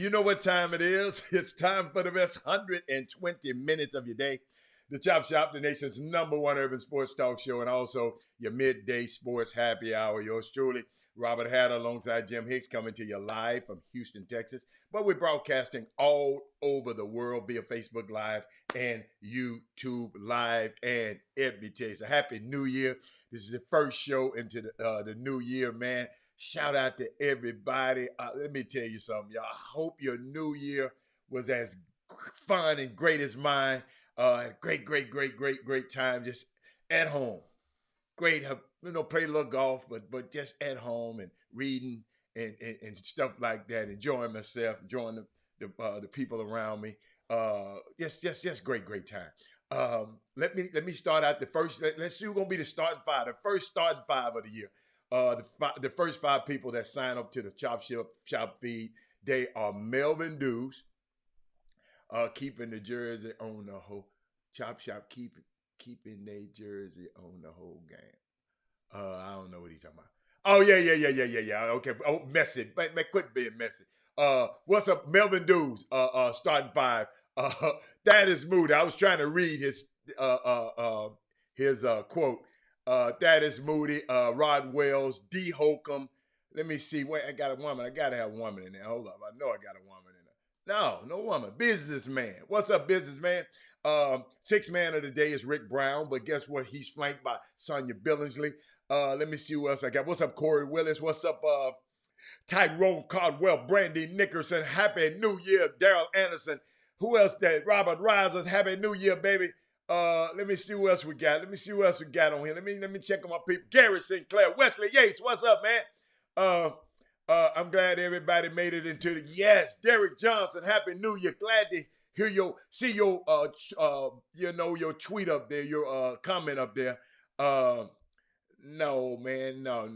You know what time it is? It's time for the best 120 minutes of your day. The Chop Shop, the nation's number one urban sports talk show, and also your midday sports happy hour. Yours truly, Robert Hatter, alongside Jim Hicks, coming to you live from Houston, Texas. But we're broadcasting all over the world via Facebook Live and YouTube Live. And let me tell you, so happy New Year. This is the first show into the new year, man. Shout out to everybody. Let me tell you something, y'all. I hope your new year was as fun and great as mine. Great time just at home. Great, play a little golf, but just at home and reading and stuff like that. Enjoying myself, enjoying the people around me. Just great time. Let me start out the first. Let's see who's gonna be the starting five. The first starting five of the year. The first five people that sign up to the Chop feed, they are Melvin Dews, keeping the jersey on the whole Chop Shop, keeping their jersey on the whole game. I don't know what he's talking about. Oh yeah. Okay. Oh, messy. Man, quit being messy. What's up, Melvin Dews? Starting five. That is moody. I was trying to read his quote. That is Moody, Rod Wells, D. Holcomb. Let me see. Wait, I got a woman. I gotta have a woman in there. Hold up. I know I got a woman in there. No woman. Businessman. What's up, businessman? Sixth man of the day is Rick Brown, but guess what? He's flanked by Sonia Billingsley. Let me see who else I got. What's up, Corey Willis? What's up, Tyrone Caldwell, Brandy Nickerson? Happy New Year, Daryl Anderson. Who else that? Robert Risers. Happy New Year, baby. Let me see who else we got. Let me see who else we got on here. Let me check on my people. Gary Sinclair, Wesley Yates, what's up, man? I'm glad everybody made it into the yes. Derek Johnson, Happy New Year. Glad to hear your tweet up there, your comment up there. No, man, no.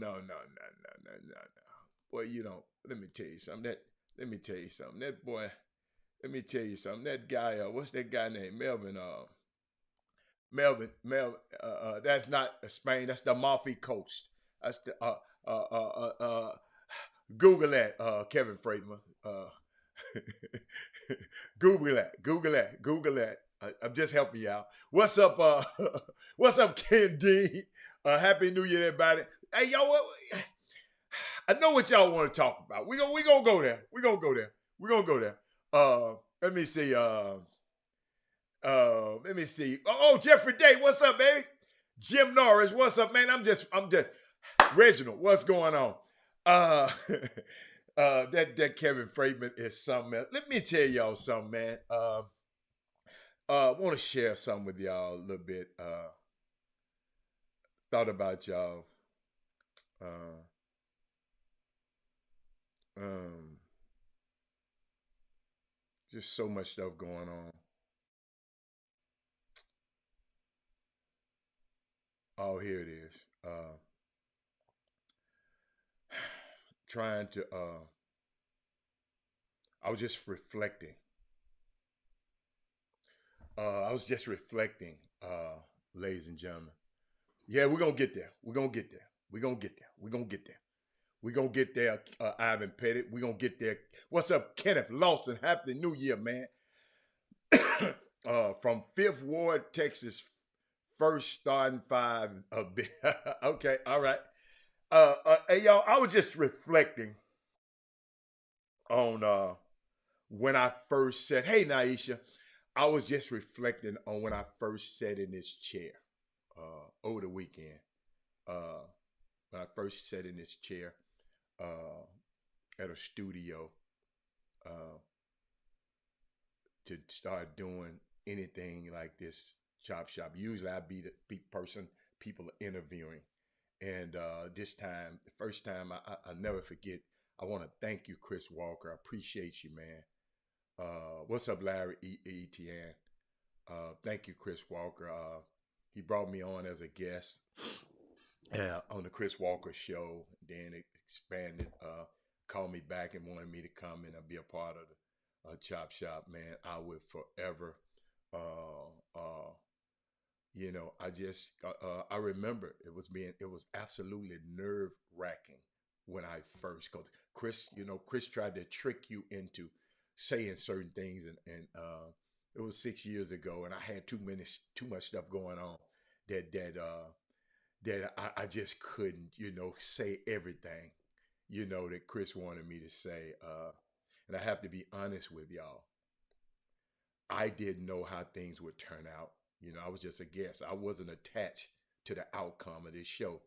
Boy, you don't. Let me tell you something. That boy. Let me tell you something. That guy. What's that guy named Melvin? Melvin, that's not Spain. That's the Amalfi Coast. That's the Google that, Kevin Freidman. Google that. I'm just helping you out. What's up? What's up, Ken D? Happy New Year, everybody. Hey, y'all. I know what y'all want to talk about. We gonna go there. We're gonna go there. Let me see. Let me see. Oh, Jeffrey Day, what's up, baby? Jim Norris, what's up, man? I'm just Reginald, what's going on? That Kevin Freidman is something else. Let me tell y'all something, man. I want to share something with y'all a little bit. Thought about y'all. Just so much stuff going on. Oh, here it is. Trying to. I was just reflecting. I was just reflecting, ladies and gentlemen. Yeah, we're gonna get there. We're gonna get there. We're gonna get there. We're gonna get there. We're gonna get there, Ivan Pettit. We're gonna get there. What's up, Kenneth Lawson? Happy New Year, man. From Fifth Ward, Texas, first starting five. Okay, all right. Hey, y'all, I was just reflecting on when I first said, hey, Naisha, I was just reflecting on when I first sat in this chair over the weekend. Uh, when I first sat in this chair at a studio uh, to start doing anything like this chop shop. Usually I be the person people are interviewing. And this time, the first time, I'll never forget. I want to thank you, Chris Walker. I appreciate you, man. What's up, Larry Etienne? Thank you, Chris Walker. He brought me on as a guest on the Chris Walker show. Then it expanded, called me back and wanted me to come and be a part of the Chop Shop. Man, I would forever. Uh, uh, I remember it was absolutely nerve wracking when I first, because Chris tried to trick you into saying certain things, and it was 6 years ago, and I had too much stuff going on that I just couldn't, say everything, that Chris wanted me to say. And I have to be honest with y'all. I didn't know how things would turn out. I was just a guest. I wasn't attached to the outcome of this show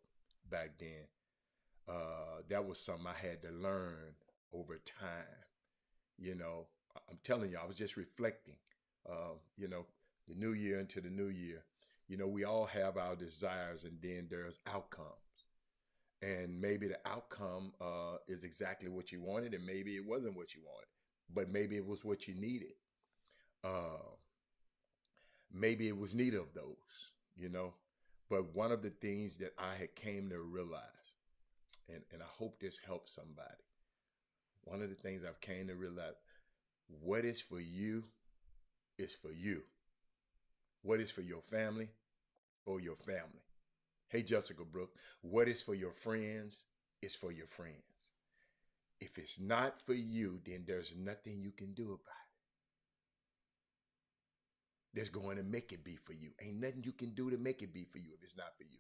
back then. That was something I had to learn over time. I'm telling you, I was just reflecting. The new year into the new year. We all have our desires, and then there's outcomes. And maybe the outcome is exactly what you wanted, and maybe it wasn't what you wanted, but maybe it was what you needed. Uh, Maybe it was neither of those, you know. But one of the things that I had came to realize, and I hope this helps somebody. One of the things I've came to realize, what is for you is for you. What is for your family, for your family. Hey, Jessica Brooke, what is for your friends is for your friends. If it's not for you, then there's nothing you can do about it. That's going to make it be for you. Ain't nothing you can do to make it be for you if it's not for you.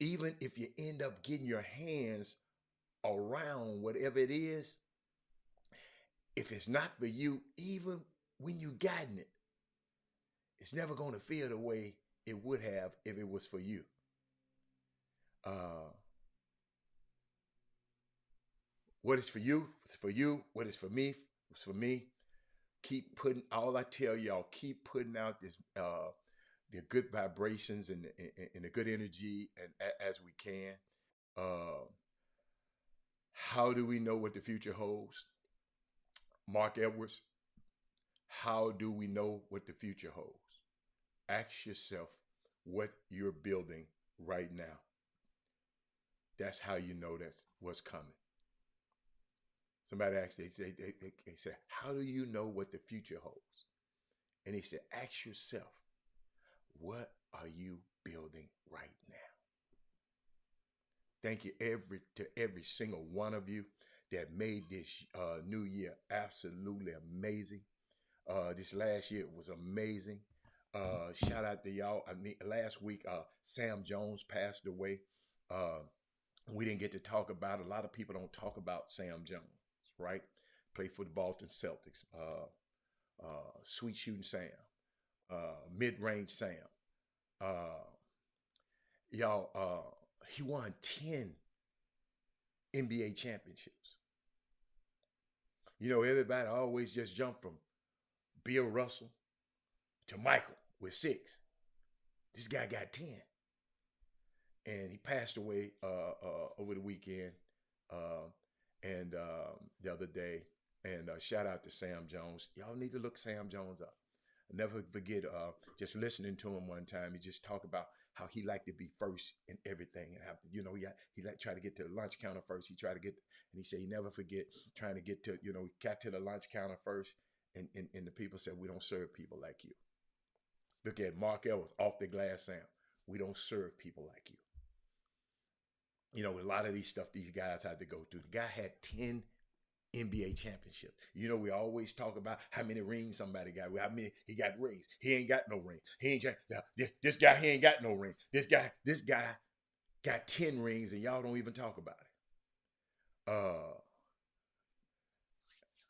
Even if you end up getting your hands around whatever it is, if it's not for you, even when you gotten it, it's never going to feel the way it would have if it was for you. Uh, what is for you, it's for you. What is for me, it's for me. Keep putting, all I tell y'all, keep putting out this, the good vibrations and the good energy and as we can. Uh, how do we know what the future holds? Mark Edwards, how do we know what the future holds? Ask yourself what you're building right now. That's how you know that's what's coming. Somebody asked, they said, how do you know what the future holds? And he said, ask yourself, what are you building right now? Thank you to every single one of you that made this new year absolutely amazing. This last year was amazing. Shout out to y'all. I mean, last week, Sam Jones passed away. We didn't get to talk about it. A lot of people don't talk about Sam Jones, right? Played for the Boston Celtics. Sweet shooting Sam. Mid-range Sam. Y'all, he won 10 NBA championships. Everybody always just jumped from Bill Russell to Michael with 6. This guy got 10. And he passed away over the weekend and the other day. And shout out to Sam Jones. Y'all need to look Sam Jones up. I'll never forget just listening to him one time. He just talked about how he liked to be first in everything and have to, he like try to get to the lunch counter first. He tried to get, and he said he never forget trying to get to, he got to the lunch counter first, and the people said, we don't serve people like you. Look at Mark Ellis, off the glass Sam. We don't serve people like you. A lot of these stuff these guys had to go through. The guy had 10 NBA championships. We always talk about how many rings somebody got. How many he got rings. He ain't got no ring. He ain't this guy. He ain't got no ring. This guy got 10 rings, and y'all don't even talk about it.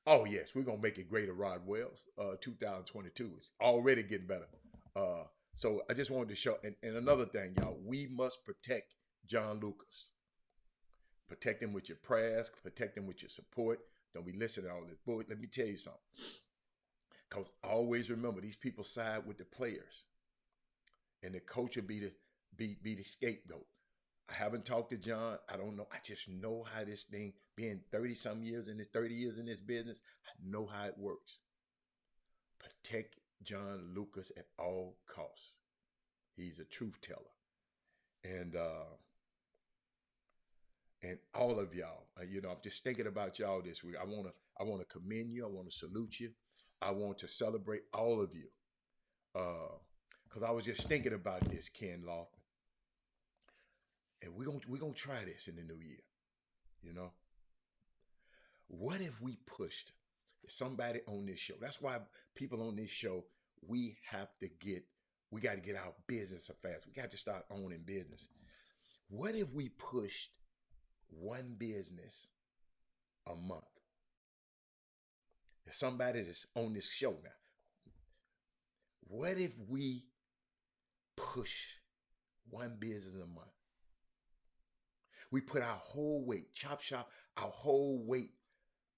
Oh yes, we're gonna make it greater. Rod Wells. 2022 is already getting better. So I just wanted to show. And another thing, y'all, we must protect John Lucas. Protect him with your prayers. Protect him with your support. Don't be listening to all this. Boy, let me tell you something. Because always remember, these people side with the players. And the coach will be the scapegoat. I haven't talked to John. I don't know. I just know how this thing, being 30-some years in this, 30 years in this business, I know how it works. Protect John Lucas at all costs. He's a truth teller. And all of y'all, I'm just thinking about y'all this week. I want to commend you. I want to salute you. I want to celebrate all of you. Because I was just thinking about this, Ken Lofton. And we're gonna try this in the new year. What if we pushed somebody on this show? That's why people on this show, we got to get our business fast. We got to start owning business. What if we pushed one business a month? There's somebody that's on this show now. What if we push one business a month? We put our whole weight, Chop Shop, our whole weight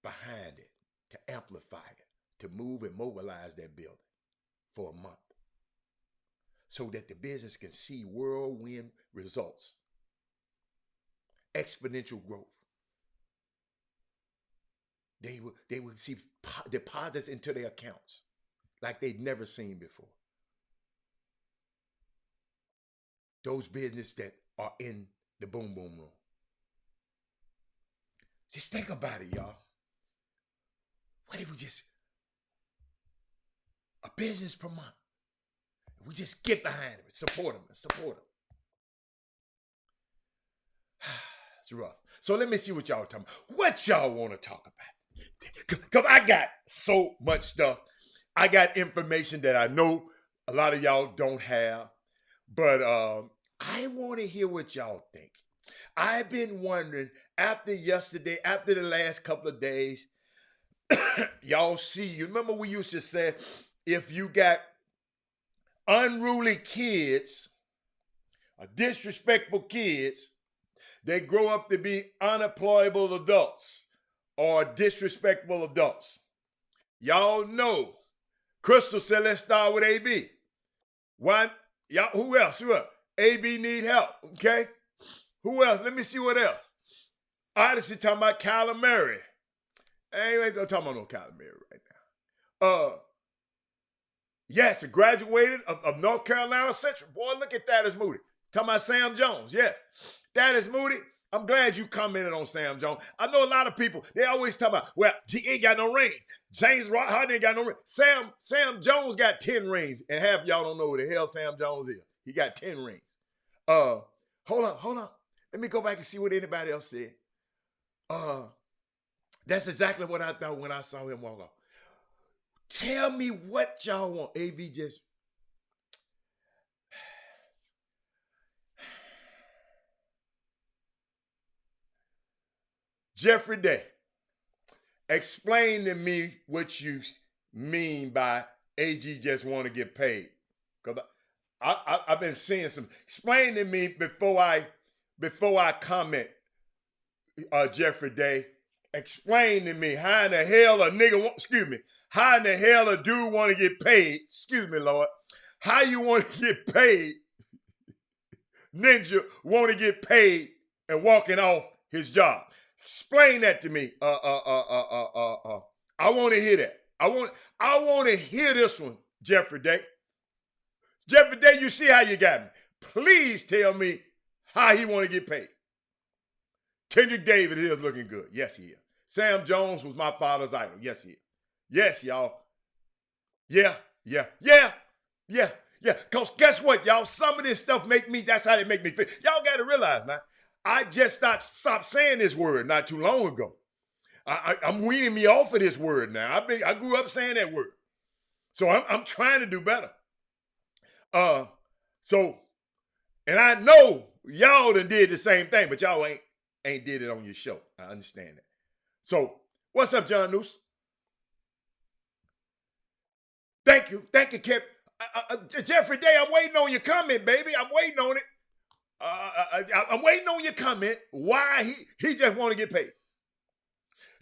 behind it to amplify it, to move and mobilize that building for a month so that the business can see whirlwind results, exponential growth. They would see deposits into their accounts like they'd never seen before. Those businesses that are in the boom boom room. Just think about it, y'all. What if we just, a business per month, we just get behind it, support them. It's rough. So let me see what y'all talking about. What y'all want to talk about? Because I got so much stuff. I got information that I know a lot of y'all don't have. But I want to hear what y'all think. I've been wondering after yesterday, after the last couple of days, y'all see, you remember we used to say, if you got unruly kids, or disrespectful kids, they grow up to be unemployable adults or disrespectful adults. Y'all know. Crystal said, let's start with AB. One, y'all, who else? AB need help, okay? Who else? Let me see what else. Odyssey talking about Kyler Murray. I ain't talking about no Kyler Murray right now. Yes, a graduated of North Carolina Central. Boy, look at Thaddeus Moody. Talking about Sam Jones, yes. Thaddeus Moody, I'm glad you commented on Sam Jones. I know a lot of people, they always talk about, well, he ain't got no rings. James Harden ain't got no rings. Sam Jones got 10 rings, and half y'all don't know who the hell Sam Jones is. He got 10 rings. Hold on. Let me go back and see what anybody else said. That's exactly what I thought when I saw him walk off. Tell me what y'all want. AV just... Jeffrey Day, explain to me what you mean by AG just want to get paid. Because I've been seeing some. Explain to me before I comment, Jeffrey Day. Explain to me how in the hell a nigga, how in the hell a dude want to get paid, excuse me, Lord, how you want to get paid, Ninja want to get paid and walking off his job. Explain that to me. I want to hear that. I want to hear this one, Jeffrey Day. Jeffrey Day, you see how you got me. Please tell me how he want to get paid. Kendrick David is looking good. Yes, he is. Sam Jones was my father's idol. Yes, he is. Yes, y'all. Yeah. Because guess what, y'all? Some of this stuff that's how they make me feel. Y'all got to realize now, I just stopped saying this word not too long ago. I'm weaning me off of this word now. I grew up saying that word. So I'm trying to do better. And I know y'all done did the same thing, but y'all ain't did it on your show. I understand that. So what's up, John Noose? Thank you, Kip. Jeffrey Day, I'm waiting on your comment, baby. I'm waiting on it. I'm waiting on your comment. Why he just want to get paid?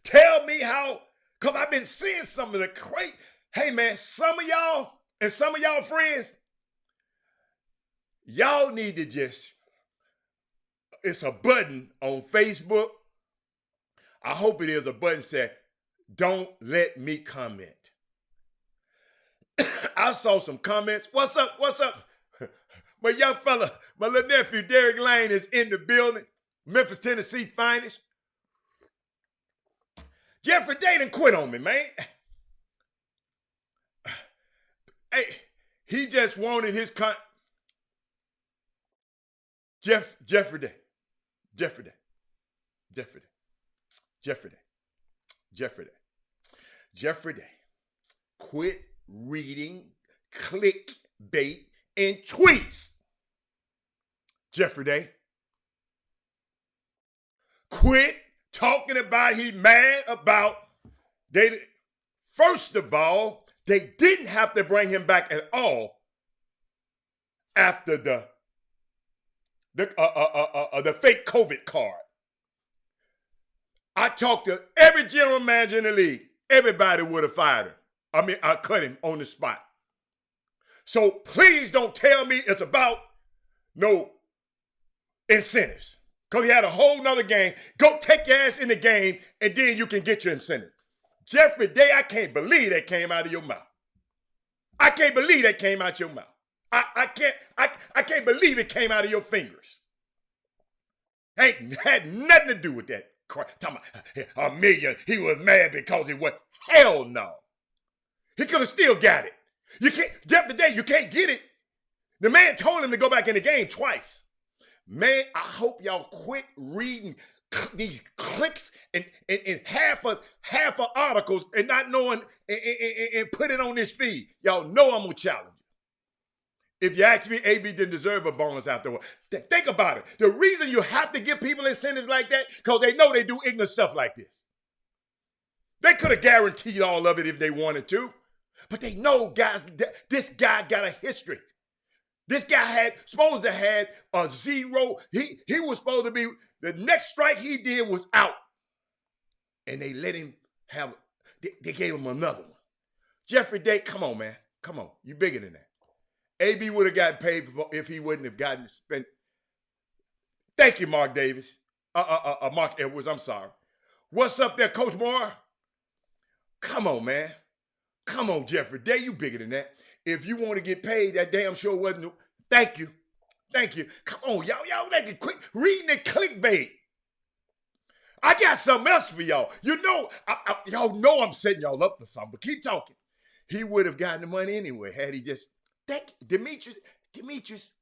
Tell me how, because I've been seeing some of the crazy. Hey, man, some of y'all and some of y'all friends, y'all need to just, it's a button on Facebook. I hope it is a button said, don't let me comment. I saw some comments. What's up? My young fella, my little nephew, Derek Lane, is in the building. Memphis, Tennessee finest. Jeffrey Day done quit on me, man. Hey, he just wanted his Jeffrey Day. Jeffrey Day. Jeffrey Day. Quit reading clickbait and tweets. Jeffrey Day. Quit talking about he mad about they. First of all, they didn't have to bring him back at all after the fake COVID card. I talked to every general manager in the league. Everybody would have fired him. I mean, I cut him on the spot. So please don't tell me it's about no incentives. Because he had a whole nother game. Go take your ass in the game, and then you can get your incentive. Jeffrey Day, I can't believe that came out of your mouth. I can't believe that came out your mouth. I can't believe it came out of your fingers. Ain't had nothing to do with that. Talking about $1 million. He was mad because it was. Hell no. He could have still got it. You can't, Jeffrey Day, you can't get it. The man told him to go back in the game twice. Man, I hope y'all quit reading these clicks and half of articles and not knowing and put it on this feed. Y'all know I'm gonna challenge you. If you ask me, AB didn't deserve a bonus afterward. Think about it. The reason you have to give people incentives like that, because they know they do ignorant stuff like this. They could have guaranteed all of it if they wanted to, but they know, guys, this guy got a history. This guy supposed to have a zero. He was supposed to be, the next strike he did was out. And they let him have, they gave him another one. Jeffrey Day, come on, man. Come on. You bigger than that. AB would have gotten paid if he wouldn't have gotten spent. Thank you, Mark Davis. Mark Edwards, I'm sorry. What's up there, Coach Moore? Come on, man. Come on, Jeffrey Day. You bigger than that. If you want to get paid, that damn sure wasn't. Thank you. Thank you. Come on, y'all. Y'all like to quit reading the clickbait. I got something else for y'all. You know, y'all know I'm setting y'all up for something, but keep talking. He would have gotten the money anyway had he just. Thank you. Demetrius.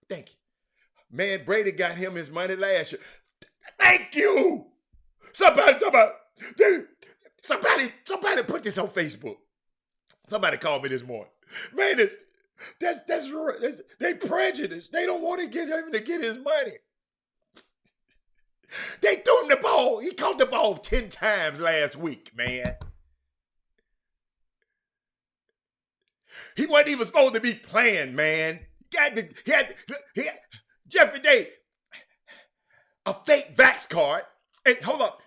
Thank you. Man, Brady got him his money last year. Thank you. Somebody put this on Facebook. Somebody called me this morning. Man, that's they prejudiced. They don't want to get him to get his money. They threw him the ball. He caught the ball 10 times last week, man. He wasn't even supposed to be playing, man. He had Jeffrey Day, a fake vax card. And hold up.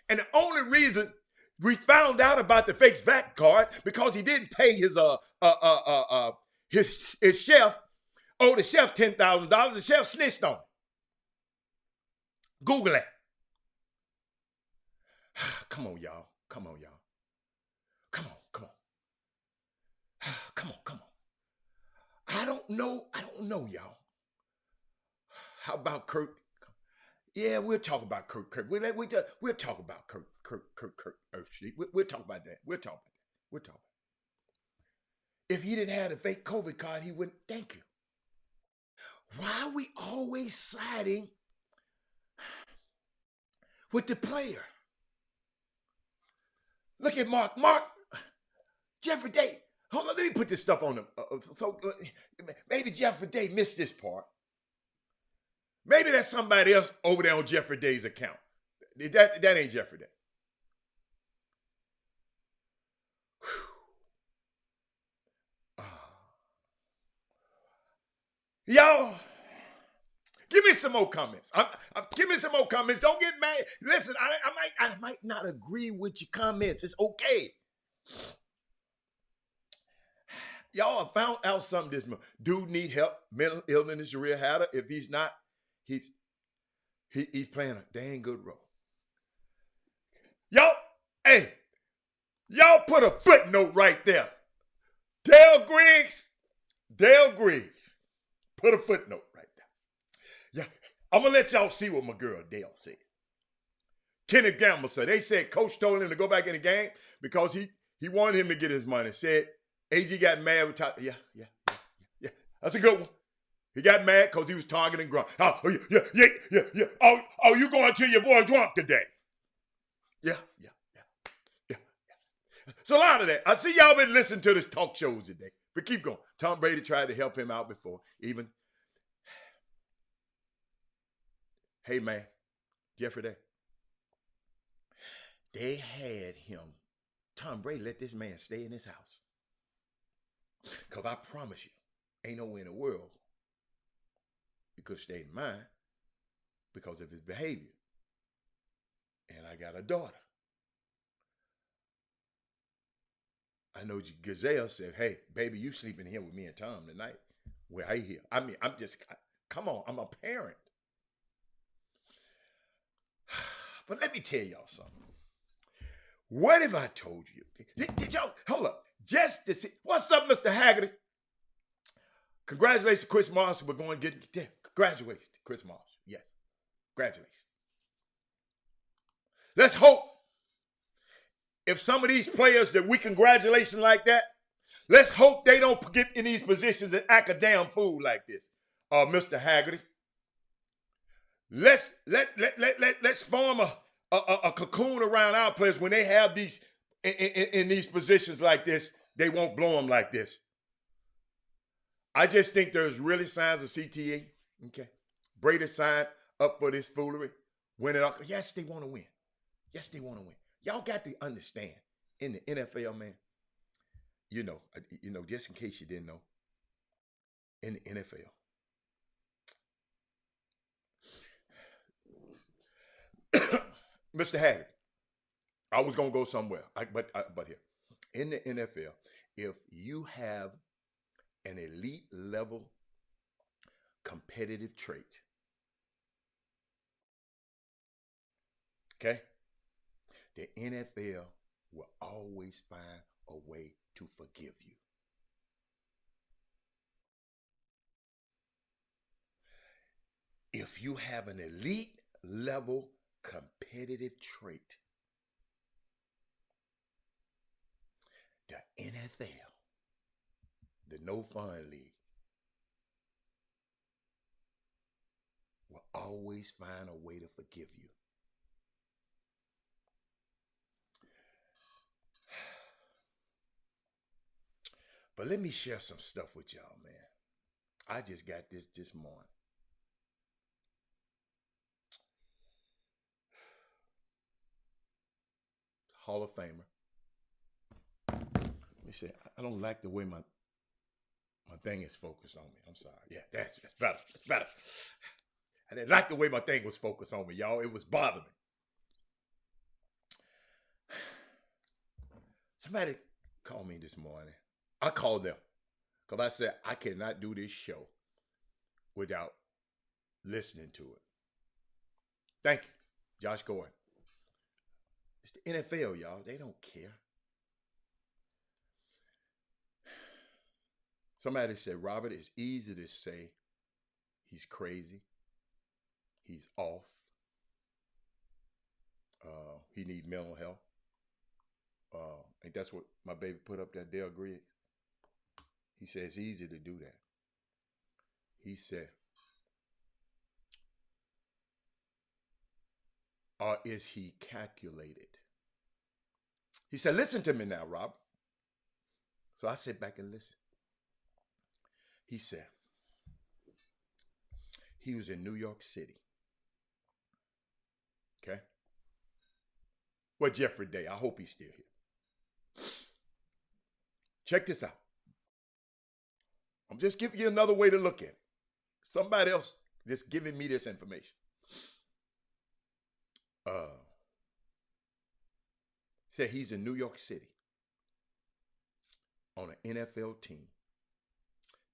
And the only reason we found out about the fake vax card because he didn't pay his chef, owed the chef $10,000. The chef snitched on him. Google that. Come on, y'all. Come on, y'all. Come on. Come on. I don't know, y'all. How about Kirk? Yeah, we'll talk about Kirk. We'll talk about Kirk. We'll talk about that. We'll talk about that. If he didn't have a fake COVID card, he wouldn't. Thank you. Why are we always siding with the player? Look at Mark. Jeffrey Day. Hold on, let me put this stuff on him. Maybe Jeffrey Day missed this part. Maybe that's somebody else over there on Jeffrey Day's account. That ain't Jeffrey Day. Y'all, give me some more comments. Give me some more comments. Don't get mad. Listen, I might not agree with your comments. It's okay. Y'all found out something this month. Dude need help. Mental illness is a real hatter. If he's not, he's playing a dang good role. Y'all put a footnote right there. Dale Griggs, put a footnote right there. Yeah, I'm gonna let y'all see what my girl Dale said. Kenneth Gamble said, they said coach told him to go back in the game because he wanted him to get his money. Said AG got mad with Todd. Yeah. That's a good one. He got mad because he was targeting Gronk. Oh, you going to your boy Gronk today? Yeah. So a lot of that. I see y'all been listening to the talk shows today, but keep going. Tom Brady tried to help him out before. Even, hey man, Jeffrey Day. They had him. Tom Brady let this man stay in his house. Because I promise you, ain't nowhere in the world he could stay in mine because of his behavior. And I got a daughter. I know Gazelle said, hey, baby, you sleeping here with me and Tom tonight. Well, I hear. I mean, I'm just, come on, I'm a parent. But let me tell y'all something. What if I told you? Did y'all, hold up, just to see, what's up, Mr. Haggerty? Congratulations, Chris Marshall. We're going to get, congratulations, Chris Marshall. Yes, congratulations. Let's hope if some of these players that we congratulations like that, let's hope they don't get in these positions and act a damn fool like this. Mr. Haggerty. Let's form a cocoon around our players when they have these in these positions like this. They won't blow them like this. I just think there's really signs of CTE. Okay, Brady signed up for this foolery. Winning, yes, they want to win. Yes, they want to win. Y'all got to understand in the NFL, man. You know, just in case you didn't know, in the NFL. Mr. Haggard, I was gonna go somewhere, but here in the NFL, if you have an elite level competitive trait, okay, the NFL will always find a way to forgive you. If you have an elite level competitive trait, the NFL, the No Fun League, will always find a way to forgive you. But let me share some stuff with y'all, man. I just got this morning. Hall of Famer. Let me say, I don't like the way my thing is focused on me. I'm sorry. Yeah, that's better. That's better. I didn't like the way my thing was focused on me, y'all. It was bothering me. Somebody called me this morning. I called them because I said I cannot do this show without listening to it. Thank you, Josh Gordon. It's the NFL, y'all. They don't care. Somebody said, Robert, it's easy to say he's crazy. He's off. He needs mental health. I think that's what my baby put up there, Dale Griggs. He said it's easy to do that. He said, or is he calculated? He said, listen to me now, Rob. So I sit back and listen. He said, he was in New York City. Okay? Well, Jeffrey Day, I hope he's still here. Check this out. I'm just giving you another way to look at it. Somebody else just giving me this information. Said he's in New York City on an NFL team,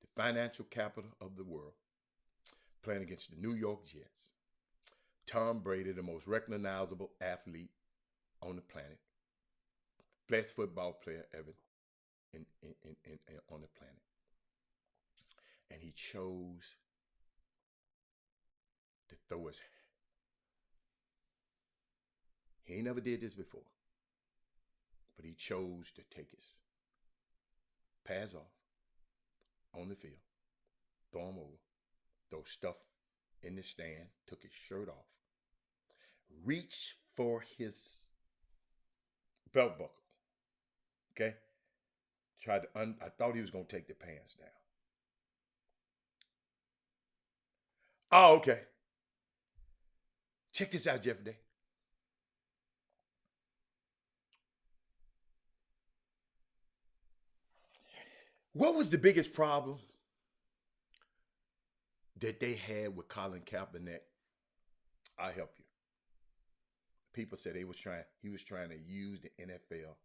the financial capital of the world, playing against the New York Jets. Tom Brady, the most recognizable athlete on the planet, best football player ever on the planet. And he chose to throw his. He ain't never did this before. But he chose to take his pads off on the field, throw him over, throw stuff in the stand, took his shirt off, reached for his belt buckle, Okay? I thought he was going to take the pants down. Oh, okay. Check this out, Jeffrey Day. What was the biggest problem that they had with Colin Kaepernick? I'll help you. People said he was trying to use the NFL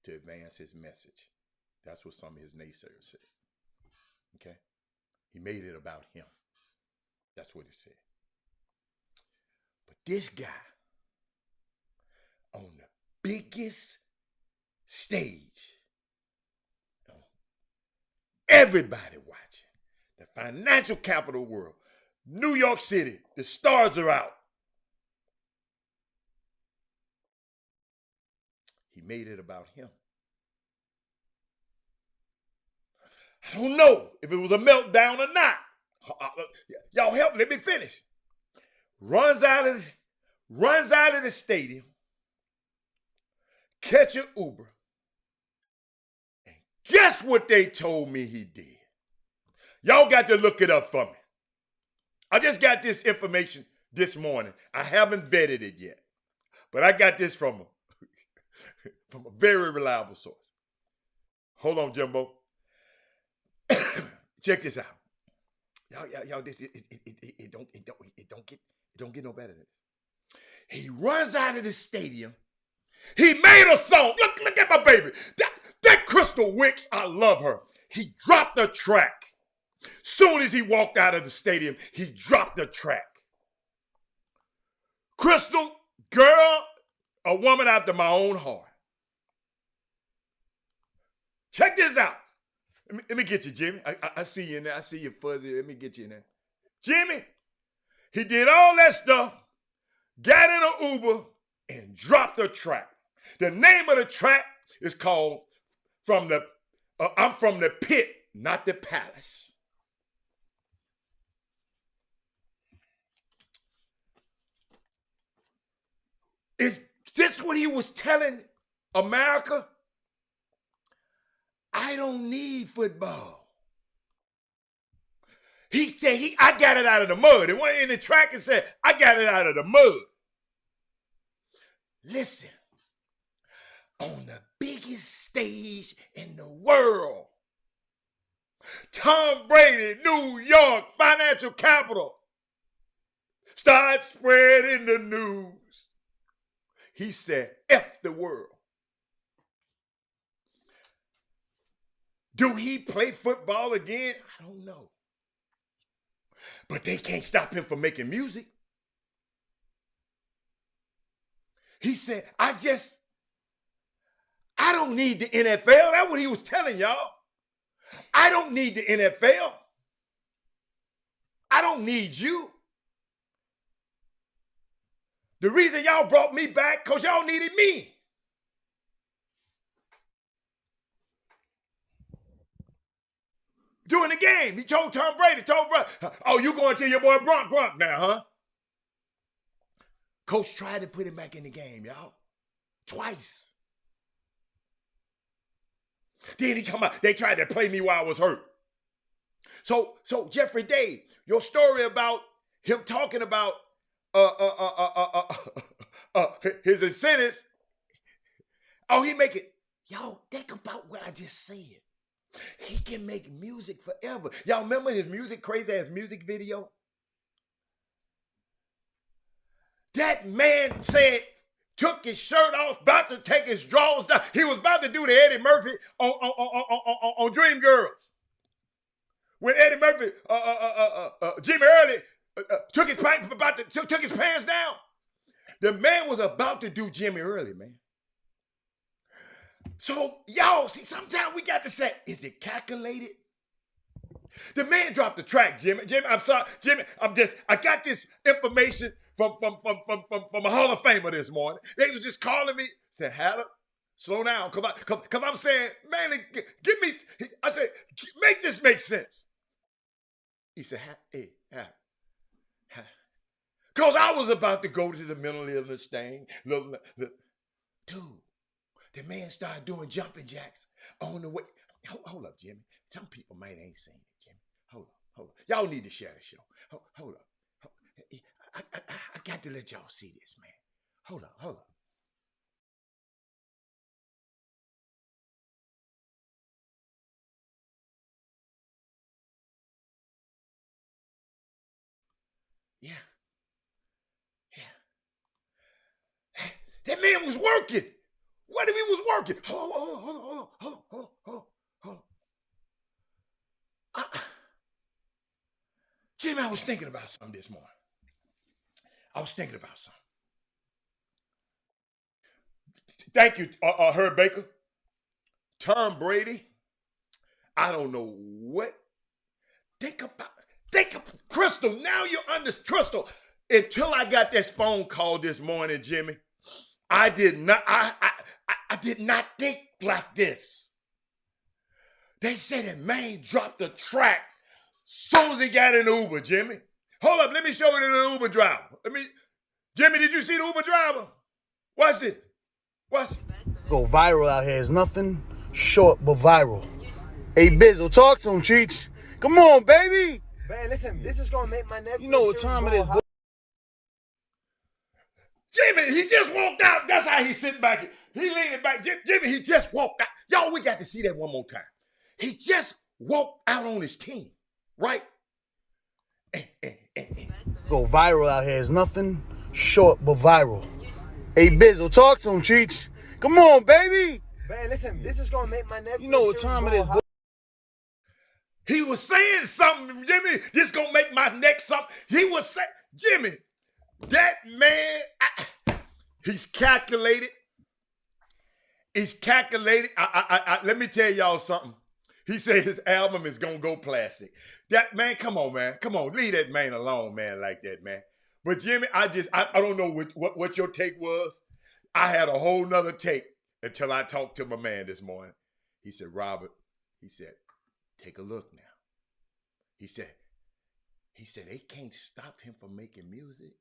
to advance his message. That's what some of his naysayers said. Okay? He made it about him. That's what he said. But this guy on the biggest stage, everybody watching, the financial capital of the world, New York City, the stars are out. He made it about him. I don't know if it was a meltdown or not. Y'all help, let me finish. Runs out of the stadium, catch an Uber, and guess what they told me he did? Y'all got to look it up for me. I just got this information this morning. I haven't vetted it yet, but I got this from a very reliable source. Hold on, Jimbo. Check this out. Y'all, this it don't get no better than this. He runs out of the stadium. He made a song. Look at my baby. That Crystal Wicks, I love her. He dropped the track. Soon as he walked out of the stadium, he dropped the track. Crystal, girl, a woman after my own heart. Check this out. Let me get you, Jimmy. I see you in there. I see you fuzzy. Let me get you in there. Jimmy, he did all that stuff, got in an Uber, and dropped the track. The name of the track is called I'm from the Pit, Not the Palace. Is this what he was telling America? I don't need football. He said, I got it out of the mud. It went in the track and said, I got it out of the mud. Listen, on the biggest stage in the world, Tom Brady, New York, financial capital, starts spreading the news. He said, F the world. Do he play football again? I don't know. But they can't stop him from making music. He said, I don't need the NFL. That's what he was telling y'all. I don't need the NFL. I don't need you. The reason y'all brought me back, because y'all needed me. During the game, he told Tom Brady, oh, you going to your boy Gronk now, huh? Coach tried to put him back in the game, y'all. Twice. Then he come out, they tried to play me while I was hurt. So Jeffrey Day, your story about him talking about his incentives, oh, he make it. Y'all, think about what I just said. He can make music forever. Y'all remember his crazy ass music video? That man said, took his shirt off, about to take his drawers down. He was about to do the Eddie Murphy on Dreamgirls. When Eddie Murphy, Jimmy Early took his pants down. The man was about to do Jimmy Early, man. So, y'all, see, sometimes we got to say, is it calculated? The man dropped the track, Jimmy. I'm sorry, Jimmy. I got this information from a Hall of Famer this morning. They was just calling me, said, Hatter, slow down, cause I'm saying, man, give me. I said, make this make sense. He said, hey, cause I was about to go to the mental illness thing, dude. The man started doing jumping jacks on the way. Hold up, Jimmy. Some people might ain't seen it, Jimmy. Hold up. Y'all need to share the show. Hold up. I got to let y'all see this, man. Hold up. Yeah. That man was working. What if he was working? Hold on. Jimmy, I was thinking about something this morning. Thank you, Herb Baker. Tom Brady. I don't know what. Think about Crystal. Now you're under Crystal. Until I got this phone call this morning, Jimmy, I did not. I did not think like this. They said that man dropped the track soon as he got in the Uber, Jimmy. Hold up, let me show you the Uber driver. Jimmy, did you see the Uber driver? What's it? Go viral out here is nothing short but viral. Hey, Bizzle, talk to him, Cheech. Come on, baby. Man, listen, this is gonna make my Netflix. You know what time it is, boy. Jimmy, he just walked out. That's how he's sitting back. He leaning back. Jimmy, he just walked out. Y'all, we got to see that one more time. He just walked out on his team, right? Go viral out here is nothing short but viral. Hey, Bizzle, talk to him, Cheech. Come on, baby. Man, listen, this is gonna make my Netflix. You know what time it is, boy. He was saying something, Jimmy. This gonna make my neck something. He was saying, Jimmy, that man, he's calculated. Let me tell y'all something. He said his album is gonna go plastic. That man, come on, man. Come on, leave that man alone, man, like that, man. But Jimmy, I don't know what your take was. I had a whole nother take until I talked to my man this morning. He said, Robert, he said, take a look now. He said, they can't stop him from making music.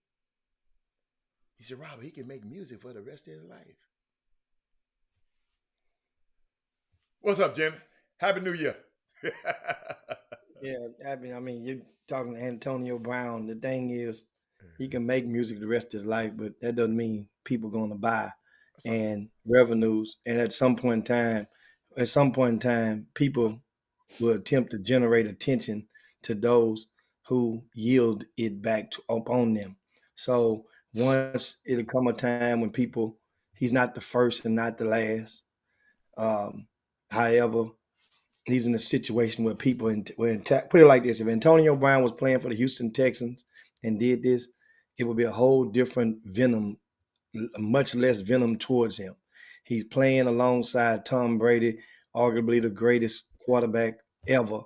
He said, Robert, he can make music for the rest of his life. What's up, Jimmy? Happy New Year. Yeah, I mean, you're talking to Antonio Brown. The thing is, he can make music the rest of his life, but that doesn't mean people going to buy and revenues. And at some point in time, people will attempt to generate attention to those who yield it back upon them. So once it'll come a time when he's not the first and not the last. However, he's in a situation where people, put it like this: if Antonio Brown was playing for the Houston Texans and did this, it would be a whole different venom, much less venom towards him. He's playing alongside Tom Brady, arguably the greatest quarterback ever,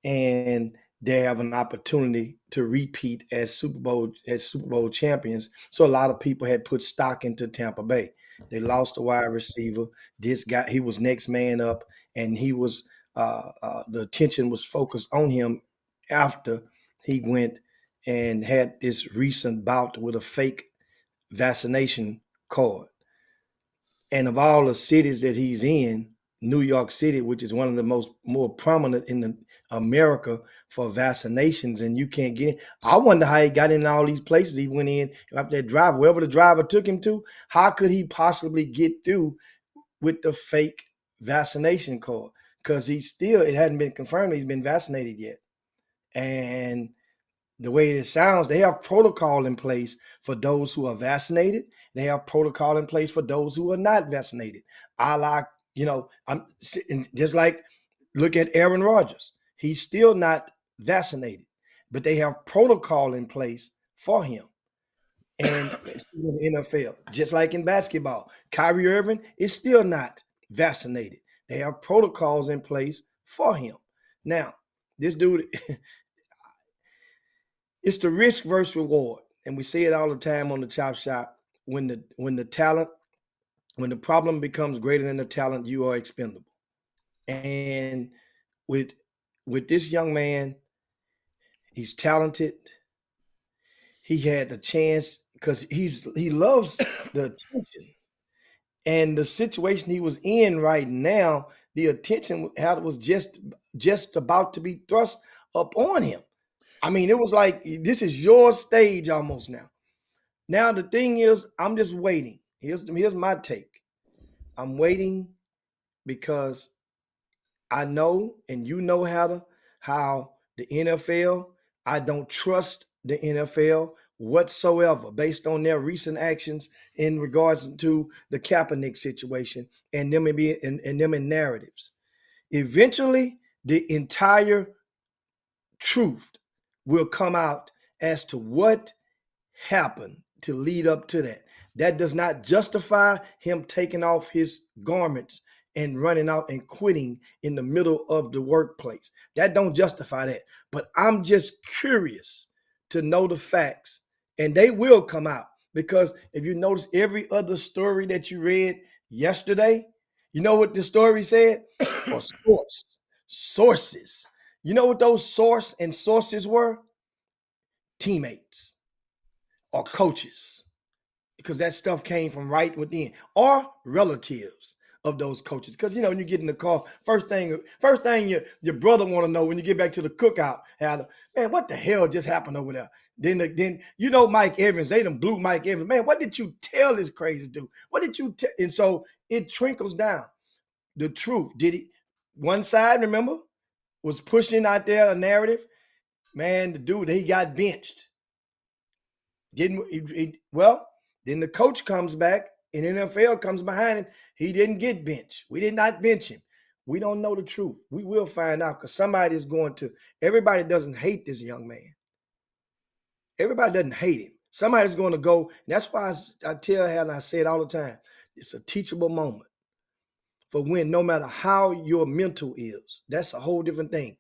and they have an opportunity to repeat as Super Bowl champions. So a lot of people had put stock into Tampa Bay. They lost a wide receiver. This guy, he was next man up, and he was the attention was focused on him after he went and had this recent bout with a fake vaccination card. And of all the cities that he's in, New York City, which is one of the more prominent in America for vaccinations, and you can't get in. I wonder how he got in all these places he went in after that driver, wherever the driver took him to. How could he possibly get through with the fake vaccination card? Because it hadn't been confirmed he's been vaccinated yet. And the way it sounds, they have protocol in place for those who are vaccinated. They have protocol in place for those who are not vaccinated. I'm just like, look at Aaron Rodgers. He's still not vaccinated, but they have protocol in place for him. And in the NFL, just like in basketball, Kyrie Irving is still not vaccinated. They have protocols in place for him. Now, this dude, it's the risk versus reward. And we say it all the time on the Chop Shop. When the problem becomes greater than the talent, you are expendable. And with this young man, he's talented. He had the chance because he loves the attention. And the situation he was in right now, the attention was just about to be thrust upon him. I mean, it was like, this is your stage almost now. Now the thing is, I'm just waiting. Here's my take. I'm waiting because I know, and you know how the NFL, I don't trust the NFL whatsoever based on their recent actions in regards to the Kaepernick situation and them in narratives. Eventually, the entire truth will come out as to what happened to lead up to that. That does not justify him taking off his garments and running out and quitting in the middle of the workplace. That don't justify that. But I'm just curious to know the facts, and they will come out, because if you notice every other story that you read yesterday, you know what the story said? Or sources. You know what those source and sources were? Teammates or coaches, because that stuff came from right within, or relatives of those coaches. Because when you get in the car, first thing your brother want to know when you get back to the cookout, man, what the hell just happened over there? Then Mike Evans, they done blew Mike Evans. Man, what did you tell this crazy dude? What did you tell? And so it trickles down. The truth. Did he? One side, remember, was pushing out there a narrative. Man, the dude, he got benched. Then the coach comes back and NFL comes behind him. He didn't get benched. We did not bench him. We don't know the truth. We will find out, because somebody is going to. Everybody doesn't hate this young man. Everybody doesn't hate him. Somebody's going to go. And that's why I tell Hal, and I say it all the time, it's a teachable moment for when, no matter how your mental is, that's a whole different thing.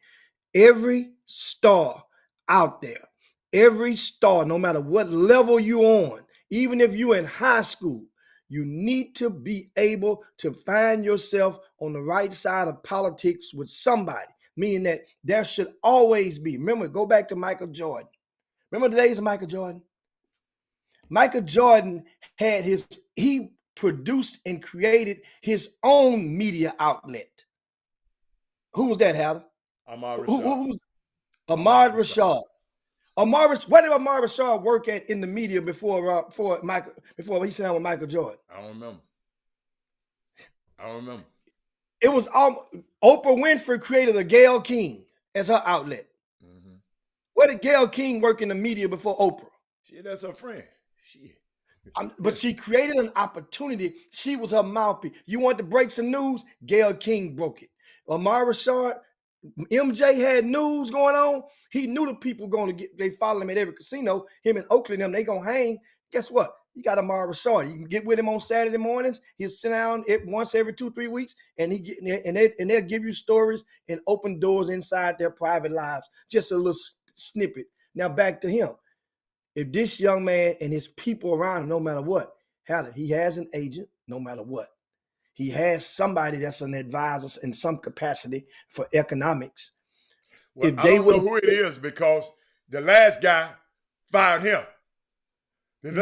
Every star out there, every star, no matter what level you're on, even if you're in high school, you need to be able to find yourself on the right side of politics with somebody, meaning that there should always be. Remember, go back to Michael Jordan. Remember the days of Michael Jordan? Michael Jordan he produced and created his own media outlet. Who was that, Hatter? Ahmad Rashad. Ahmad Rashad. Where did Ahmad Rashad work at in the media before he signed with Michael Jordan? I don't remember. It was Oprah Winfrey created a Gayle King as her outlet. Mm-hmm. Where did Gayle King work in the media before Oprah? That's her friend. But she created an opportunity. She was her mouthpiece. You want to break some news? Gayle King broke it. Ahmad Rashad, MJ had news going on. He knew the people they follow him at every casino. Him in Oakland, they gonna hang. Guess what? You got Ahmad Rashad. You can get with him on Saturday mornings. He'll sit down once every 2-3 weeks, and they'll give you stories and open doors inside their private lives. Just a little snippet. Now back to him. If this young man and his people around him, no matter what, he has an agent, no matter what. He has somebody that's an advisor in some capacity for economics. Well, I don't know who it is, because the last guy fired him. The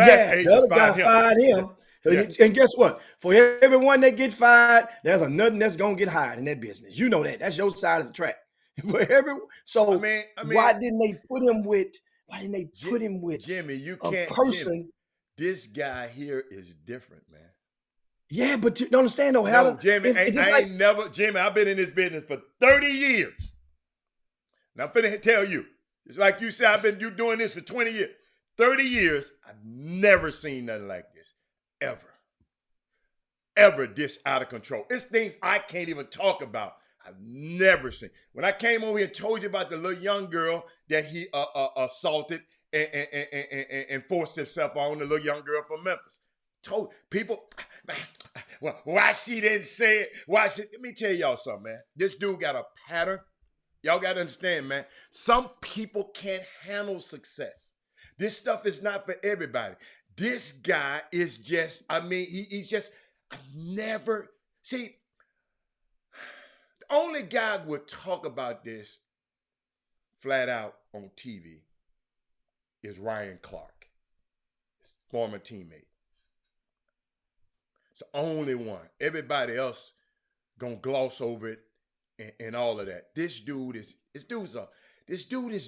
other guy fired him. Yeah. And guess what? For everyone that get fired, there's nothing that's going to get hired in that business. You know that. That's your side of the track. Why didn't they put him with... Why didn't they put him with Jimmy? You can't. Person. Jimmy, this guy here is different, man. Yeah, but you don't understand though, Hal. No, Jimmy, Jimmy, I've been in this business for 30 years. Now I'm finna tell you, it's like you said, you doing this for 20 years. 30 years, I've never seen nothing like this. Ever this out of control. It's things I can't even talk about. I've never seen. When I came over here and told you about the little young girl that he assaulted and forced himself on, the little young girl from Memphis. Told people, well, why she didn't say it? Let me tell y'all something, man. This dude got a pattern. Y'all got to understand, man. Some people can't handle success. This stuff is not for everybody. This guy is just, he's just, the only guy would talk about this flat out on TV is Ryan Clark, his former teammate. the only one. Everybody else gonna gloss over it and all of that. This dude is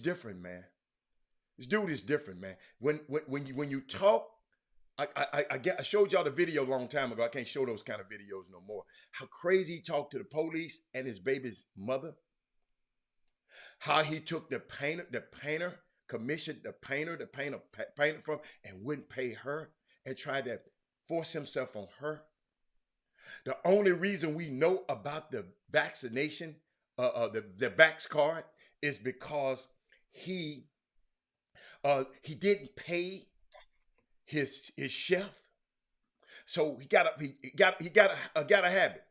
different, man. This dude is different, man. When you talk, I showed y'all the video a long time ago. I can't show those kind of videos no more. How crazy he talked to the police and his baby's mother. How he took the painter, commissioned the painter from, and wouldn't pay her, and tried to force himself on her. The only reason we know about the vaccination, the Vax card, is because he didn't pay his chef, so he got a habit.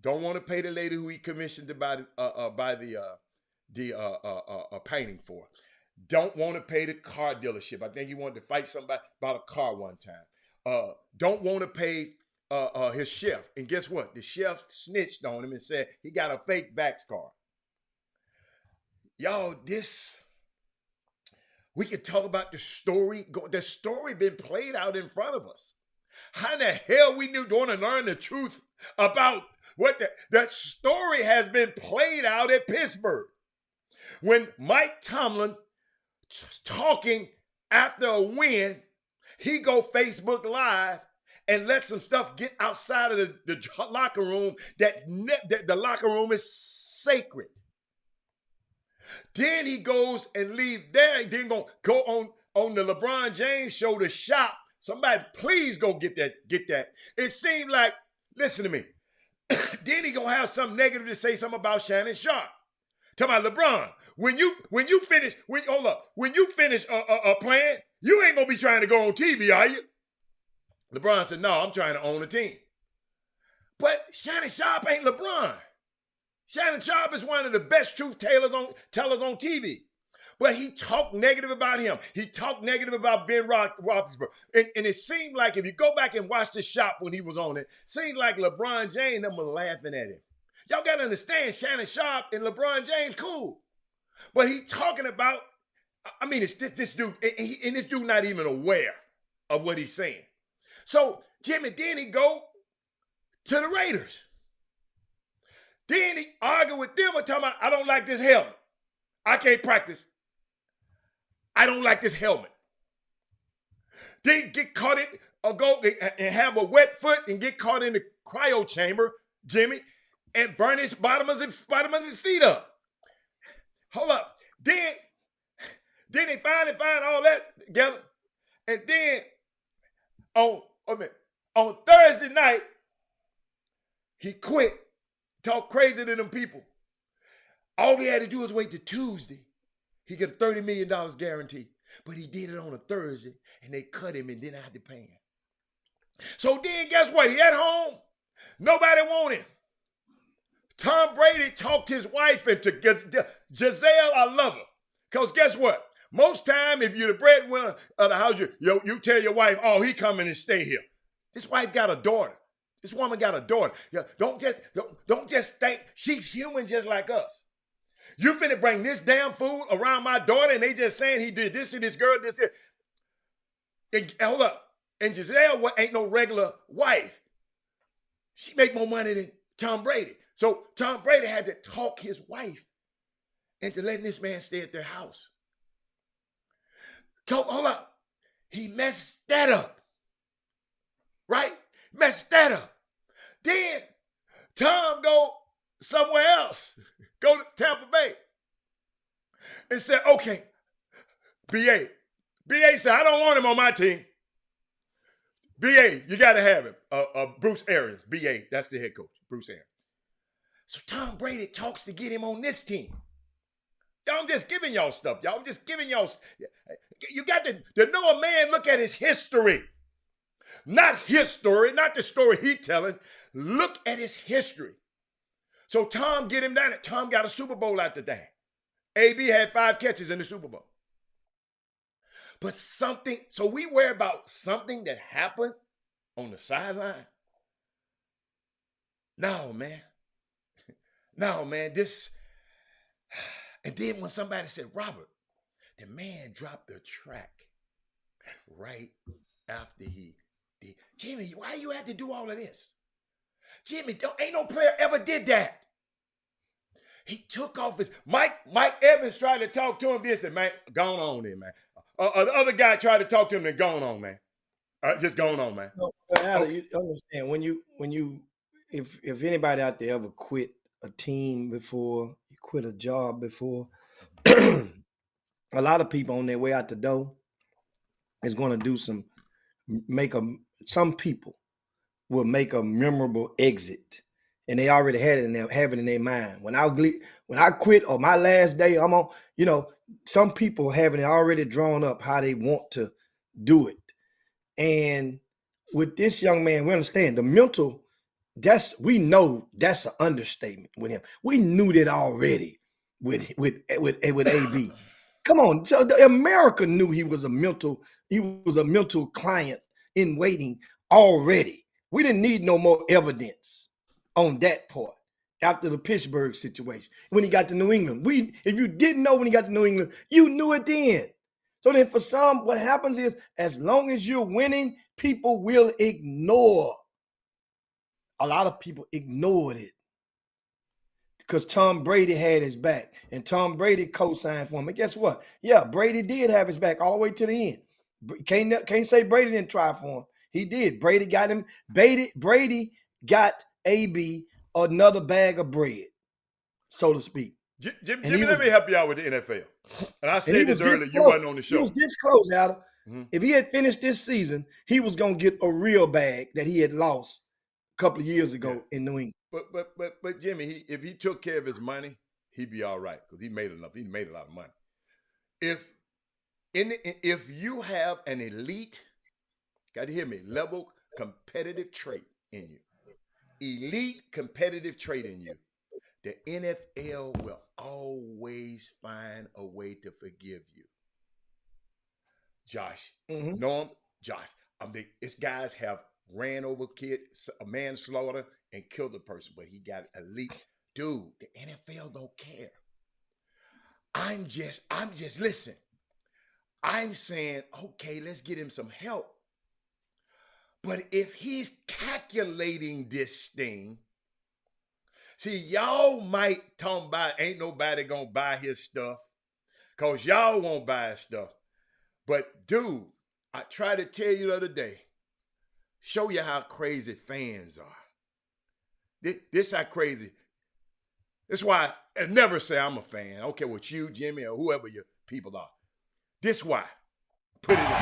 Don't want to pay the lady who he commissioned to buy the painting for. Don't want to pay the car dealership. I think he wanted to fight somebody about a car one time. Don't want to pay his chef. And guess what? The chef snitched on him and said he got a fake Vax card. Y'all, we could talk about the story. The story been played out in front of us. How in the hell we going to learn the truth about what that story has been played out at Pittsburgh? When Mike Tomlin talking after a win, he go Facebook Live and let some stuff get outside of the locker room that the locker room is sacred. Then he goes and leave there. Then gonna go on the LeBron James show to shop. Somebody please go get that. It seemed like, listen to me. Then he gonna have something negative to say something about Shannon Sharpe. Tell my LeBron, when you finish playing, you ain't gonna be trying to go on TV, are you? LeBron said, no, I'm trying to own a team. But Shannon Sharpe ain't LeBron. Shannon Sharpe is one of the best truth tellers on TV. But he talked negative about him. He talked negative about Ben Roethlisberger. And it seemed like, if you go back and watch the shop when he was on it, seemed like LeBron James and them were laughing at him. Y'all got to understand, Shannon Sharpe and LeBron James, cool. But he talking about, I mean, it's this dude, and this dude not even aware of what he's saying. So Jimmy, then he go to the Raiders. Then he argued with them and talking about, I don't like this helmet. I can't practice. I don't like this helmet. Then get caught in, or go and have a wet foot and get caught in the cryo chamber, Jimmy, and burn his bottom of his feet up. Hold up. Then they finally find all that together. And then on Thursday night, he quit. Talk crazy to them people. All he had to do was wait till Tuesday. He got a $30 million guarantee. But he did it on a Thursday, and they cut him and didn't have to pay him. So then guess what? He at home. Nobody want him. Tom Brady talked his wife into Gisele. I love her. Because guess what? Most time, if you're the breadwinner of the house, you tell your wife, oh, he coming and stay here. This wife got a daughter. This woman got a daughter. Yeah, don't just think she's human just like us. You finna bring this damn food around my daughter and they just saying he did this to this girl, this. And hold up. And Gisele ain't no regular wife. She make more money than Tom Brady. So Tom Brady had to talk his wife into letting this man stay at their house. Hold up. He messed that up. Right? Messed that up. Then Tom go somewhere else. Go to Tampa Bay. And said, okay, B.A. B.A. said, I don't want him on my team. B.A., you got to have him. Bruce Arians, B.A., that's the head coach, Bruce Arians. So Tom Brady talks to get him on this team. Y'all, I'm just giving y'all stuff, y'all. I'm just giving y'all. You got to know a man, look at his history. Not his story, not the story he telling. Look at his history. So Tom get him down. Tom got a Super Bowl after that. AB had 5 catches in the Super Bowl. But so we worry about something that happened on the sideline. No, man. No, man. And then when somebody said, Robert, the man dropped the track right after he did. Jimmy, why you had to do all of this? Jimmy, ain't no player ever did that. He took off his Mike Evans tried to talk to him. This and man, gone on there, man. The other guy tried to talk to him and gone on, man. Just going on, man. No, Allen, you understand when you if anybody out there ever quit a team before, you quit a job before, a lot of people on their way out the door is going to do some people will make a memorable exit. And they already had it in their mind. When I quit or my last day, I'm on, some people having it already drawn up how they want to do it. And with this young man, we understand the mental, we know that's an understatement with him. We knew that already with AB. Come on, so America knew he was a mental client in waiting already. We didn't need no more evidence on that part after the Pittsburgh situation. When he got to New England, if you didn't know when he got to New England, you knew it then. So then for some, what happens is as long as you're winning, people will ignore. A lot of people ignored it because Tom Brady had his back and Tom Brady co-signed for him. And guess what? Yeah, Brady did have his back all the way to the end. Can't say Brady didn't try for him. He did. Brady got him. Brady got AB another bag of bread, so to speak. Jimmy, let me help you out with the NFL. And I said this earlier, you wasn't on the show. He was this close, Adam. Mm-hmm. If he had finished this season, he was going to get a real bag that he had lost a couple of years ago in New England. But Jimmy, if he took care of his money, he'd be all right because he made enough. He made a lot of money. If you have an elite, got to hear me, level competitive trait in you, elite competitive trait in you, the NFL will always find a way to forgive you. Josh, Norm, Josh, these guys have ran over a manslaughter and killed a person, but he got elite. Dude, the NFL don't care. I'm just listen. I'm saying, okay, let's get him some help. But if he's calculating this thing, see, y'all might talk about ain't nobody gonna buy his stuff because y'all won't buy his stuff. But dude, I tried to tell you the other day, show you how crazy fans are. This how crazy. That's why I never say I'm a fan. I don't care what you, Jimmy, or whoever your people are. This why. Put it in.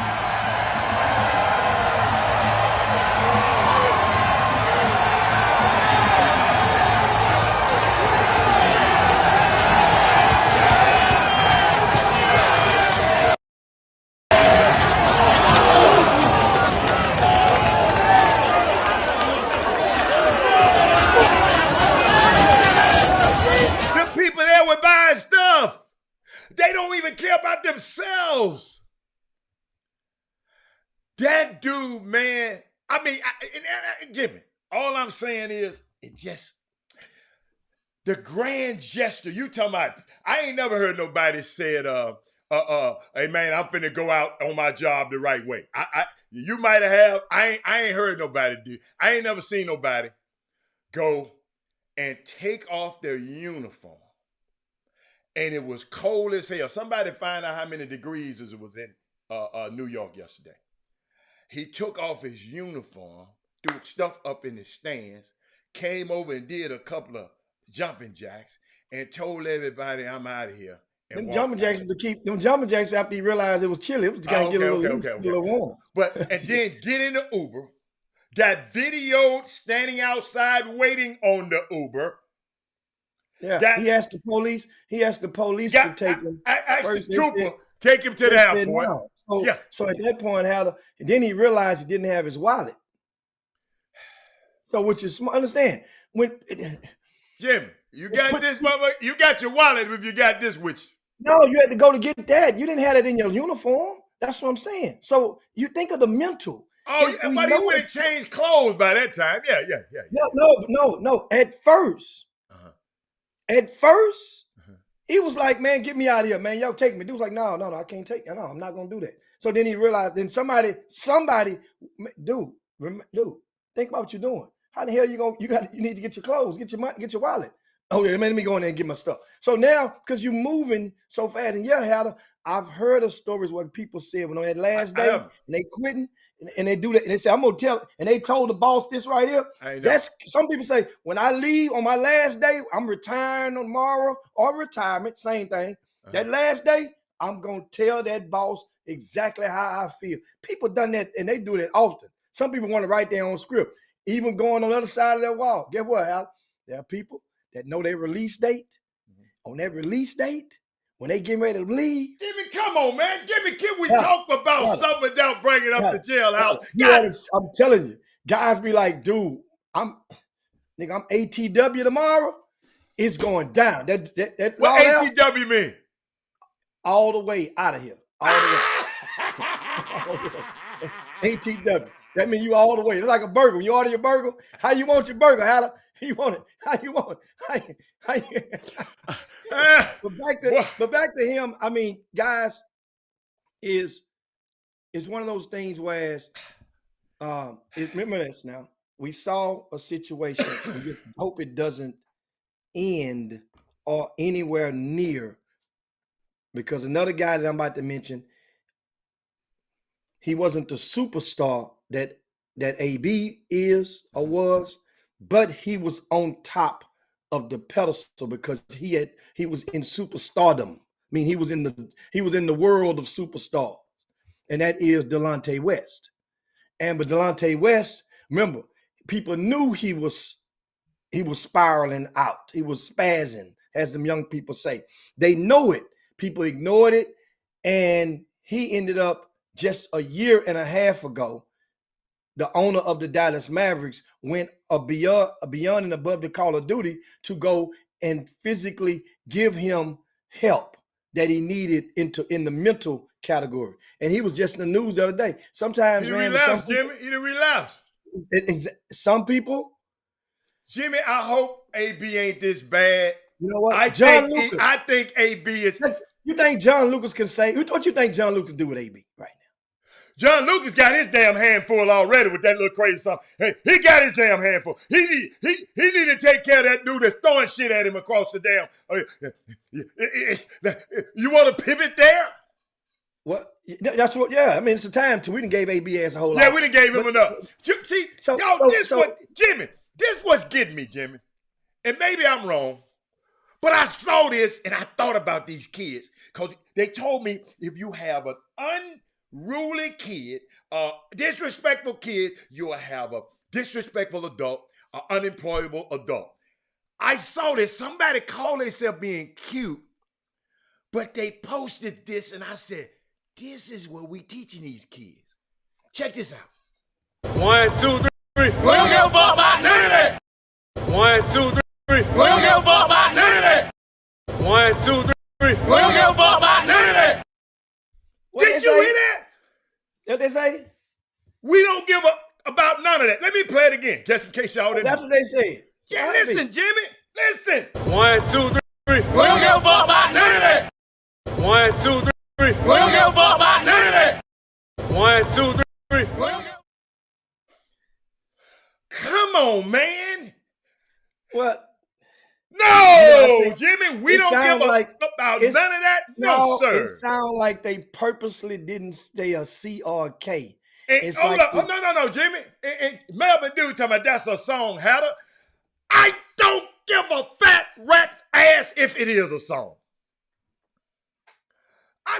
Stuff. They don't even care about themselves. That dude, man. I mean, Jimmy, all I'm saying is it just the grand gesture. You talking about? I ain't never heard nobody said, "Hey man, I'm finna go out on my job the right way." You might have. I ain't heard nobody do. I ain't never seen nobody go and take off their uniform. And it was cold as hell. Somebody find out how many degrees it was in New York yesterday. He took off his uniform, threw stuff up in the stands, came over and did a couple of jumping jacks, and told everybody, "I'm out of here." Them jumping jacks after he realized it was chilly. It was going to get a little warm. And then get in the Uber, got videoed standing outside waiting on the Uber. Yeah, he asked the police. To take him. I asked the trooper, take him to the airport. So at that point, then he realized he didn't have his wallet. So what you understand when Jim, you got this, mama. You got your wallet if you got this with you. No, you had to go to get that. You didn't have it in your uniform. That's what I'm saying. So you think of the mental. Oh, but he would have changed clothes by that time. Yeah. No. At first, he was like, "Man, get me out of here, man. Y'all take me." Dude was like, "No, I can't take you. No, I'm not gonna do that." So then he realized. Then somebody, dude, Dude, think about what you're doing. How the hell you need to get your clothes, get your money, get your wallet. Oh yeah, let me go in there and get my stuff. So now, because you're moving so fast, and yeah, Hatter, I've heard of stories where people said when on that last day and they quitting and they do that and they say, I'm gonna tell, and they told the boss this right here. That's some people say when I leave on my last day, I'm retiring tomorrow or retirement, same thing. That last day, I'm gonna tell that boss exactly how I feel. People done that and they do that often. Some people want to write their own script, even going on the other side of that wall. Guess what, Al? There are people that know their release date. On that release date, when they get ready to leave. Jimmy, come on, man. Jimmy, can we talk about something without bringing up the jailhouse? I'm telling you, guys be like, dude, I'm ATW tomorrow. It's going down. What ATW mean? All the way out of here. All the way. ATW. That means you all the way. It's like a burger. When you order your burger, how you want your burger, Hatter? You want it? How you want it? But back to him. I mean, guys, is one of those things where, remember this now. We saw a situation. We just hope it doesn't end or anywhere near, because another guy that I'm about to mention, he wasn't the superstar that AB is or was, but he was on top of the pedestal because he was in superstardom. I mean, he was in the world of superstars, and that is Delonte West. But Delonte West, remember, people knew he was spiraling out. He was spazzing, as them young people say. They know it. People ignored it, and he ended up just a year and a half ago. The owner of the Dallas Mavericks went beyond and above the Call of Duty to go and physically give him help that he needed in the mental category. And he was just in the news the other day. Sometimes, he relapsed, Jimmy. He relapsed. Some people. Jimmy, I hope AB ain't this bad. You know what? I think AB is. You think John Lucas can say? What you think John Lucas do with AB right now? John Lucas got his damn handful already with that little crazy song. Hey, he got his damn handful. He need to take care of that dude that's throwing shit at him across the damn. You want to pivot there? What? That's what. Yeah, I mean, it's a time to. We done gave AB as a whole lot. Yeah, we done gave him enough. See, Jimmy. This what's getting me, Jimmy. And maybe I'm wrong, but I saw this and I thought about these kids because they told me if you have an unruly kid, a disrespectful kid, you'll have a disrespectful adult, an unemployable adult. I saw this. Somebody called themselves being cute, but they posted this and I said, this is what we teaching these kids. Check this out. 1, 2, 3. We don't give a fuck about none of that. 1, 2, 3. We don't give a fuck about none of that. 1, 2, 3. We don't give a fuck about none of that. Did you hear that? What they say? We don't give about none of that. Let me play it again, just in case y'all didn't. That's what they say. Yeah, listen, Jimmy. Listen. 1, 2, 3. We don't give a fuck about none of that. 1, 2, 3. We don't give a fuck about none of that. 1, 2, 3. Come on, man. What? No, Jimmy, we don't give about none of that. No, sir. It sounds like they purposely didn't stay a C or a K. No, Jimmy. Melvin dude talking about that's a song, Hatter. I don't give a fat rat's ass if it is a song.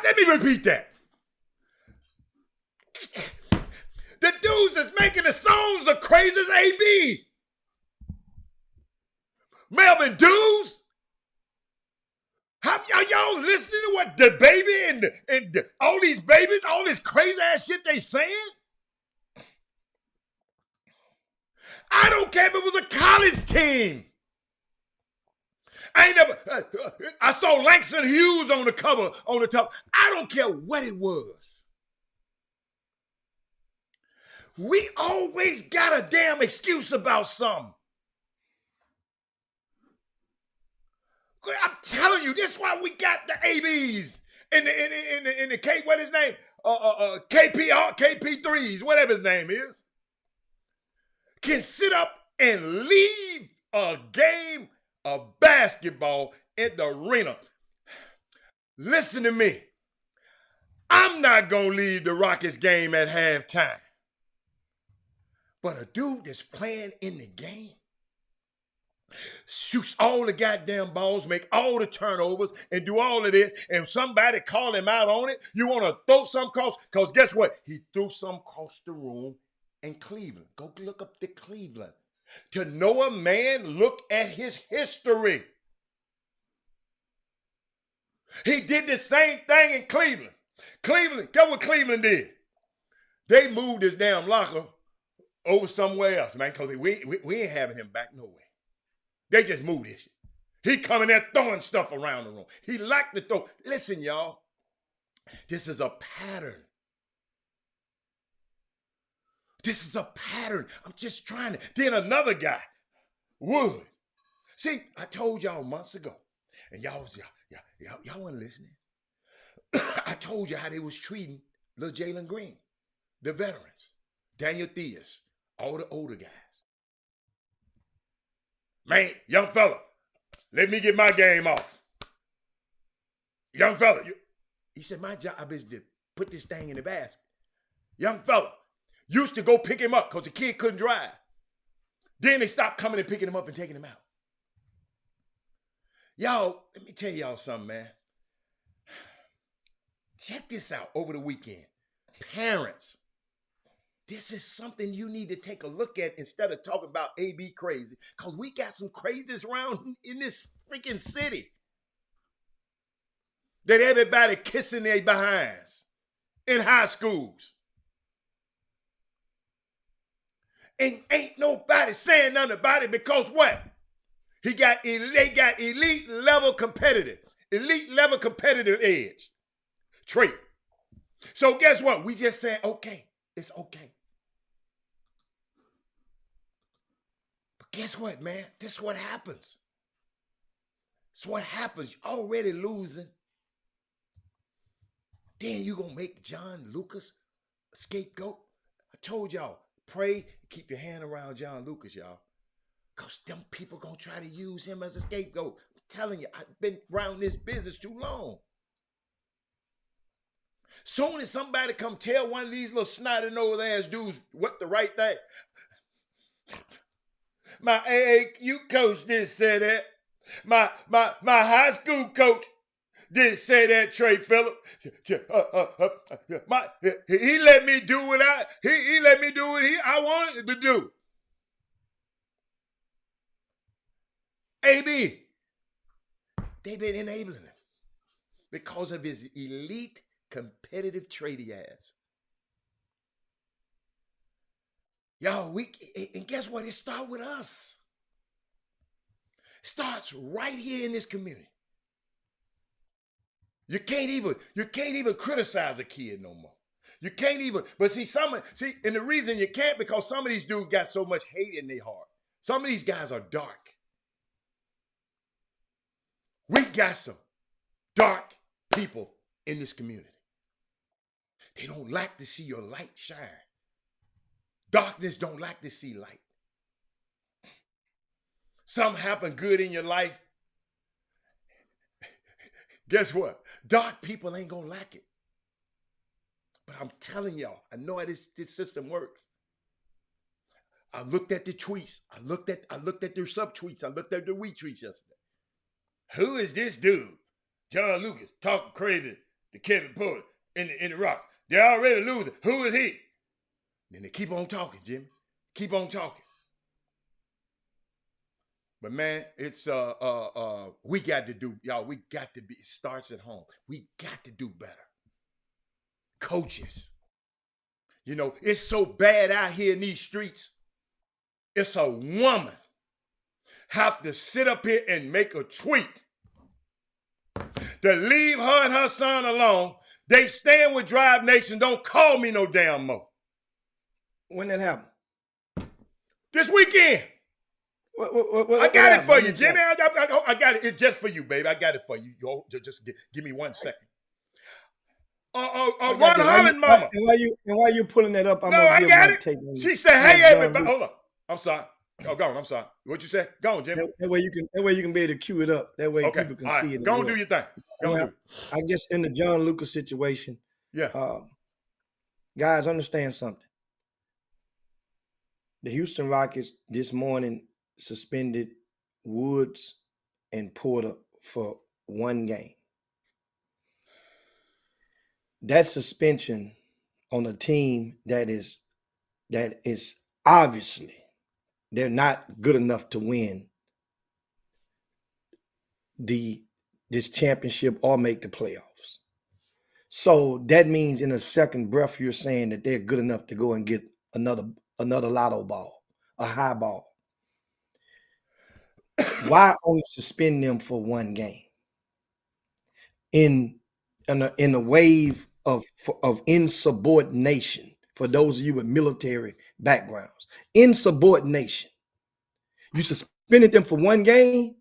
Let me repeat that. The dudes that's making the songs are crazy as AB. Melvin dudes. Are y'all listening to what the baby and all these babies, all this crazy ass shit they saying? I don't care if it was a college team. I saw Langston Hughes on the cover, on the top. I don't care what it was. We always got a damn excuse about something. I'm telling you, this is why we got the ABs in the K, what his name? KP3s, whatever his name is. can sit up and leave a game of basketball in the arena. Listen to me. I'm not going to leave the Rockets game at halftime. But a dude that's playing in the game, shoots all the goddamn balls, make all the turnovers, and do all of this, and somebody call him out on it, you want to throw some across, because guess what? He threw some across the room in Cleveland. Go look up the Cleveland. To know a man, look at his history. He did the same thing in Cleveland. Cleveland, guess what Cleveland did? They moved his damn locker over somewhere else, man, because we ain't having him back nowhere. They just moved this shit. He coming there throwing stuff around the room. He liked to throw. Listen, y'all, this is a pattern. This is a pattern. I'm just trying to. Then another guy, Wood. See, I told y'all months ago, and y'all wasn't listening. I told you how they was treating little Jalen Green, the veterans, Daniel Theus, all the older guys. Man, young fella, let me get my game off. Young fella, he said, my job is to put this thing in the basket. Young fella used to go pick him up because the kid couldn't drive. Then they stopped coming and picking him up and taking him out. Y'all, let me tell y'all something, man. Check this out over the weekend. Parents, this is something you need to take a look at instead of talking about AB crazy, because we got some crazies around in this freaking city that everybody kissing their behinds in high schools. And ain't nobody saying nothing about it because what? They got elite level competitive edge trait. So guess what? We just saying, okay, it's okay. But guess what, man? This is what happens. It's what happens. You're already losing. Then you gonna make John Lucas a scapegoat? I told y'all, pray, keep your hand around John Lucas, y'all. Because them people gonna try to use him as a scapegoat. I'm telling you, I've been around this business too long. Soon as somebody come tell one of these little snotty-nosed ass dudes what the right thing. My AAU coach didn't say that. My high school coach didn't say that, Trey Phillips. He let me do what he let me do what I wanted to do. AB, they've been enabling him because of his elite competitive trait he has. Y'all, and guess what? It starts with us. It starts right here in this community. You can't even criticize a kid no more. You can't even, but and the reason you can't, because some of these dudes got so much hate in their heart. Some of these guys are dark. We got some dark people in this community. They don't like to see your light shine. Darkness don't like to see light. Something happen good in your life. Guess what? Dark people ain't gonna like it. But I'm telling y'all, I know how this system works. I looked at the tweets. I looked at their subtweets. I looked at their retweets yesterday. Who is this dude, John Lucas, talking crazy to Kevin Porter in the Rock? They're already losing. Who is he? Then they keep on talking, Jimmy. Keep on talking. But man, it's we got to do, y'all, it starts at home. We got to do better. Coaches. You know, it's so bad out here in these streets. It's a woman have to sit up here and make a tweet to leave her and her son alone. They stand with Drive Nation. Don't call me no damn more. When that happened? This weekend. I got it for you, Jimmy. I got it. It's just for you, baby. I got it for you. Just give me 1 second. Ron Holland mama. And why you pulling that up? I got it. She said, hey, everybody. Hold on. I'm sorry. Oh, go on. I'm sorry. What you said? Go on, Jimmy. That way you can be able to cue it up. That way Okay. people can All see right. it as Go on, do well. your thing. Go on, do Well, it. I guess in the John Lucas situation, Yeah. guys, understand something. The Houston Rockets this morning suspended Woods and Porter for 1 game. That suspension on a team that is obviously they're not good enough to win this championship or make the playoffs. So that means in a second breath, you're saying that they're good enough to go and get another lotto ball, a high ball. Why only suspend them for 1 game? In a wave of insubordination, for those of you with military backgrounds, insubordination. You suspended them for 1 game.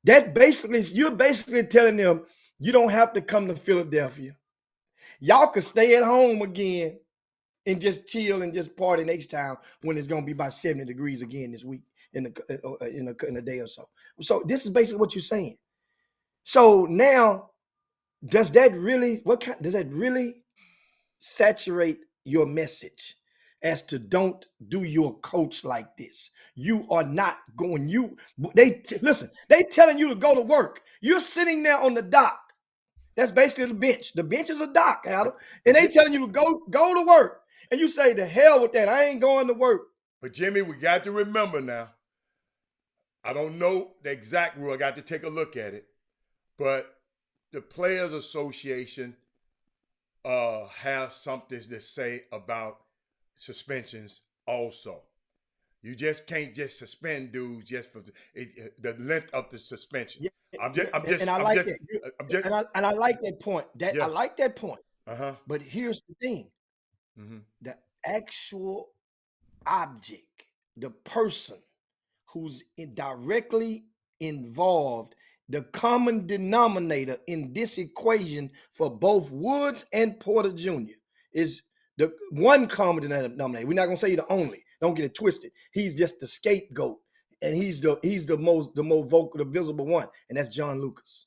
That basically, you're basically telling them you don't have to come to Philadelphia. Y'all could stay at home again and just chill and just party in H-Town when it's gonna be about 70 degrees again this week in a day or so. So this is basically what you're saying. So now, does that really saturate your message as to don't do your coach like this? You are not going. Listen. They telling you to go to work. You're sitting there on the dock. That's basically the bench. The bench is a dock, Adam, and they telling you to go to work, and you say, "The hell with that! I ain't going to work." But Jimmy, we got to remember now. I don't know the exact rule. I got to take a look at it, but the Players Association has something to say about suspensions also. You just can't just suspend dudes just for the length of the suspension. Yeah, And I like that point. Yeah. I like that point. Uh-huh. But here's the thing: the actual object, the person who's directly involved, the common denominator in this equation for both Woods and Porter Jr. is the one common denominator. We're not gonna say the only. Don't get it twisted. He's just the scapegoat, and he's the most vocal, the visible one, and that's John Lucas.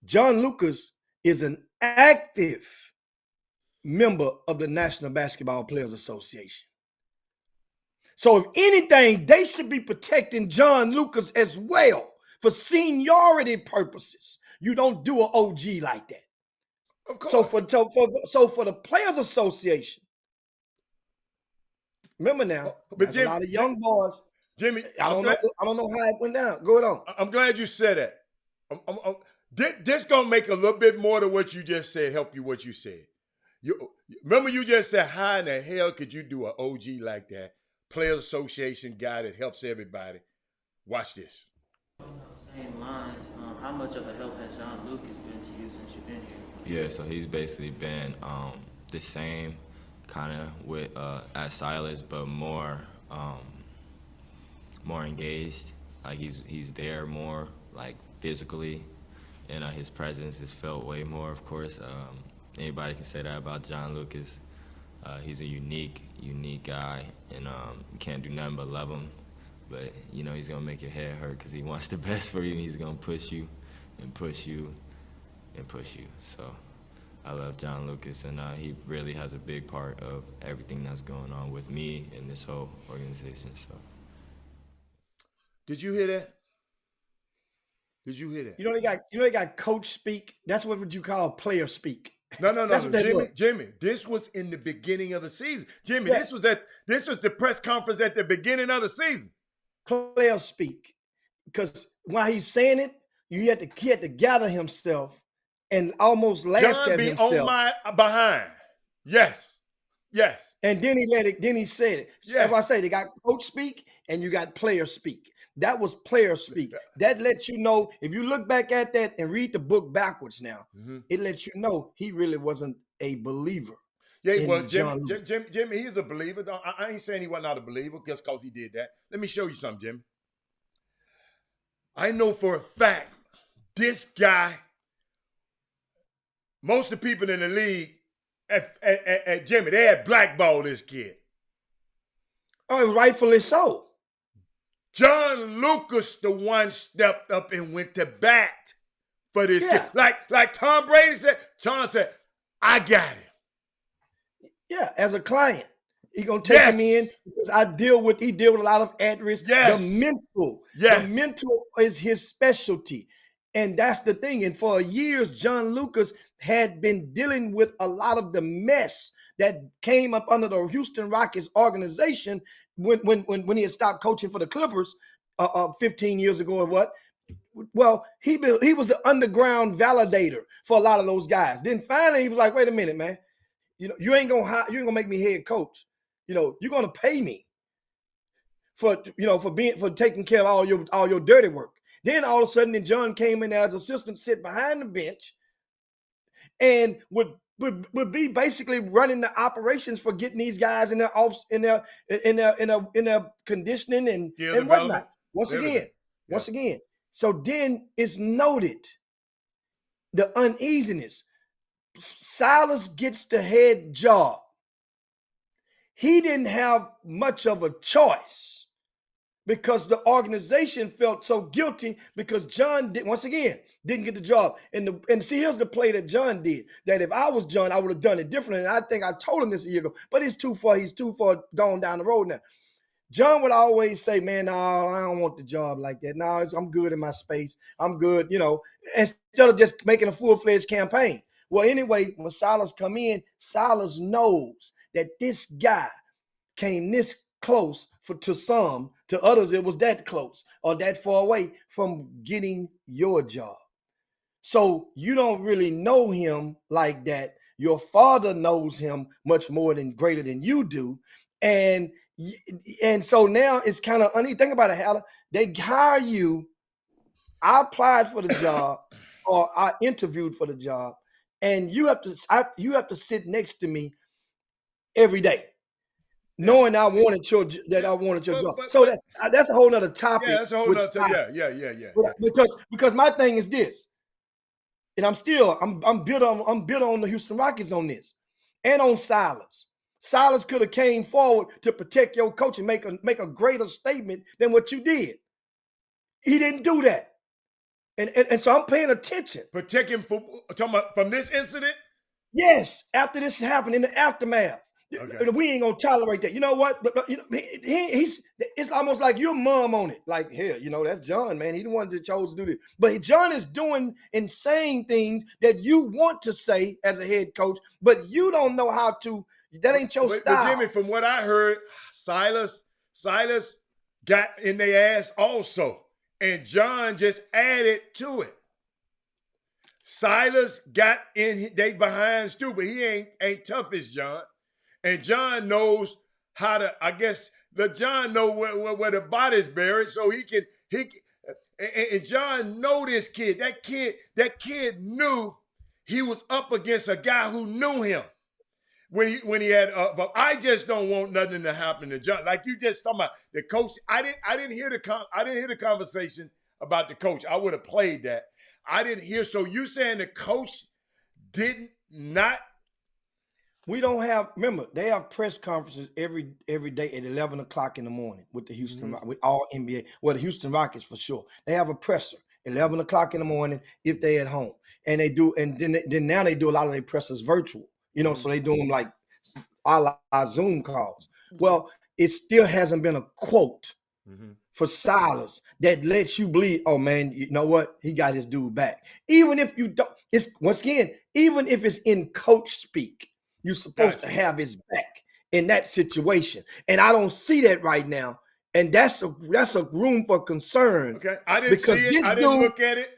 John Lucas is an active member of the National Basketball Players Association. So if anything, they should be protecting John Lucas as well for seniority purposes. You don't do an OG like that. Of course. So for the Players Association, remember now, but a lot of young boys. Jimmy, I don't know how it went down. Go on. I'm glad you said that. This gonna make a little bit more than what you just said. Help you what you said. Remember you just said, how in the hell could you do an OG like that? Players Association guy that helps everybody. Watch this. Same lines. How much of a help has John Lucas been to you since you've been here? Yeah, so he's basically been the same kind of with as Silas, but more engaged. Like he's there more, like physically, and his presence is felt way more. Of course, anybody can say that about John Lucas. He's a unique guy, and you can't do nothing but love him. But he's gonna make your head hurt because he wants the best for you, and he's gonna push you and push you and push you. So I love John Lucas, and he really has a big part of everything that's going on with me and this whole organization. So. Did you hear that? Did you hear that? They got coach speak. That's what you call player speak. No, Jimmy. This was in the beginning of the season. Jimmy, yeah. This was the press conference at the beginning of the season. Player speak, because while he's saying it, he had to gather himself and almost laugh at himself. John, be on my behind. Yes. And then he said it. Yeah. That's why I say they got coach speak and you got player speak. That was player speak. That lets you know, if you look back at that and read the book backwards now, it lets you know he really wasn't a believer. Yeah, well, Jimmy, he is a believer. I ain't saying he wasn't not a believer just because he did that. Let me show you something, Jimmy. I know for a fact this guy, most of the people in the league at Jimmy, they had blackballed this kid. Oh, rightfully so. John Lucas, the one stepped up and went to bat for this kid. Like Tom Brady said, John said, I got him. Yeah, as a client. He gonna take him in because he deal with a lot of at-risk. Yes. The mental is his specialty. And that's the thing. And for years, John Lucas had been dealing with a lot of the mess that came up under the Houston Rockets organization when he had stopped coaching for the Clippers 15 years ago or what. Well, he was the underground validator for a lot of those guys. Then finally he was like, wait a minute, man. You ain't gonna make me head coach. You're gonna pay me for taking care of all your dirty work. Then all of a sudden, John came in as assistant, sit behind the bench, and would be basically running the operations for getting these guys in their conditioning and whatnot. Once again. So then it's noted the uneasiness. Silas gets the head job. He didn't have much of a choice because the organization felt so guilty because John didn't get the job. And see, here's the play that John did. That if I was John, I would have done it differently. And I think I told him this a year ago, but he's too far gone down the road now. John would always say, man, no, I don't want the job like that. No, I'm good in my space. I'm good, instead of just making a full-fledged campaign. Well, anyway, when Silas come in, Silas knows that this guy came this close to some, to others it was that close or that far away from getting your job. So you don't really know him like that. Your father knows him much more greater than you do. And so now it's kind of uneasy. Think about it, Haller. They hire you. I applied for the job or I interviewed for the job. And you have to sit next to me every day, knowing I wanted your job. So that's a whole nother topic. Yeah, that's a whole nother topic. Yeah. Because my thing is this, and I'm built on the Houston Rockets on this, and on Silas. Silas could have came forward to protect your coach and make a greater statement than what you did. He didn't do that. And so I'm paying attention. Protect him from this incident? Yes, after this happened, in the aftermath. Okay. We ain't gonna tolerate that. You know what? It's almost like your mom on it. Like, here, that's John, man. He the one that chose to do this. But John is doing and saying things that you want to say as a head coach, but you don't know how to. That ain't your style. But Jimmy, from what I heard, Silas got in their ass also. And John just added to it. Silas got in they behinds too, but he ain't tough as John. And John knows how to, I guess, John know where the body's buried, so he can and John know this kid. That kid knew he was up against a guy who knew him. When he had, but I just don't want nothing to happen to John. Like you just talking about the coach. I didn't hear the conversation about the coach. I would have played that. I didn't hear. So you saying the coach did not? We don't have. Remember, they have press conferences every day at 11 o'clock in the morning with the Houston with all NBA. Well, the Houston Rockets for sure. They have a presser 11 o'clock in the morning if they at home, and they do. And then now they do a lot of their pressers virtual. So they do them like a la Zoom calls. Well, it still hasn't been a quote for Silas that lets you believe, oh man, you know what? He got his dude back. Even if you don't, even if it's in coach speak, you're supposed to have his back in that situation. And I don't see that right now. And that's a room for concern. Okay. I didn't see it. I didn't look at it.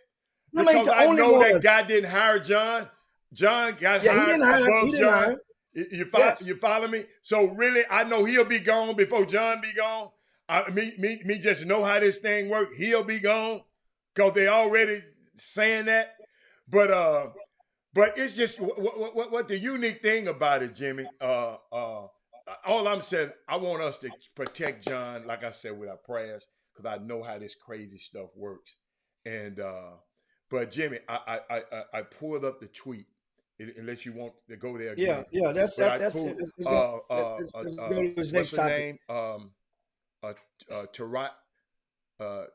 Because I know that guy didn't hire John. John got hired above John. You follow me? So really, I know he'll be gone before John be gone. Me just know how this thing works. He'll be gone because they already saying that. But it's just what the unique thing about it, Jimmy. All I'm saying, I want us to protect John, like I said, with our prayers, because I know how this crazy stuff works. And but Jimmy, I pulled up the tweet. Unless you want to go there again. Yeah, that's what's her name?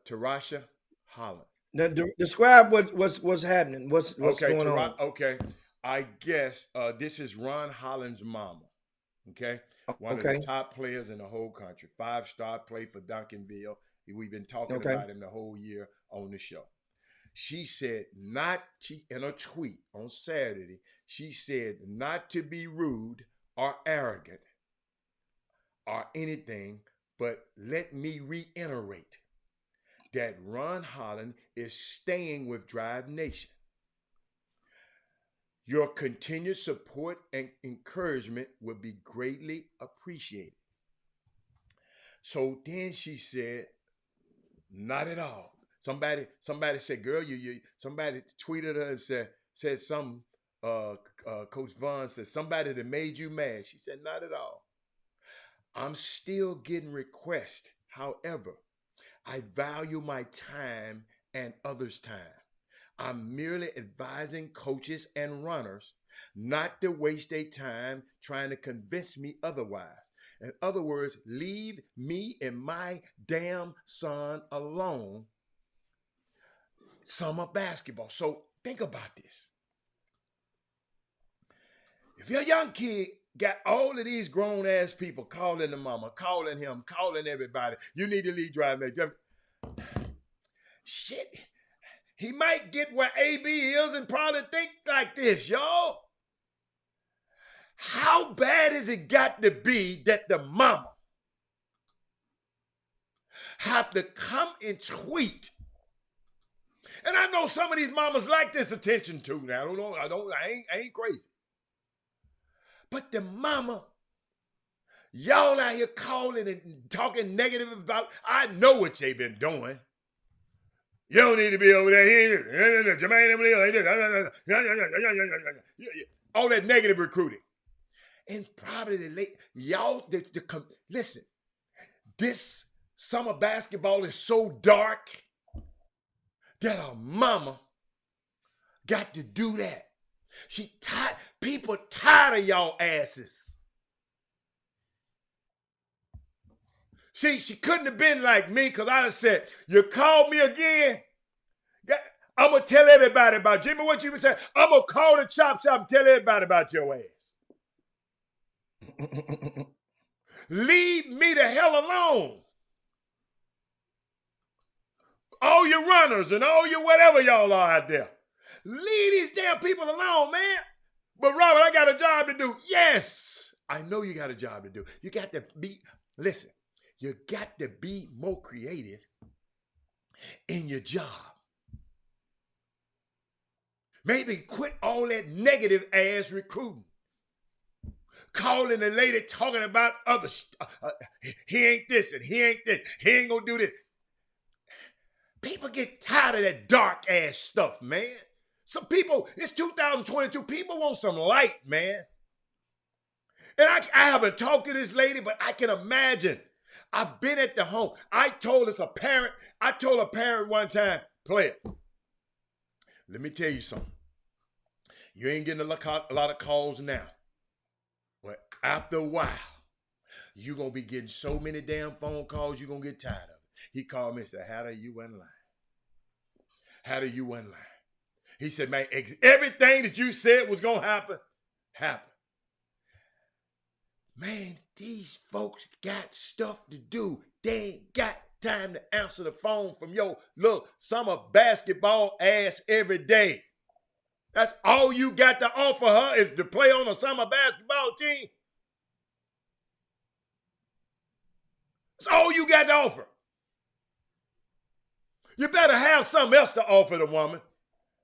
Tarasha Holland. Now, describe what's happening. What's Okay, going on? okay. I guess this is Ron Holland's mama. Okay, one of Okay. the top players in the whole country. 5-star, played for Duncanville. We've been talking Okay. about him the whole year on the show. She said in a tweet on Saturday, she said not to be rude or arrogant or anything, but let me reiterate that Ron Holland is staying with Drive Nation. Your continued support and encouragement would be greatly appreciated. So then she said, not at all. Somebody said, girl, somebody tweeted her and said something. Coach Vaughn said, somebody that made you mad. She said, not at all. I'm still getting requests. However, I value my time and others' time. I'm merely advising coaches and runners not to waste their time trying to convince me otherwise. In other words, leave me and my damn son alone. Summer basketball. So think about this. If your young kid got all of these grown ass people calling the mama, calling him, calling everybody, you need to leave Drive Nation. Shit. He might get where AB is and probably think like this, y'all. How bad has it got to be that the mama have to come and tweet? And I know some of these mamas like this attention too. Now, I ain't crazy. But the mama, y'all out here calling and talking negative about, I know what they been doing. You don't need to be over there. Jermaine, all that negative recruiting. And probably y'all, listen, this summer basketball is so dark that a mama got to do that. People tired of y'all asses. She couldn't have been like me because I'd have said, you called me again? I'm going to tell everybody about Jimmy. What you would say? I'm going to call the chop shop and tell everybody about your ass. Leave me the hell alone. All your runners and all your whatever y'all are out there. Leave these damn people alone, man. But Robert, I got a job to do. Yes, I know you got a job to do. You got to listen, you got to be more creative in your job. Maybe quit all that negative ass recruiting. Calling the lady talking about other stuff. He ain't this and he ain't this. He ain't gonna do this. People get tired of that dark ass stuff, man. Some people, it's 2022. People want some light, man. And I haven't talked to this lady, but I can imagine. I've been at the home. I told a parent one time, player, let me tell you something. You ain't getting a lot of calls now. But after a while, you're going to be getting so many damn phone calls, you're going to get tired of it. He called me and said, Hatter, you wasn't lying. Hatter, you wasn't lying. He said, man, everything that you said was going to happen, happened. Man, these folks got stuff to do. They ain't got time to answer the phone from your little summer basketball ass every day. That's all you got to offer her is to play on a summer basketball team. That's all you got to offer. You better have something else to offer the woman.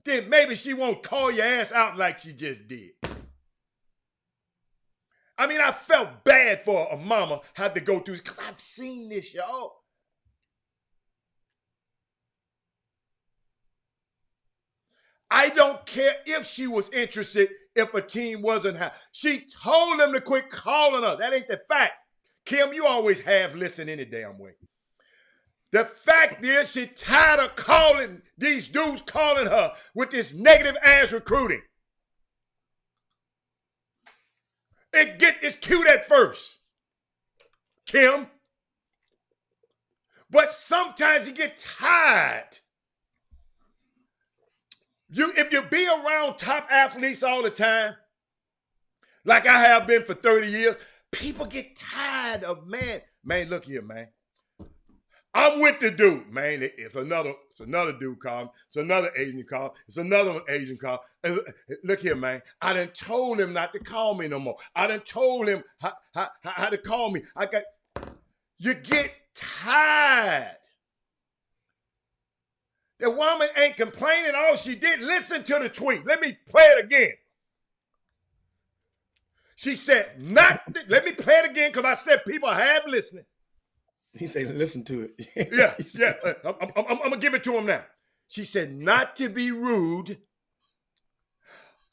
Then maybe she won't call your ass out like she just did. I mean, I felt bad for a mama had to go through this because I've seen this, y'all. I don't care if she was interested, if a team wasn't. She told them to quit calling her. That ain't the fact. Kim, you always have listened any damn way. The fact is, she tired of calling these dudes calling her with this negative ass recruiting. It's cute at first, Kim. But sometimes you get tired. If you be around top athletes all the time, like I have been for 30 years, people get tired of, man, look here, man. I'm with the dude, man. It's another dude called. It's another Asian call. It's another Asian call. Look here, man. I done told him not to call me no more. I done told him how to call me. You get tired. The woman ain't complaining. All she did, listen to the tweet. Let me play it again. She said, let me play it again because I said people have listening. He said, listen to it. Yeah. I'm going to give it to him now. She said, not to be rude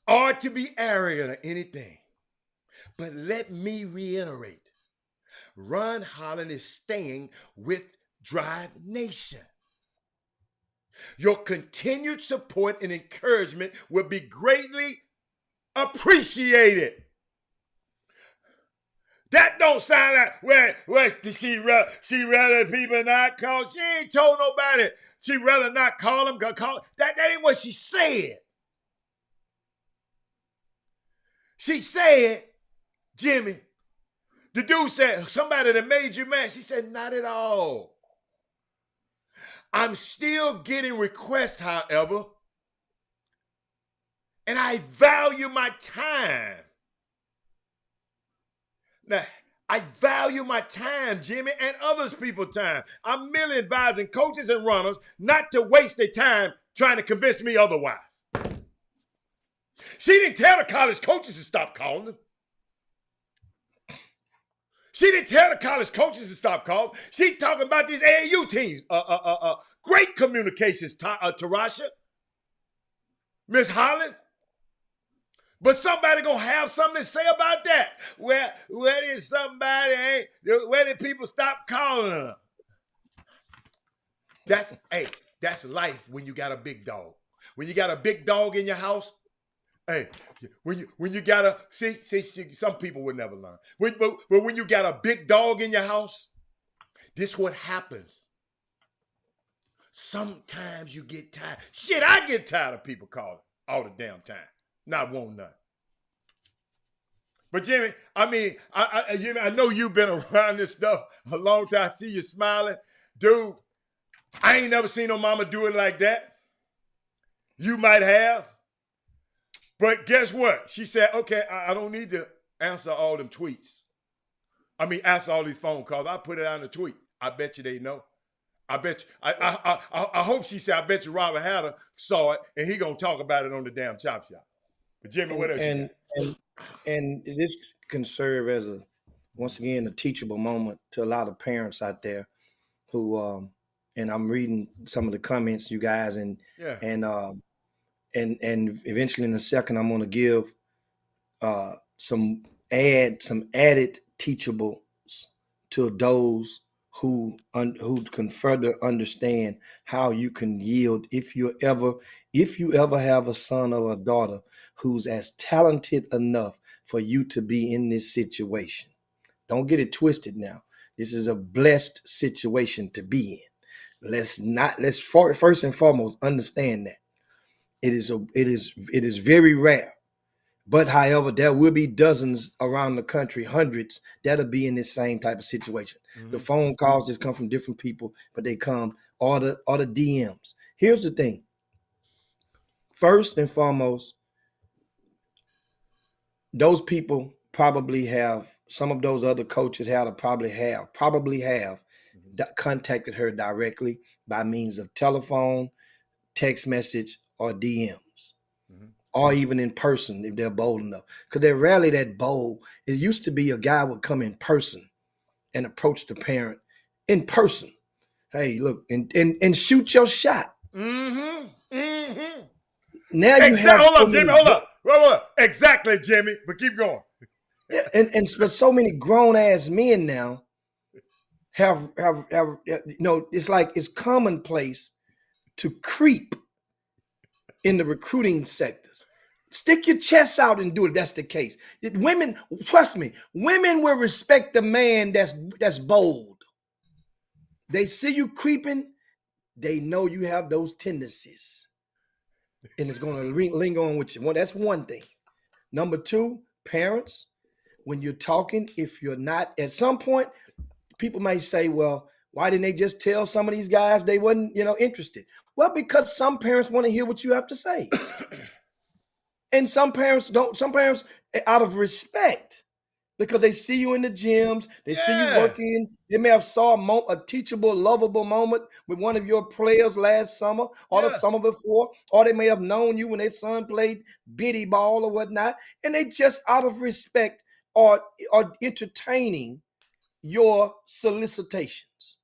or to be arrogant or anything. But let me reiterate. Ron Holland is staying with Drive Nation. Your continued support and encouragement will be greatly appreciated. That don't sound like, well, she rather people not call. She ain't told nobody she rather not call them. That ain't what she said. She said, Jimmy, the dude said, somebody that made you mad. She said, not at all. I'm still getting requests, however, and I value my time. Now, I value my time, Jimmy, and others people's time. I'm merely advising coaches and runners not to waste their time trying to convince me otherwise. She didn't tell the college coaches to stop calling them. She didn't tell the college coaches to stop calling. She talking about these AAU teams. Great communications, Tarasha, Miss Holland. But somebody gonna have something to say about that. Where did people stop calling her? That's life when you got a big dog. When you got a big dog in your house, hey, when you got a see, some people would never learn. But when you got a big dog in your house, this what happens. Sometimes you get tired. Shit, I get tired of people calling all the damn time. Not want none. But Jimmy, Jimmy, I know you've been around this stuff a long time. I see you smiling. Dude, I ain't never seen no mama do it like that. You might have. But guess what? She said, okay, I don't need to answer all them tweets. Answer all these phone calls. I put it on the tweet. I bet you they know. I bet you. I hope she said, I bet you Robert Hatter saw it and he gonna talk about it on the damn Chop Shop. But Jimmy, what else? And this can serve as once again a teachable moment to a lot of parents out there who and I'm reading some of the comments, you guys, and eventually in a second I'm gonna give some added teachables to those who can further understand how you can yield if you ever have a son or a daughter who's as talented enough for you to be in this situation. Don't get it twisted now. This is a blessed situation to be in. Let's first and foremost understand that. It is very rare. But however, there will be dozens around the country, hundreds, that'll be in this same type of situation. Mm-hmm. The phone calls just come from different people, but they come all the DMs. Here's the thing. First and foremost, those people probably have, some of those other coaches probably have contacted her directly by means of telephone, text message, or DMs. Mm-hmm. Or even in person if they're bold enough. Because they're rarely that bold. It used to be a guy would come in person and approach the parent in person. Hey, look, and shoot your shot. Mm-hmm. Mm-hmm. Now you have hold up, Jimmy, hold up. Exactly, Jimmy, but keep going. Yeah, but so many grown-ass men now have it's like it's commonplace to creep in the recruiting sectors. Stick your chest out and do it. That's the case. Women, trust me, women will respect the man that's bold. They see you creeping, they know you have those tendencies. And it's going to linger on with you. Well, that's one thing. Number two, parents, when you're talking, if you're not, at some point, people may say, well, why didn't they just tell some of these guys they wasn't, interested? Well, because some parents want to hear what you have to say. And some parents don't, out of respect, because they see you in the gyms, they see you working. They may have saw a teachable, lovable moment with one of your players last summer or the summer before, or they may have known you when their son played bitty ball or whatnot, and they just out of respect are entertaining your solicitations.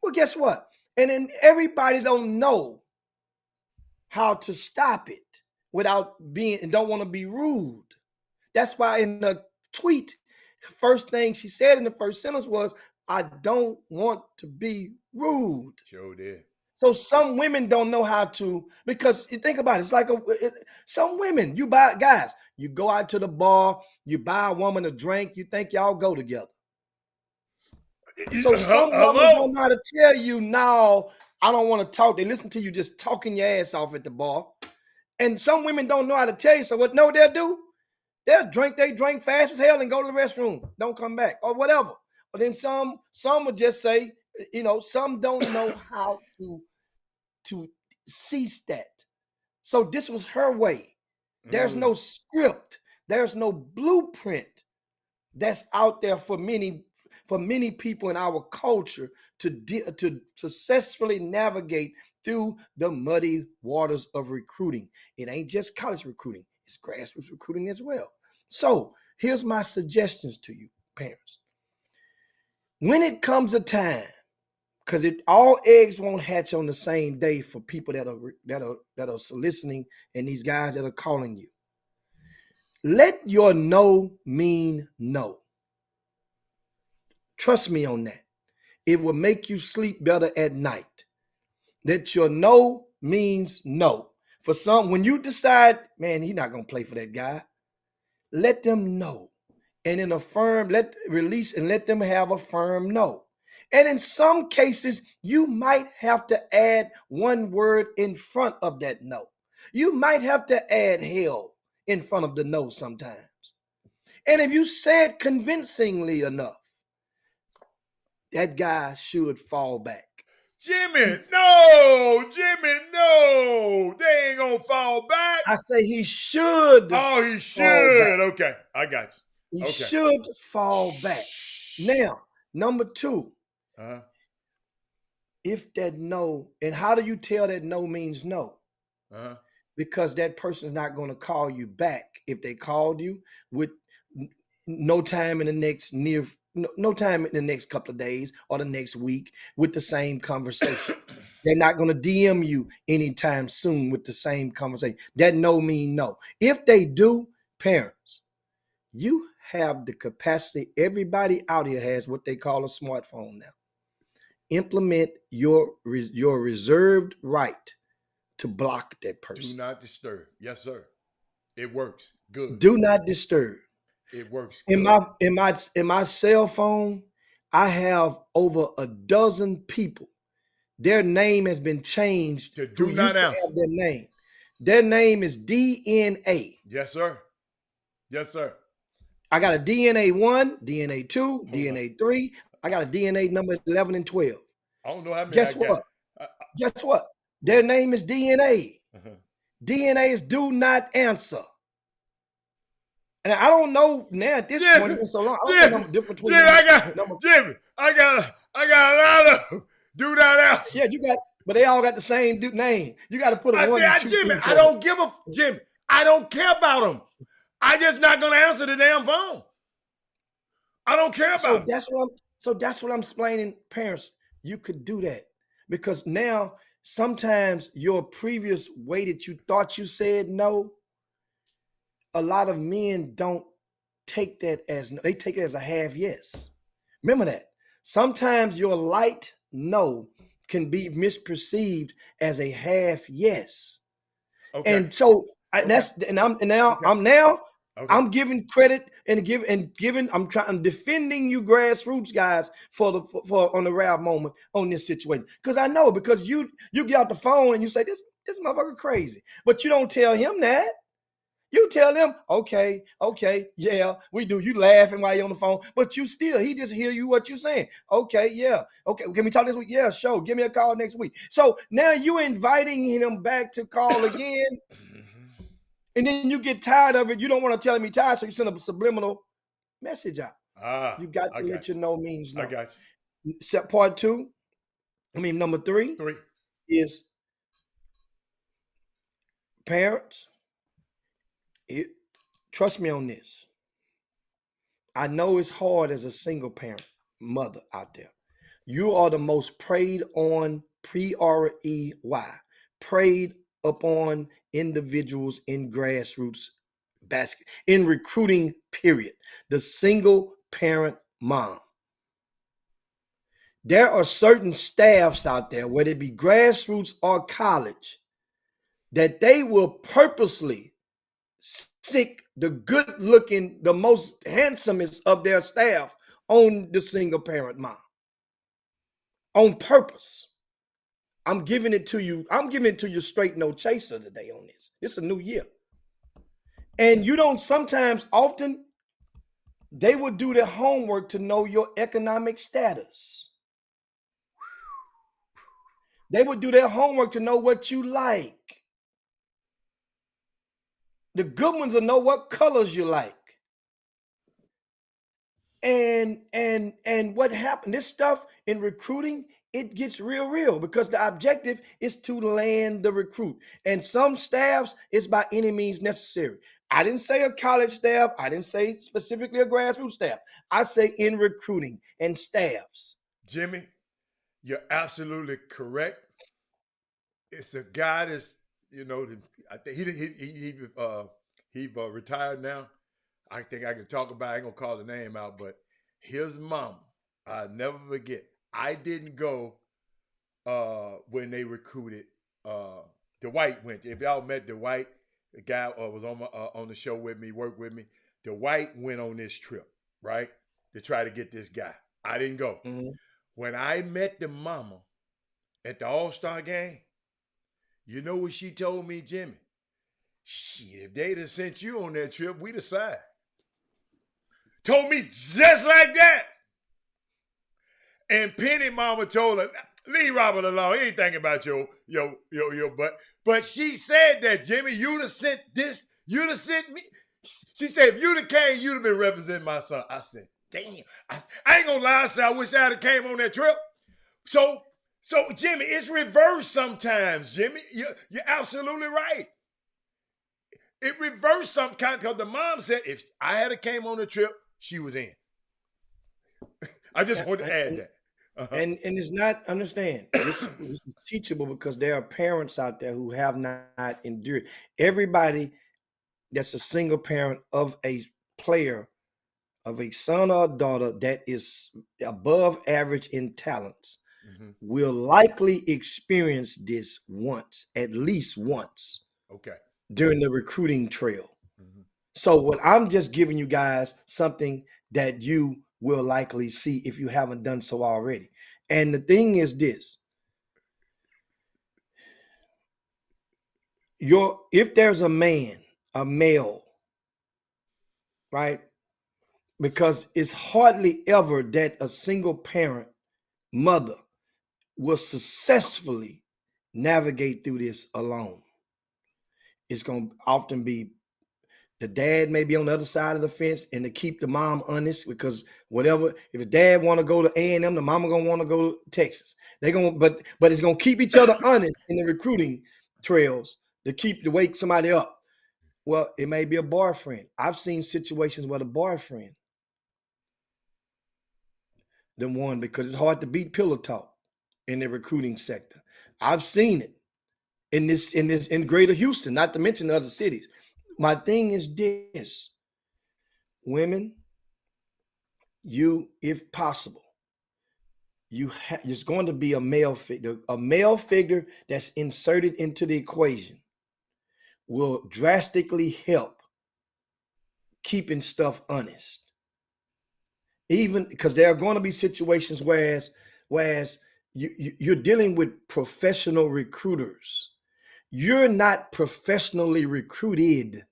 Well, guess what? And then everybody don't know how to stop it without being, and don't want to be rude. That's why in the tweet, first thing she said in the first sentence was, I don't want to be rude. Sure did. So some women don't know how to, because you think about it, it's like some women, you go out to the bar, you buy a woman a drink, you think y'all go together. So some women don't know how to tell you, no, I don't want to talk. They listen to you just talking your ass off at the bar. And some women don't know how to tell you. So what they'll do? They'll drink fast as hell and go to the restroom. Don't come back or whatever. But then some would just say, some don't know how to cease that. So this was her way. There's no script. There's no blueprint that's out there for many people in our culture to successfully navigate through the muddy waters of recruiting. It ain't just college recruiting. It's grassroots recruiting as well. So here's my suggestions to you, parents. When it comes a time, because all eggs won't hatch on the same day for people that are soliciting and these guys that are calling you. Let your no mean no. Trust me on that. It will make you sleep better at night. That your no means no. For some, when you decide, man, he's not going to play for that guy, let them know. And in a firm, let them have a firm no. And in some cases, you might have to add one word in front of that no. You might have to add hell in front of the no sometimes. And if you say it convincingly enough, that guy should fall back. Jimmy, no. They ain't gonna fall back. I say he should. Oh, he should. Okay, I got you. He should fall back. Now, number two, if that no, and how do you tell that no means no? Because that person is not going to call you back. If they called you with no time in the next couple of days or the next week with the same conversation. They're not going to DM you anytime soon with the same conversation. That no mean no. If they do, parents, you have the capacity. Everybody out here has what they call a smartphone now. Implement your reserved right to block that person. Do not disturb. Yes, sir. It works. Good. Do not disturb. It works. In my cell phone, I have over a dozen people. Their name has been changed to do not answer. Their name. Their name is DNA. Yes, sir. Yes, sir. I got a DNA 1, DNA 2, DNA 3. I got a DNA number 11 and 12. I don't know how many. Guess what? Guess what? Their name is DNA. DNA is do not answer. And I don't know now at this point. It's been so long. I don't know the difference between Jimmy, I got a lot of do not answer. Yeah, you got, but they all got the same name. You got to put a one. Jimmy, I don't give a Jimmy. I don't care about them. I just not gonna answer the damn phone. I don't care about them. That's what I'm explaining, parents. You could do that because now sometimes your previous way that you thought you said no, a lot of men don't take that as no. They take it as a half yes. Remember that. Sometimes your light no can be misperceived as a half yes. Okay. And so I'm now Okay. I'm giving credit and giving. I'm defending you grassroots guys for on the Ralph moment on this situation because I know because you get out the phone and you say this motherfucker crazy, but you don't tell him that. You tell him, okay, yeah, we do. You laughing while you're on the phone, but he just hear you what you're saying. Okay, yeah, okay. Can we talk this week? Yeah, sure. Give me a call next week. So now you're inviting him back to call again, and then you get tired of it. You don't want to tell him he's tired, so you send a subliminal message out. You got to let you know means no. I got you. Part two. Number three is parents. Trust me on this. I know it's hard as a single parent mother out there. You are the most preyed on, PREY, preyed upon individuals in grassroots basket, in recruiting, period. The single parent mom. There are certain staffs out there, whether it be grassroots or college, that they will purposely sick the good looking, the most handsomest of their staff on the single parent mom on purpose. I'm giving it to you. I'm giving it to you straight, no chaser today on this. It's a new year. And you don't often they will do their homework to know your economic status. They would do their homework to know what you like. The good ones will know what colors you like. And what happened? This stuff in recruiting, it gets real because the objective is to land the recruit. And some staffs, it's by any means necessary. I didn't say a college staff. I didn't say specifically a grassroots staff. I say in recruiting and staffs. Jimmy, you're absolutely correct. It's a guy that's, I think he retired now. I think I can talk about it. I ain't gonna call the name out, but his mom, I'll never forget. I didn't go when they recruited. Dwight went. If y'all met Dwight, the guy was on the show with me, worked with me. Dwight went on this trip, right, to try to get this guy. I didn't go. Mm-hmm. When I met the mama at the All-Star game, you know what she told me, Jimmy? Shit, if they'd have sent you on that trip, we'd have signed. Told me just like that. And Penny mama told her, leave Robert alone. He ain't thinking about your butt. But she said that, Jimmy, you'd have sent this, you'd have sent me. She said, if you'd have came, you'd have been representing my son. I said, damn. I ain't gonna lie, I said, I wish I'd have came on that trip. So Jimmy, it's reversed sometimes, Jimmy. You're absolutely right. It reversed some kind because the mom said if I had a came on the trip, she was in. I just want to add that. Uh-huh. And it's not, understand, this is teachable because there are parents out there who have not endured. Everybody that's a single parent of a player, of a son or a daughter that is above average in talents, mm-hmm. will likely experience this once, at least once. Okay. During the recruiting trail. Mm-hmm. So what I'm just giving you guys something that you will likely see if you haven't done so already. And the thing is this. If there's a male, right? Because it's hardly ever that a single parent mother will successfully navigate through this alone. It's going to often be the dad may be on the other side of the fence, and to keep the mom honest, because whatever, if the dad want to go to A&M, the mama going to want to go to Texas. They're going to, but it's going to keep each other honest in the recruiting trails to wake somebody up. Well, it may be a boyfriend. I've seen situations where the boyfriend, the one, because it's hard to beat pillow talk in the recruiting sector. I've seen it. In greater Houston, not to mention the other cities. My thing is this: women, if possible, there's going to be a male figure that's inserted into the equation will drastically help keeping stuff honest. Even because there are going to be situations whereas you're dealing with professional recruiters. You're not professionally recruited.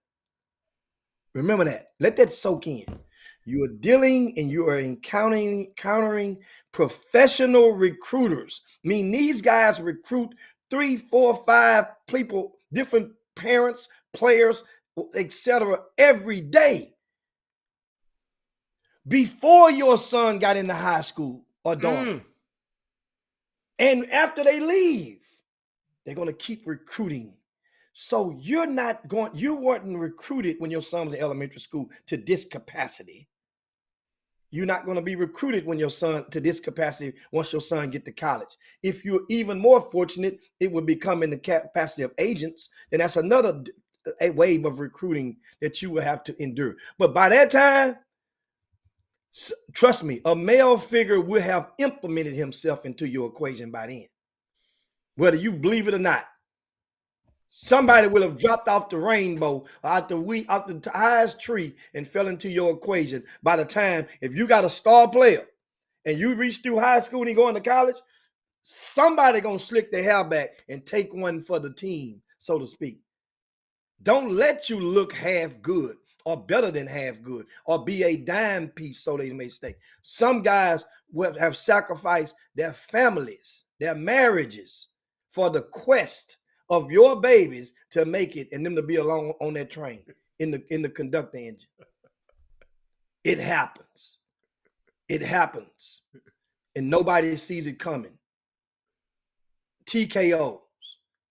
Remember that. Let that soak in. You are dealing and you are encountering professional recruiters. I mean, these guys recruit 3, 4, 5 people, different parents, players, etc. every day. Before your son got into high school or daughter. And after they leave, they're going to keep recruiting. So you weren't recruited when your son was in elementary school to this capacity. You're not going to be recruited when your son to this capacity once your son get to college. If you're even more fortunate, it would become in the capacity of agents, and that's another a wave of recruiting that you will have to endure. But by that time, trust me, a male figure will have implemented himself into your equation by then. Whether you believe it or not. Somebody will have dropped off the rainbow out the highest tree and fell into your equation by the time, if you got a star player and you reach through high school and you go into college, somebody gonna slick their hair back and take one for the team, so to speak. Don't let you look half good or better than half good or be a dime piece, so they may stay. Some guys will have sacrificed their families, their marriages for the quest of your babies to make it and them to be along on that train in the conductor engine. It happens. It happens. And nobody sees it coming. TKOs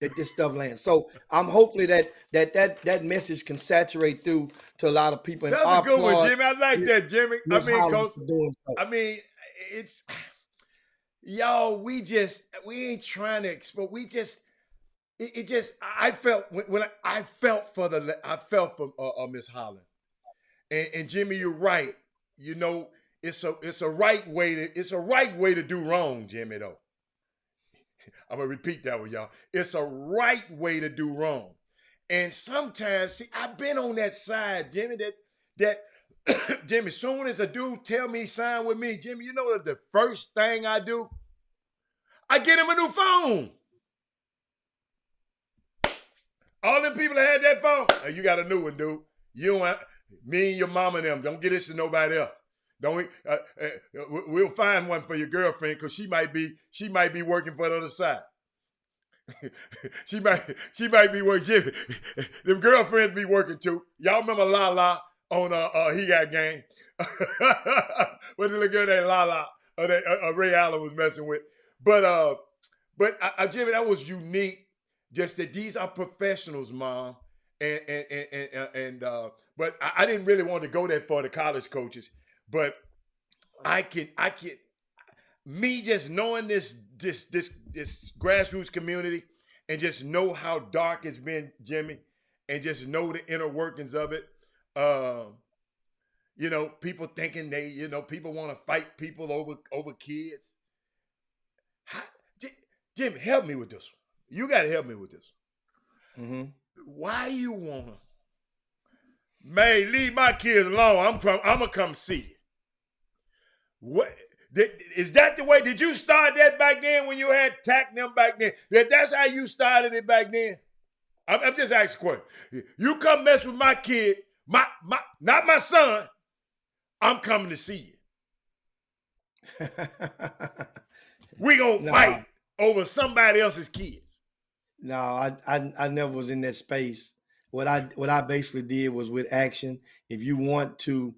that this stuff lands. So I'm hopefully that message can saturate through to a lot of people. That's a good one, Jimmy. I like that, Jimmy. I mean, Coach, it's y'all, we ain't trying to expose. I felt when I felt for Miss Holland, and Jimmy, you're right. You know, it's a right way to do wrong, Jimmy. Though I'm gonna repeat that one, y'all. It's a right way to do wrong, and sometimes, see, I've been on that side, Jimmy. That Jimmy, soon as a dude tell me sign with me, Jimmy, you know the first thing I do? I get him a new phone. All them people that had that phone, hey, you got a new one, dude. You don't me and your mama and them. Don't get this to nobody else. Don't we'll find one for your girlfriend because she might be working for the other side. she might be working. Them girlfriends be working too. Y'all remember Lala on He Got Game? What the little girl named Lala that Ray Allen was messing with? But Jimmy, that was unique. Just that these are professionals, Mom, and but I didn't really want to go that far to college coaches, but I can me just knowing this grassroots community and just know how dark it's been, Jimmy, and just know the inner workings of it. You know, people thinking people want to fight people over kids. Jimmy, help me with this one. You got to help me with this. Mm-hmm. Why you wanna? Man, leave my kids alone. I'm gonna come see you. What is that the way? Did you start that back then when you had tacked them back then? That's how you started it back then. I'm just asking a question. You come mess with my kid, not my son. I'm coming to see you. We gonna fight over somebody else's kids. No, I never was in that space. What I basically did was with action. If you want to,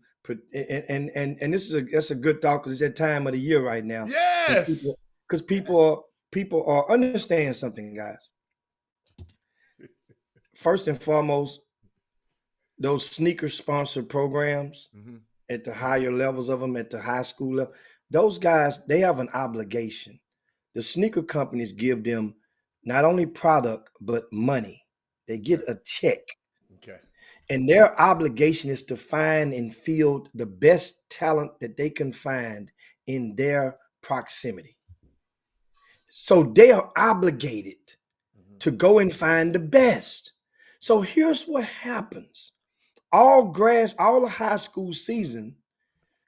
and that's a good thought because it's that time of the year right now. Yes, because people are understand something, guys. First and foremost, those sneaker sponsored programs at the higher levels of them, at the high school level, those guys, they have an obligation. The sneaker companies give them not only product, but money. They get a check. Okay. And their obligation is to find and field the best talent that they can find in their proximity. So they are obligated to go and find the best. So here's what happens. all the high school season,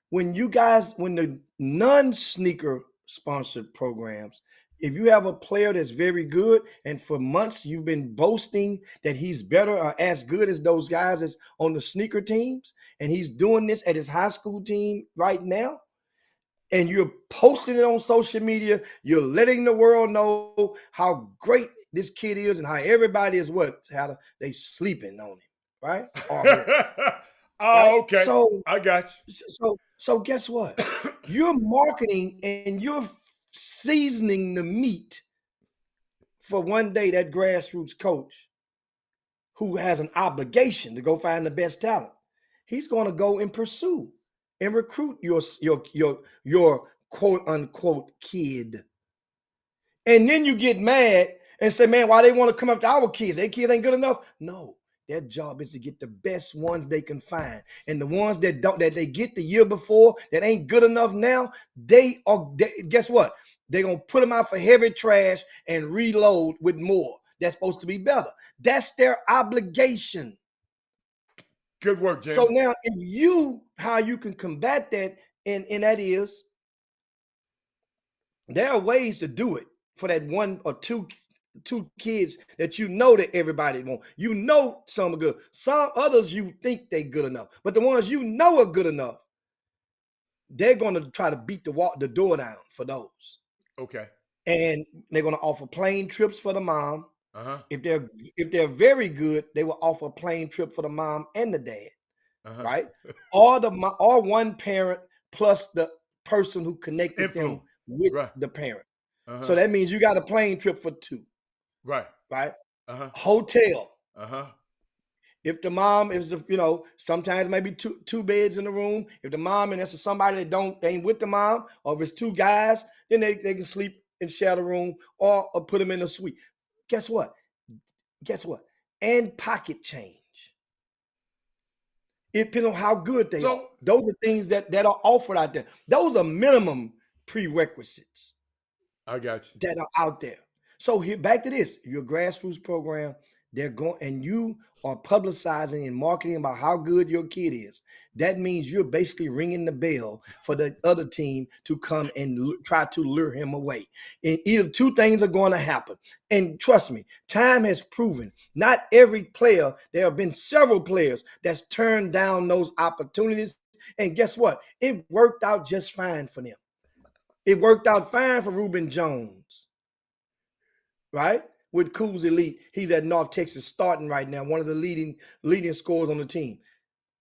when the non-sneaker sponsored programs, if you have a player that's very good and for months you've been boasting that he's better or as good as those guys that's on the sneaker teams, and he's doing this at his high school team right now, and you're posting it on social media, you're letting the world know how great this kid is and how everybody is they sleeping on him, right? Oh, okay. So I got you. So guess what? You're marketing and you're seasoning the meat for one day that grassroots coach who has an obligation to go find the best talent. He's going to go and pursue and recruit your quote unquote kid. And then you get mad and say, man, why they want to come up to our kids? Their kids ain't good enough. No, their job is to get the best ones they can find. And the ones that they get the year before that ain't good enough now, guess what? They're going to put them out for heavy trash and reload with more. That's supposed to be better. That's their obligation. Good work, Jim. So now how you can combat that, and that is, there are ways to do it for that one or two kids that that everybody want. Some are good. Some others you think they good enough. But the ones are good enough, they're going to try to beat the door down for those. Okay. And they're going to offer plane trips for the mom. Uh-huh. If they're very good, they will offer a plane trip for the mom and the dad. Uh-huh. Right? or one parent plus the person who connected them with the parent. Uh-huh. So that means you got a plane trip for two. Right. Uh-huh. Hotel. Uh-huh. If the mom is, sometimes maybe two beds in the room. If the mom and that's somebody that ain't with the mom, or if it's two guys, then they can sleep and share the room or put them in a suite. Guess what? And pocket change. It depends on how good they are. Those are things that are offered out there. Those are minimum prerequisites. I got you. That are out there. So here, back to this. Your grassroots program, and you are publicizing and marketing about how good your kid is. That means you're basically ringing the bell for the other team to come and try to lure him away. And either two things are going to happen. And trust me, time has proven not every player, there have been several players that's turned down those opportunities. And guess what? It worked out just fine for them. It worked out fine for Reuben Jones, right? With Coos Elite. He's at North Texas starting right now, one of the leading scorers on the team,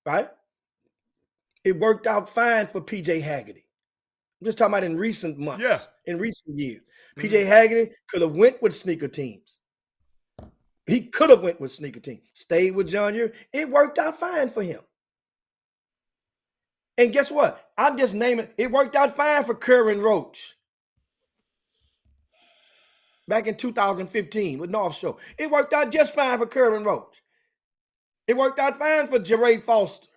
right? It worked out fine for PJ Haggerty. I'm just talking about in recent months, in recent years. Mm-hmm. PJ Haggerty could have went with sneaker teams. He could have went with sneaker teams. Stayed with John Muir. It worked out fine for him. And guess what? I'm just naming it worked out fine for Curran Roach. Back in 2015 with North Shore. It worked out just fine for Curran Roach. It worked out fine for Jeray Foster,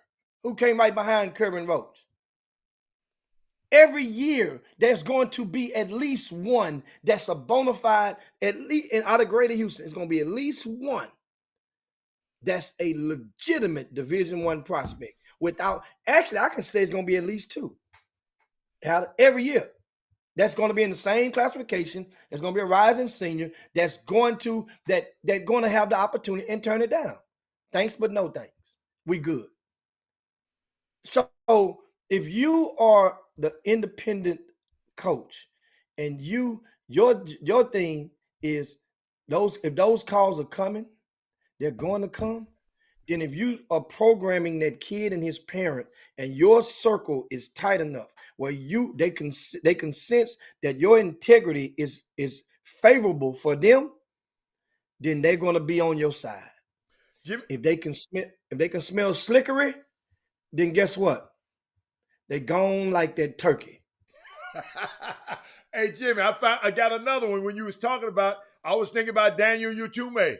who came right behind Curran Roach. Every year, there's going to be at least one that's a bona fide, at least out of Greater Houston, it's going to be at least one that's a legitimate Division I prospect. Actually, I can say it's going to be at least two. Every year. That's going to be in the same classification. There's going to be a rising senior that's going to have the opportunity and turn it down. Thanks, but no thanks. We good. So if you are the independent coach and your thing is if those calls are coming, they're going to come. Then if you are programming that kid and his parent and your circle is tight enough where they can sense that your integrity is favorable for them, then they're going to be on your side. Jimmy. If they can smell slickery, then guess what? They gone like that turkey. Hey Jimmy, I got another one. When you was talking about, I was thinking about Daniel Utume.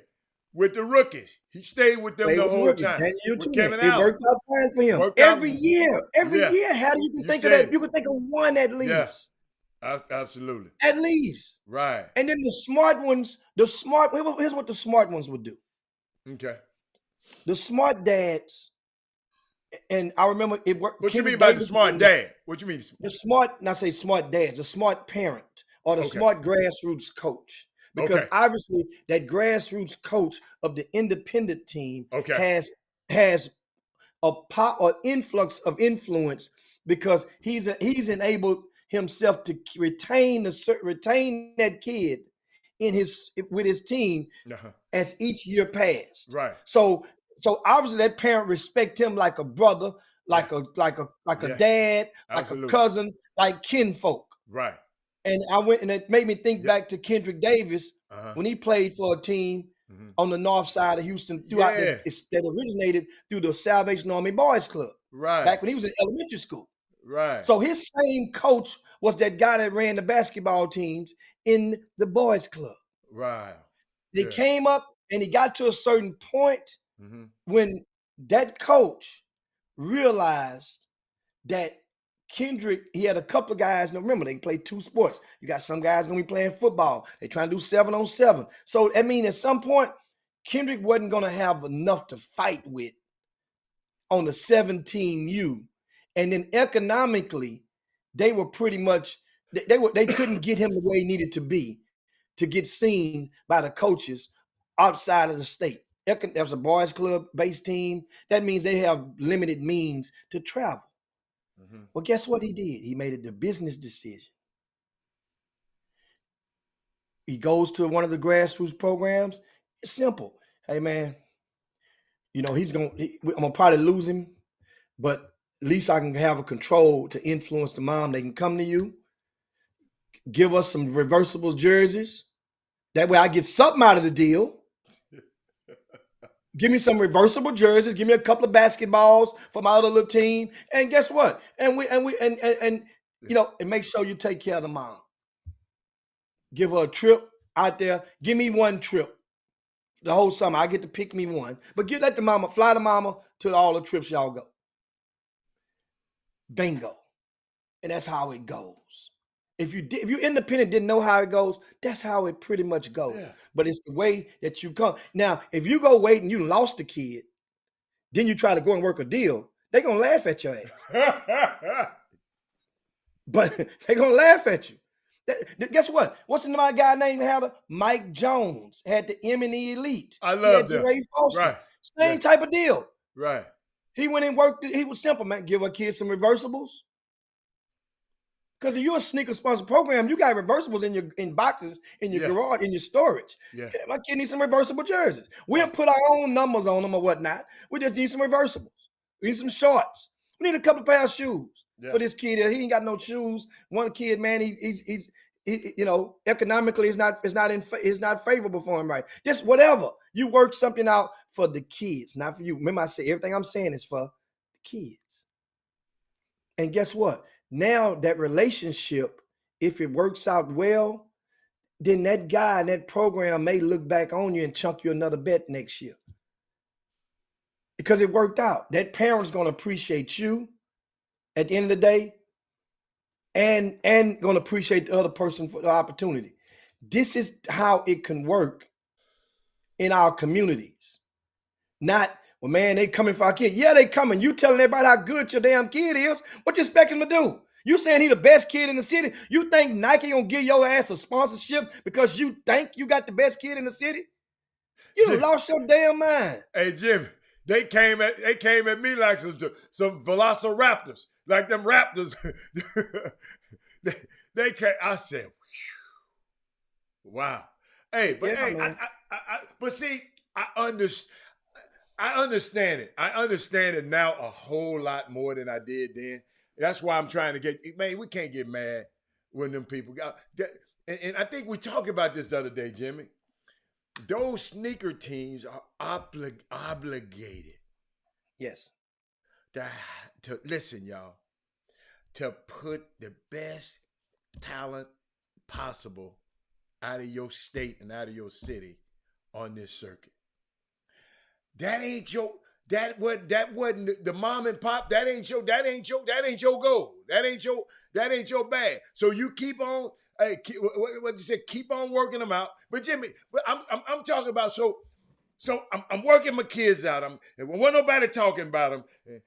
With the rookies. He stayed with them the whole time. With Kevin Allen. It worked out fine for him. Every year. How do you think of that? You can think of one at least. Yes, absolutely. At least. Right. And then the smart ones, here's what the smart ones would do. Okay. The smart dads And I remember it worked. What you mean Kendrick by the Davis smart was dad? What you mean? the smart, not say smart dad, the smart parent or the Okay. smart grassroots coach. Because Okay. obviously that grassroots coach of the independent team Okay. has a or influx of influence because he's enabled himself to retain that kid with his team Uh-huh. as each year passed. Right. So obviously that parent respect him like a brother, like Yeah. a Yeah. dad, like a Absolutely. cousin, like kinfolk. Right. And I went, and it made me think Yeah. back to Kendrick Davis Uh-huh. when he played for a team Mhm. on the north side of Houston throughout Yeah. that originated through the Salvation Army Boys Club Right. back when he was in elementary school. Right. So his same coach was that guy that ran the basketball teams in the boys club. Right. They Yeah. came up and he got to a certain point Mhm. when that coach realized that Kendrick, he had a couple of guys. Now remember, they play two sports. You got some guys gonna be playing football. They trying to do 7-on-7. So I mean, at some point, Kendrick wasn't gonna have enough to fight with on the 17U, and then economically, they were pretty much they couldn't get him the way he needed to be to get seen by the coaches outside of the state. There was a boys club based team. That means they have limited means to travel. Mhm. Well, guess what he did? He made it a business decision. He goes to one of the grassroots programs. It's simple. Hey, man, you know, I'm gonna probably lose him, but at least I can have a control to influence the mom. They can come to you, give us some reversible jerseys. That way I get something out of the deal. Give me some reversible jerseys. Give me a couple of basketballs for my other little team. And guess what? And you know, and make sure you take care of the mom. Give her a trip out there. Give me one trip the whole summer. I get to pick me one. But let the mama fly the mama to all the trips y'all go. Bingo. And that's how it goes. If you independent didn't know how it goes, that's how it pretty much goes. Yeah. But it's the way that you come. Now, if you go wait and you lost the kid, then you try to go and work a deal, they're gonna laugh at your ass. But they're gonna laugh at you. Guess what? What's the my guy named had Mike Jones had the M&E Elite. I love that. Ray Foster. Right. Same type of deal. Right. He went and worked. He was simple, man. Give a kid some reversibles. Because if you're a sneaker sponsor program, you got reversibles in boxes in your garage, in your storage. Yeah. My kid needs some reversible jerseys. We'll put our own numbers on them or whatnot. We just need some reversibles. We need some shorts. We need a couple of pair of shoes for this kid. He ain't got no shoes. One kid, man, he's you know, economically it's not favorable for him, right? Just whatever. You work something out for the kids, not for you. Remember, I say everything I'm saying is for the kids. And guess what? Now that relationship, if it works out well, then that guy in that program may look back on you and chunk you another bet next year. Because it worked out. That parent's going to appreciate you at the end of the day and going to appreciate the other person for the opportunity. This is how it can work in our communities. Not, well, man, they coming for our kid. Yeah, they coming. You telling everybody how good your damn kid is. What you expect him to do? You saying he the best kid in the city? You think Nike gonna give your ass a sponsorship because you think you got the best kid in the city? You lost your damn mind. Hey, Jimmy, they came at me like some velociraptors, like them raptors. they came. I said, wow. Hey, but but see, I understand it. I understand it now a whole lot more than I did then. That's why I'm trying to get, man, we can't get mad when them people got, and I think we talked about this the other day, Jimmy. Those sneaker teams are obligated. Yes. To listen, y'all, to put the best talent possible out of your state and out of your city on this circuit. That ain't your the mom and pop. That ain't your goal. That ain't your bag. So you keep on. Hey, what you said? Keep on working them out. But Jimmy, I'm talking about. So So I'm working my kids out. And when wasn't nobody talking about them,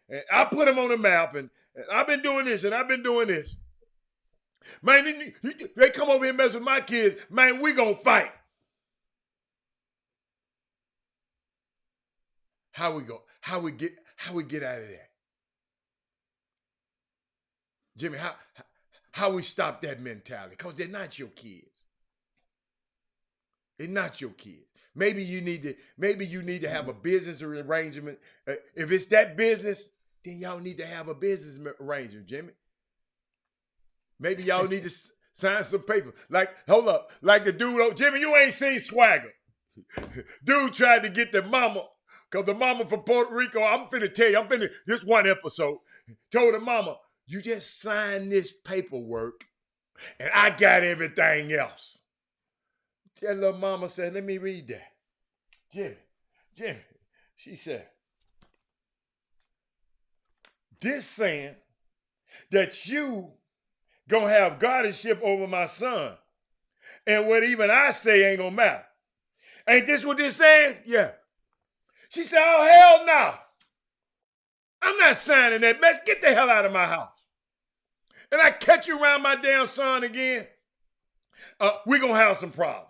and I put them on the map, and I've been doing this, and I've been doing this. Man, they come over here and mess with my kids. Man, we gonna fight. How we get out of that? Jimmy, how we stop that mentality? Because they're not your kids. They're not your kids. Maybe you need to have a business arrangement. If it's that business, then y'all need to have a business arrangement, Jimmy. Maybe y'all need to sign some paper. Like, hold up, like the dude, Jimmy, you ain't seen Swagger. Dude tried to get the mama, because the mama from Puerto Rico, I'm finna tell you, this one episode, told the mama, you just sign this paperwork and I got everything else. That little mama said, let me read that. Jimmy, she said, this saying that you gonna have guardianship over my son, and what even I say ain't gonna matter. Ain't this what this saying? Yeah. She said, oh, hell no. I'm not signing that mess. Get the hell out of my house. And I catch you around my damn son again, we gonna have some problems.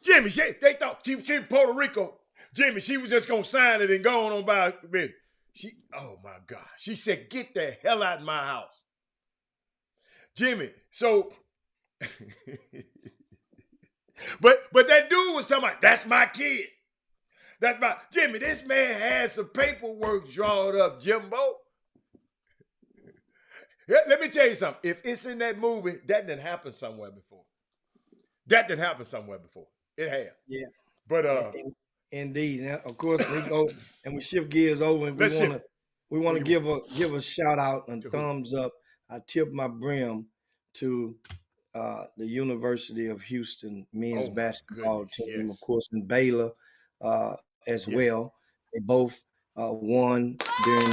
Jimmy, they thought she was in Puerto Rico. Jimmy, she was just gonna sign it and go on about it. Oh my God. She said, get the hell out of my house. Jimmy, so but that dude was talking about, that's my kid. That's my Jimmy, this man had some paperwork drawn up, Jimbo. Let me tell you something. If it's in that movie, that didn't happen somewhere before. It had. Yeah. But Indeed. Now, of course, we go and we shift gears over, and we want to give a shout out and thumbs up. I tip my brim to the University of Houston men's basketball team, of course, and Baylor as well. They both won during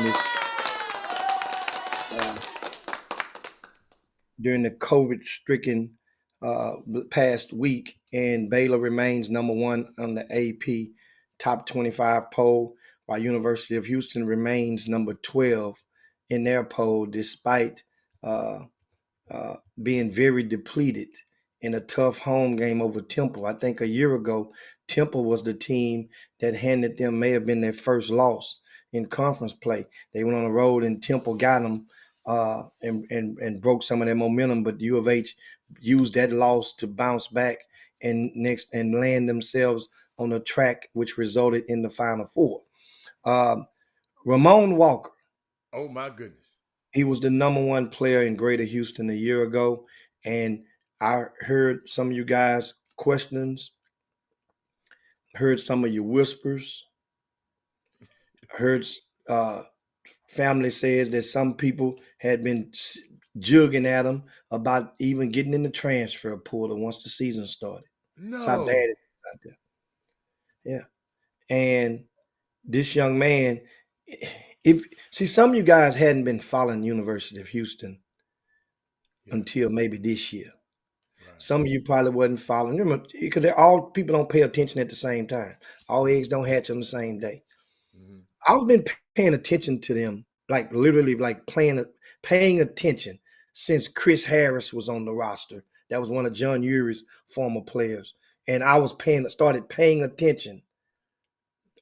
the COVID-stricken past week, and Baylor remains number one on the AP top 25 poll, while University of Houston remains number 12 in their poll, despite being very depleted in a tough home game over Temple. I think a year ago, Temple was the team that handed them, may have been their first loss in conference play. They went on the road and Temple got them and broke some of their momentum, but U of H used that loss to bounce back and land themselves on a track which resulted in the Final Four. Ramon Walker. Oh my goodness. He was the number one player in Greater Houston a year ago, and I heard some of you guys' questions, heard some of your whispers, heard family says that some people had been jugging at him about even getting in the transfer portal once the season started. No. That's how bad it is out there. Yeah. And this young man, some of you guys hadn't been following University of Houston until maybe this year. Right. Some of you probably wasn't following them because all people don't pay attention at the same time. All eggs don't hatch on the same day. Mm-hmm. I've been paying attention to them, like literally like paying attention since Chris Harris was on the roster. That was one of John Urie's former players. And I started paying attention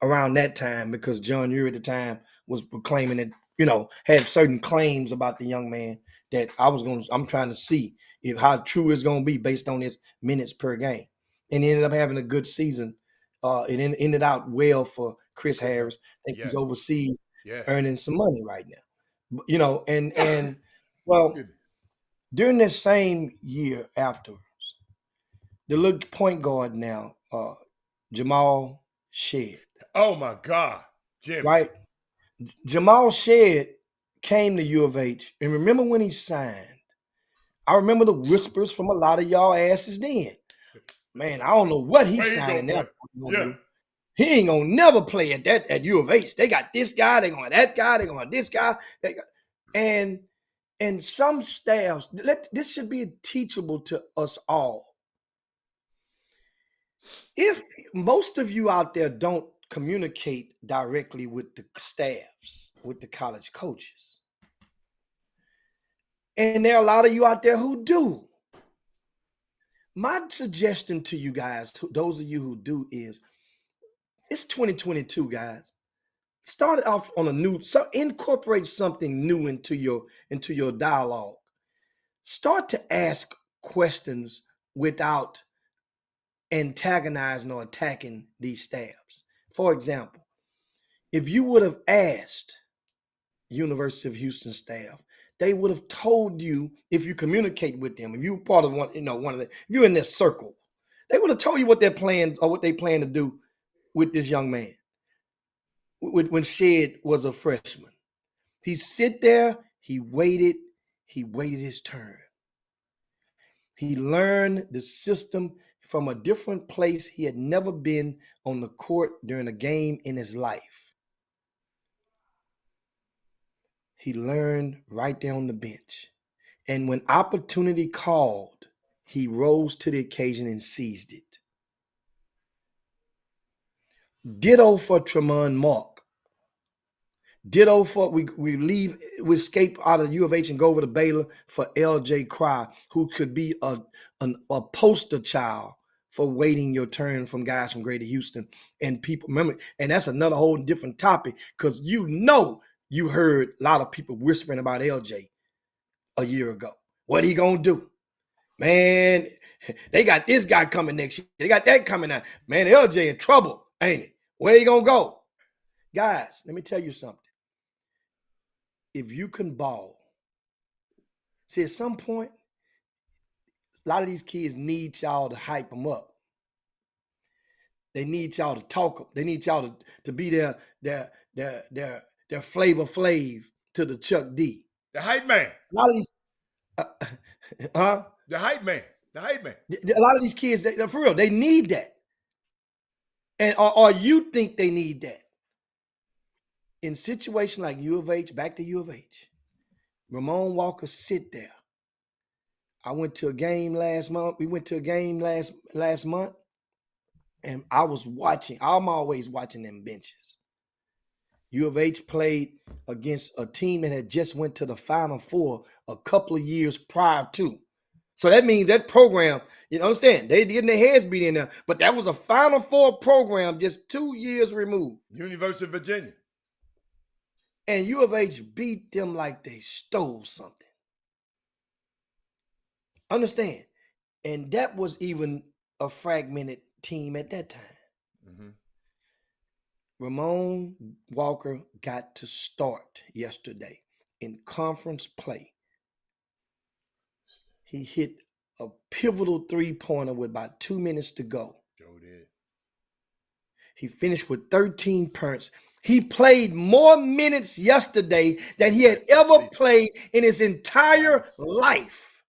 around that time because John Urie at the time was proclaiming that, had certain claims about the young man that I'm trying to see how true it's going to be based on his minutes per game. And he ended up having a good season. It ended out well for Chris Harris. I think he's overseas earning some money right now. And well, during this same year afterwards, the little point guard now, Jamal Shead. Oh my God, Jim! Right, Jamal Shead came to U of H, and remember when he signed? I remember the whispers from a lot of y'all asses then. Man, I don't know what he's signing now. Yeah. He ain't gonna never play at U of H. They got this guy, they going that guy, they going this guy. And some staffs, this should be teachable to us all. If most of you out there don't communicate directly with the staffs, with the college coaches, and there are a lot of you out there who do, my suggestion to you guys, those of you who do, is it's 2022, guys. Start off on a new, incorporate something new into your dialogue. Start to ask questions without antagonizing or attacking these staffs. For example, if you would have asked University of Houston staff, they would have told you, if you communicate with them, if you're part of one of the, if you're in their circle, they would have told you what they're planning or what they plan to do with this young man. When Shed was a freshman, he sit there, he waited his turn. He learned the system from a different place. He had never been on the court during a game in his life. He learned right there on the bench. And when opportunity called, he rose to the occasion and seized it. Ditto for Tremont Mark. Ditto for we escape out of U of H and go over to Baylor for LJ Cry, who could be a poster child for waiting your turn from guys from Greater Houston. And people remember, and that's another whole different topic, because you heard a lot of people whispering about LJ a year ago. What he gonna do? Man, they got this guy coming next year. They got that coming out. Man, LJ in trouble, ain't it? Where he gonna go? Guys, let me tell you something. If you can ball, see, at some point, a lot of these kids need y'all to hype them up. They need y'all to talk them. They need y'all to be their Flavor Flav to the Chuck D. The hype man. A lot of these, The hype man. The hype man. A lot of these kids, for real, they need that. And or you think they need that. In situations like U of H, back to U of H, Ramon Walker sit there. I went to a game last month. We went to a game last month, and I was watching. I'm always watching them benches. U of H played against a team that had just went to the Final Four a couple of years prior to. So that means that program, you understand, they getting their heads beat in there, but that was a Final Four program just 2 years removed. University of Virginia. And U of H beat them like they stole something. Understand? And that was even a fragmented team at that time. Mm-hmm. Ramon Walker got to start yesterday in conference play. He hit a pivotal three-pointer with about 2 minutes to go. Joe did. He finished with 13 points. He played more minutes yesterday than he had ever played in his entire life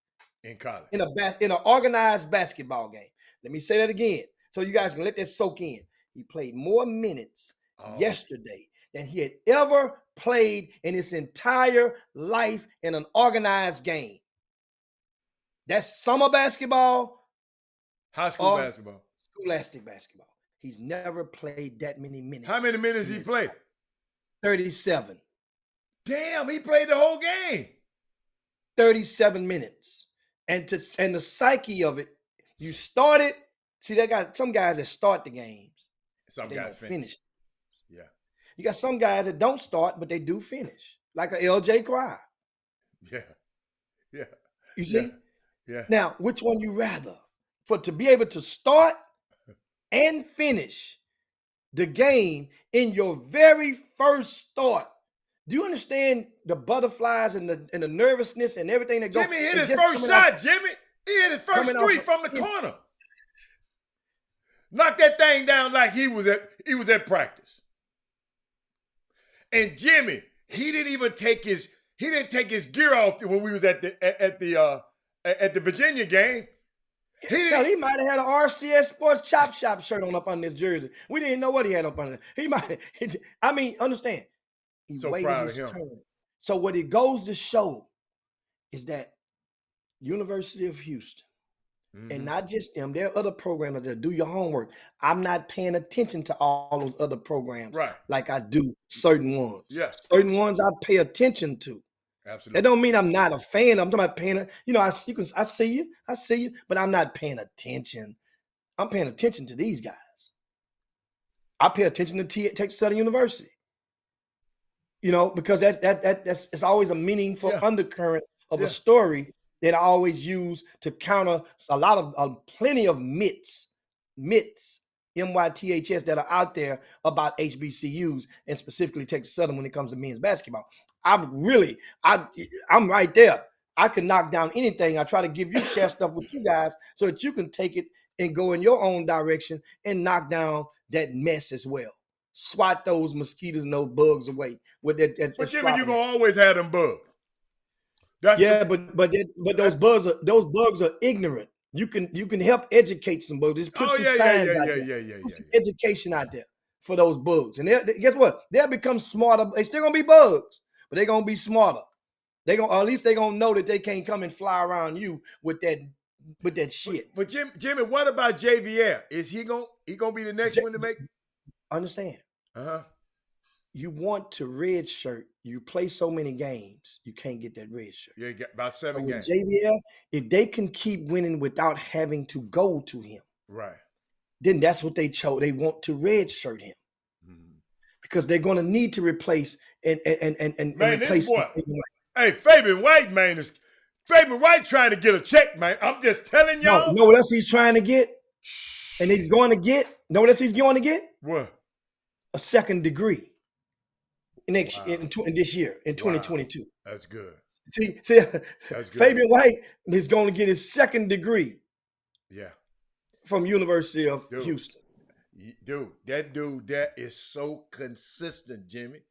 in college, in an organized basketball game. Let me say that again, so you guys can let that soak in. He played more minutes yesterday than he had ever played in his entire life in an organized game. That's summer basketball, high school basketball, scholastic basketball. He's never played that many minutes. How many minutes he played? 37. Damn, he played the whole game. 37 minutes. And the psyche of it, you started. See, they got some guys that start the games. Some guys finish. Yeah. You got some guys that don't start, but they do finish. Like a LJ Cry. Yeah. Yeah. You see? Yeah. Now, which one you rather? To be able to start and finish the game in your very first start. Do you understand the butterflies and the nervousness and everything that goes? Jimmy hit his first shot, Jimmy. He hit his first three from the corner. Knocked that thing down like he was at practice. And Jimmy, he didn't take his gear off when we was at the Virginia game. He might have had an RCS Sports Chop Shop shirt on up on this jersey. We didn't know what he had up on it. He might. Understand. He so waited proud his of him. turn. So what it goes to show is that University of Houston And not just them. There are other programs that do your homework. I'm not paying attention to all those other programs Right. like I do certain ones. Yeah. Certain ones I pay attention to. That Absolutely. don't mean I'm not a fan. I'm talking about paying. I see you, but I'm not paying attention. I'm paying attention to these guys. I pay attention to Texas Southern University. Because that's it's always a meaningful undercurrent of a story that I always use to counter a lot of plenty of myths, MYTHS, that are out there about HBCUs and specifically Texas Southern when it comes to men's basketball. I'm right there. I can knock down anything. I try to give you share stuff with you guys so that you can take it and go in your own direction and knock down that mess as well. Swat those mosquitoes and those bugs away with that. But Jimmy, you're gonna always have them bugs. But those bugs are ignorant. You can help educate some bugs. Just put some signs out there. Put some education out there for those bugs. And guess what? They'll become smarter. They still gonna be bugs, but they're gonna be smarter. At least they're gonna know that they can't come and fly around you with that shit. But Jimmy, what about JVL? Is he gonna be the next one to make? Understand? You want to redshirt. You play so many games, you can't get that red shirt. Yeah, you got about 7 games. JVL, if they can keep winning without having to go to him, right, then that's what they chose. They want to redshirt him because they're going to need to replace and replace. This boy, hey, Fabian White, man, Fabian White trying to get a check, man. I'm just telling y'all. No, what else he's trying to get, and he's going to get. Know what else he's going to get? What? A second degree. In this year, in 2022. That's good. See, that's good. Fabian White is going to get his second degree. Yeah. From University of Houston. That is so consistent, Jimmy.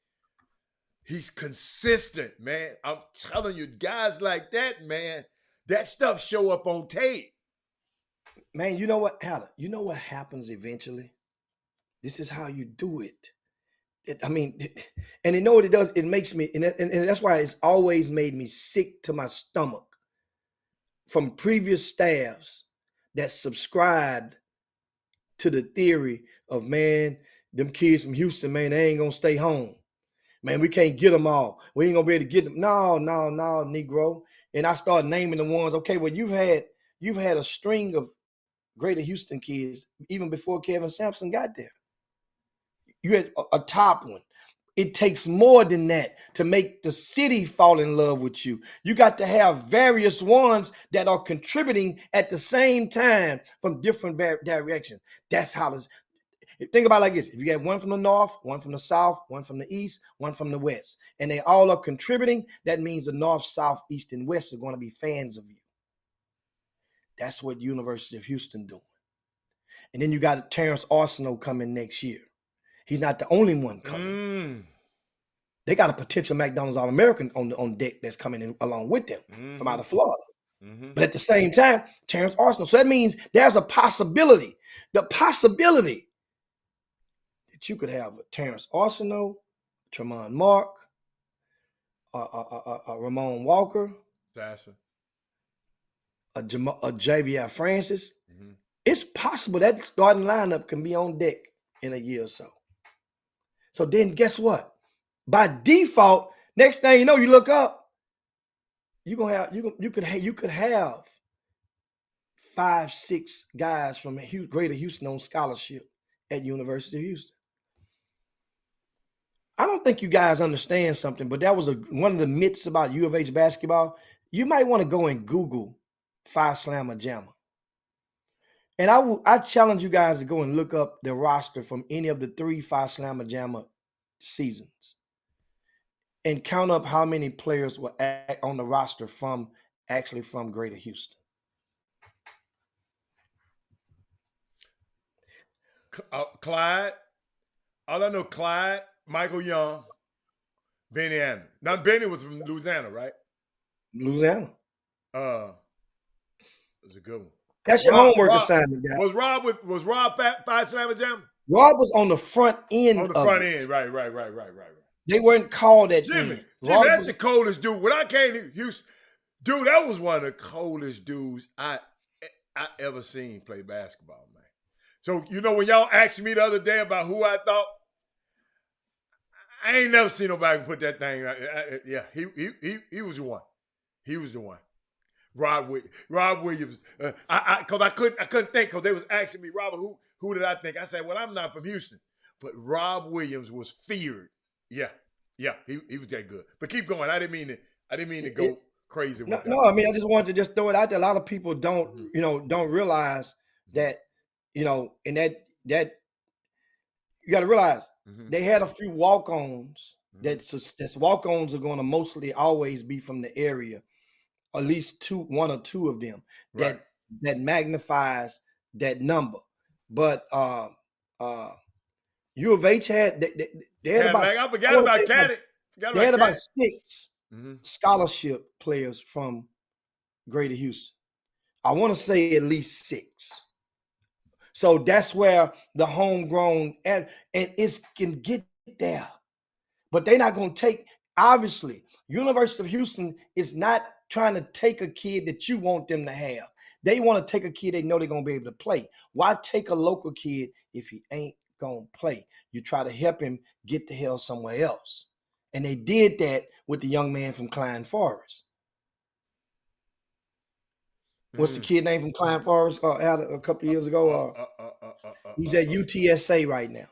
He's consistent, man. I'm telling you, guys like that, man, that stuff show up on tape. Man, you know what, Haller? You know what happens eventually? This is how you do it. And you know what it does? It makes me, and that's why it's always made me sick to my stomach from previous staffs that subscribed to the theory of, man, them kids from Houston, man, they ain't gonna stay home. Man, we can't get them all. We ain't gonna be able to get them. No, Negro. And I start naming the ones. Okay, well, you've had a string of Greater Houston kids even before Kevin Sampson got there. You had a top one. It takes more than that to make the city fall in love with you. You got to have various ones that are contributing at the same time from different directions. That's how this. Think about it like this. If you got one from the north, one from the south, one from the east, one from the west, and they all are contributing, that means the north, south, east, and west are going to be fans of you. That's what University of Houston doing. And then you got Terrence Arsenault coming next year. He's not the only one coming. They got a potential McDonald's All-American on deck that's coming in along with them from out of Florida. But at the same time, Terrence Arsenault. So that means there's a possibility. The possibility that you could have a Terrence Arsenault, Tremont Mark, Ramon Walker, Sasha, a Javier Francis. It's possible that starting lineup can be on deck in a year or so. So then guess what? By default, next thing you know, you look up, you could have 5-6 guys from Greater Houston on scholarship at University of Houston. I don't think you guys understand something, but that was one of the myths about U of H basketball. You might want to go and Google Phi Slamma Jamma. And I challenge you guys to go and look up the roster from any of the 3 Phi Slamma Jamma seasons and count up how many players were on the roster from Greater Houston. Clyde. All I know, Clyde, Michael Young, Benny Anna. Now, Benny was from Louisiana, right? Louisiana. It was a good one. That's your homework assignment, guys. Was Rob Phi Slamma Jamma? Rob was on the front end. On the front end, right. They weren't called at Jimmy, that's the coldest dude. When I came to Houston, dude, that was one of the coldest dudes I I ever seen play basketball, man. So, when y'all asked me the other day about who I thought, I ain't never seen nobody put that thing. Yeah, he was the one. He was the one. Rob Williams. Because I couldn't think, because they was asking me, Robert, who did I think? I said, well, I'm not from Houston, but Rob Williams was feared. Yeah, he was that good. But keep going. I didn't mean to go crazy with that. No, I mean, I just wanted to just throw it out there. A lot of people don't, don't realize that, and that you got to realize they had a few walk-ons. That's walk-ons are going to mostly always be from the area. At least one or two of them that magnifies that number. But U of H had they had about I forgot about Caddy. They had about 6 scholarship players from Greater Houston. I want to say at least 6. So that's where the homegrown and it can get there, but they're not going to take. Obviously, University of Houston is not trying to take a kid that you want them to have. They want to take a kid they know they're going to be able to play. Why take a local kid if he ain't going to play? You try to help him get the hell somewhere else. And they did that with the young man from Klein Forest. What's the kid name from Klein Forest out a couple of years ago? He's at UTSA right now.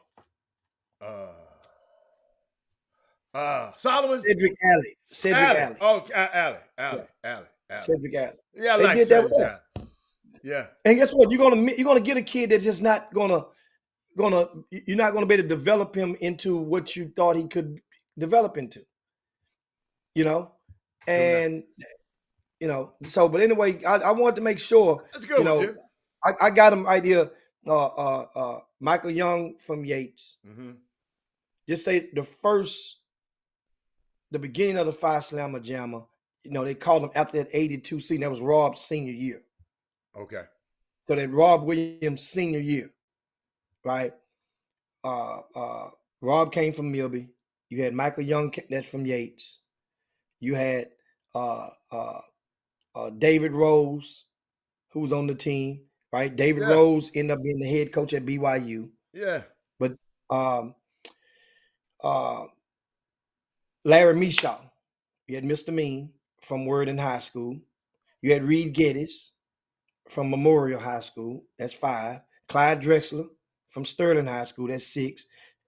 Solomon? Cedric Alley. Oh, Alley. Cedric Alley. Yeah, I like Cedric Alley. Yeah. And guess what? You're gonna get a kid that's just not you're not gonna be able to develop him into what you thought he could develop into. And so but anyway, I wanted to make sure. That's good, Jim. I got him idea. Michael Young from Yates. Just say the beginning of the Phi Slamma Jamma, they called him after that 82 season. That was Rob's senior year. Okay. So that Rob Williams senior year, right? Rob came from Milby. You had Michael Young, that's from Yates. You had David Rose, who was on the team, right? David Rose ended up being the head coach at BYU. Yeah. But Larry Mishaw, you had Mr. Mean from Worden High School. You had Reed Geddes from Memorial High School. That's 5. Clyde Drexler from Sterling High School. That's 6.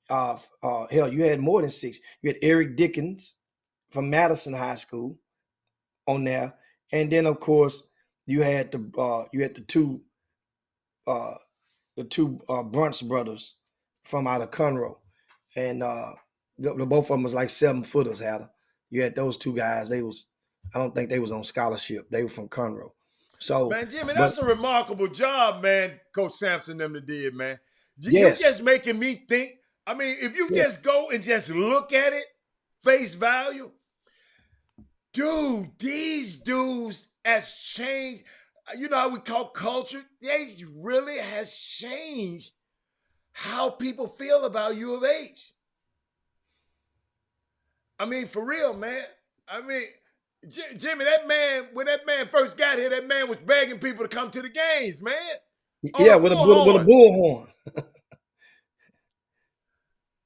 Hell, you had more than 6. You had Eric Dickens from Madison High School on there, and then of course you had the two Brunts brothers from out of Conroe, and the both of them was like 7-footers. You had those 2 guys. I don't think they was on scholarship. They were from Conroe. So, man, Jimmy, that's a remarkable job, man. Coach Sampson them did, man. You're just making me think. I mean, if you just go and just look at it, face value, dude, these dudes has changed. You know how we call culture? They really has changed how people feel about U of H. I mean, for real, man. I mean, Jimmy, that man, when that man first got here, that man was begging people to come to the games, man. Yeah, with a bullhorn.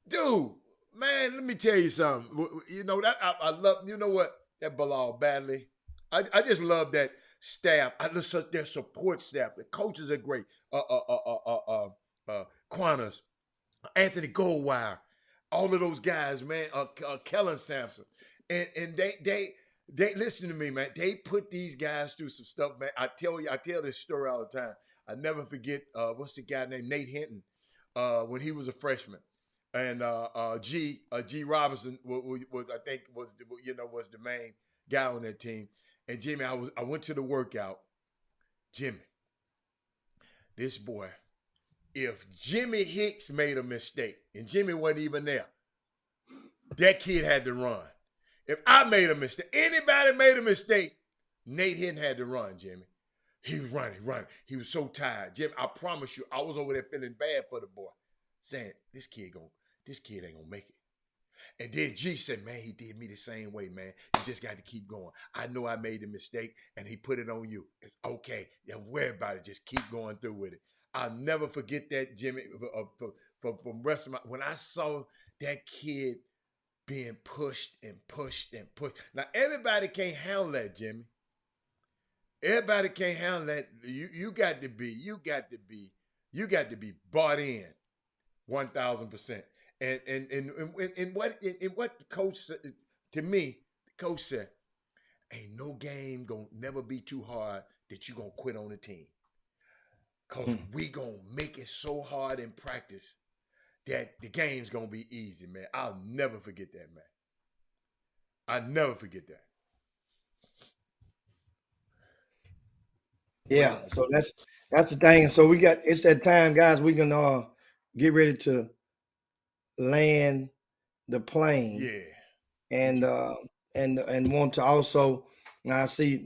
Dude, man, let me tell you something. You know, that I love, you know what? That Bilal Badley. I just love that staff. I love their support staff. The coaches are great. Quannas, Anthony Goldwire, all of those guys, man. Kellen Sampson. And they listen to me, man. They put these guys through some stuff, man. I tell this story all the time. I never forget what's the guy named Nate Hinton when he was a freshman. And G Robinson was the main guy on that team. And Jimmy, I went to the workout. Jimmy, this boy, if Jimmy Hicks made a mistake, and Jimmy wasn't even there, that kid had to run. If I made a mistake, anybody made a mistake, Nate Hinton had to run, Jimmy. He was running. He was so tired. Jimmy, I promise you, I was over there feeling bad for the boy, saying, this kid ain't gonna make it. And then G said, man, he did me the same way, man. You just got to keep going. I know I made a mistake, and he put it on you. It's okay. Don't worry about it. Just keep going through with it. I'll never forget that, Jimmy, for the rest of my, when I saw that kid being pushed and pushed and pushed. Now, everybody can't handle that, Jimmy. Everybody can't handle that. You got to be bought in 1,000%. And what the coach said to me, the coach said, ain't no game gonna never be too hard that you gonna quit on the team. Cause we gonna make it so hard in practice that the game's gonna be easy, man. I'll never forget that, man. I'll never forget that. Yeah, so that's the thing. So it's that time, guys. We can get ready to land the plane. Yeah. And want to also. Now I see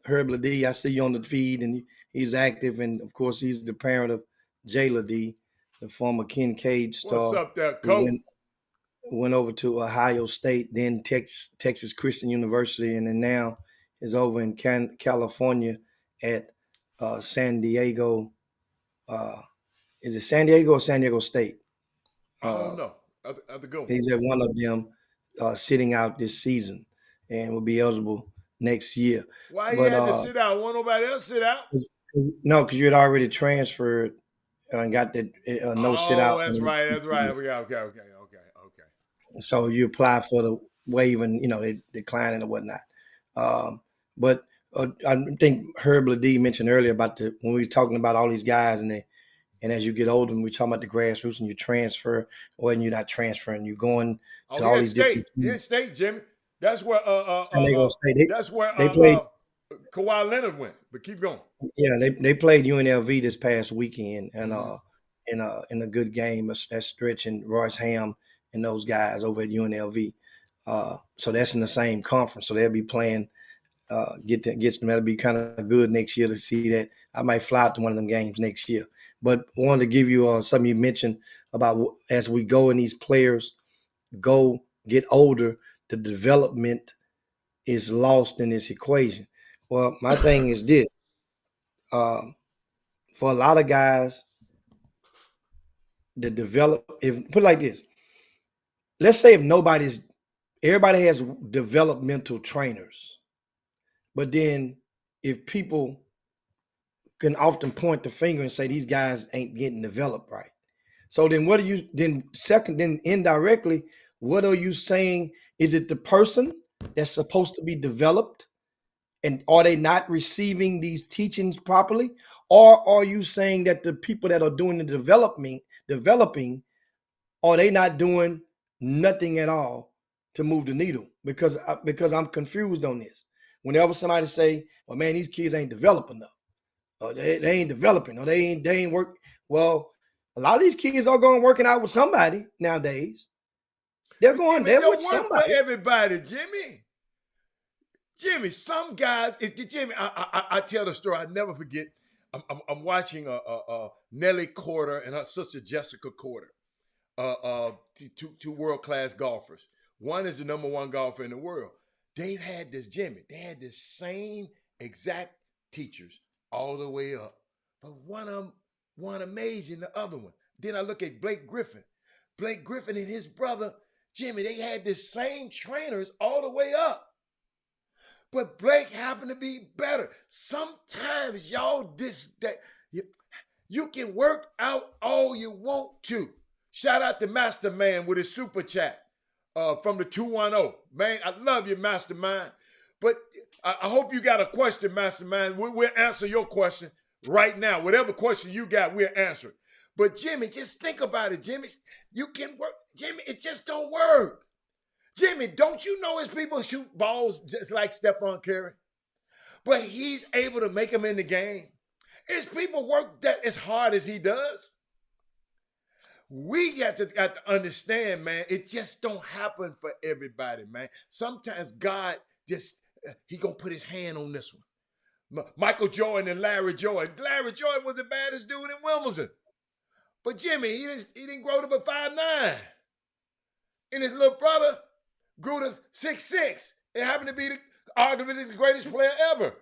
Herb Ladie. I see you on the feed, and he's active, and of course he's the parent of Jay Ladie, the former Kincaid star. What's up there, coach? Went over to Ohio State, then Texas Christian University, and then now is over in California at San Diego. Is it San Diego or San Diego State? I don't know. I go. He's at one of them sitting out this season and will be eligible next year. Why he had to sit out? Won't nobody else sit out? No, because you had already transferred and got the no sit out. That's right. Okay. So you apply for the waiver, and they declining or whatnot. But I think Herb Ladie mentioned earlier about when we were talking about all these guys and as you get older, and we're talking about the grassroots, and you transfer, or you're not transferring, you're going to all these different teams. In state, Jimmy. That's where that's where they played. Kawhi Leonard went. But keep going. Yeah, they played UNLV this past weekend, and in a good game. That's Stretch and Royce Ham and those guys over at UNLV. So that's in the same conference. So they'll be playing. That'll be kind of good next year to see that. I might fly out to one of them games next year. But I wanted to give you something you mentioned about as we go and these players get older, the development is lost in this equation. Well, my thing is this. For a lot of guys, put it like this. Let's say if everybody has developmental trainers, but then if people can often point the finger and say these guys ain't getting developed right. So then then indirectly, what are you saying? Is it the person that's supposed to be developed? And are they not receiving these teachings properly? Or are you saying that the people that are doing the developing, are they not doing nothing at all to move the needle? Because I'm confused on this. Whenever somebody say, well, man, these kids ain't developing enough. Or they ain't developing, or they ain't work. Well, a lot of these kids are working out with somebody nowadays. They're with somebody. For everybody, Jimmy, some guys. Jimmy, I tell the story. I never forget. I'm watching Nelly Corder and her sister Jessica Corder, two world-class golfers. One is the number one golfer in the world. They've had this, Jimmy. They had the same exact teachers all the way up. But one of them won amazing, the other one. Then I look at Blake Griffin. Blake Griffin and his brother, Jimmy, they had the same trainers all the way up. But Blake happened to be better. Sometimes you can work out all you want to. Shout out to Masterman with his super chat from the 210. Man, I love you, Mastermind. But I hope you got a question, Mastermind. We'll answer your question right now. Whatever question you got, we'll answer it. But Jimmy, just think about it, Jimmy. You can work. Jimmy, it just don't work. Jimmy, don't you know his people shoot balls just like Stephon Curry? But he's able to make them in the game. His people work that as hard as he does. We got to understand, man, it just don't happen for everybody, man. Sometimes God he gonna put his hand on this one. Michael Jordan and Larry Jordan. Larry Jordan was the baddest dude in Wimbledon. But Jimmy, he didn't grow to be 5'9". And his little brother grew to 6'6". It happened to be arguably the greatest player ever.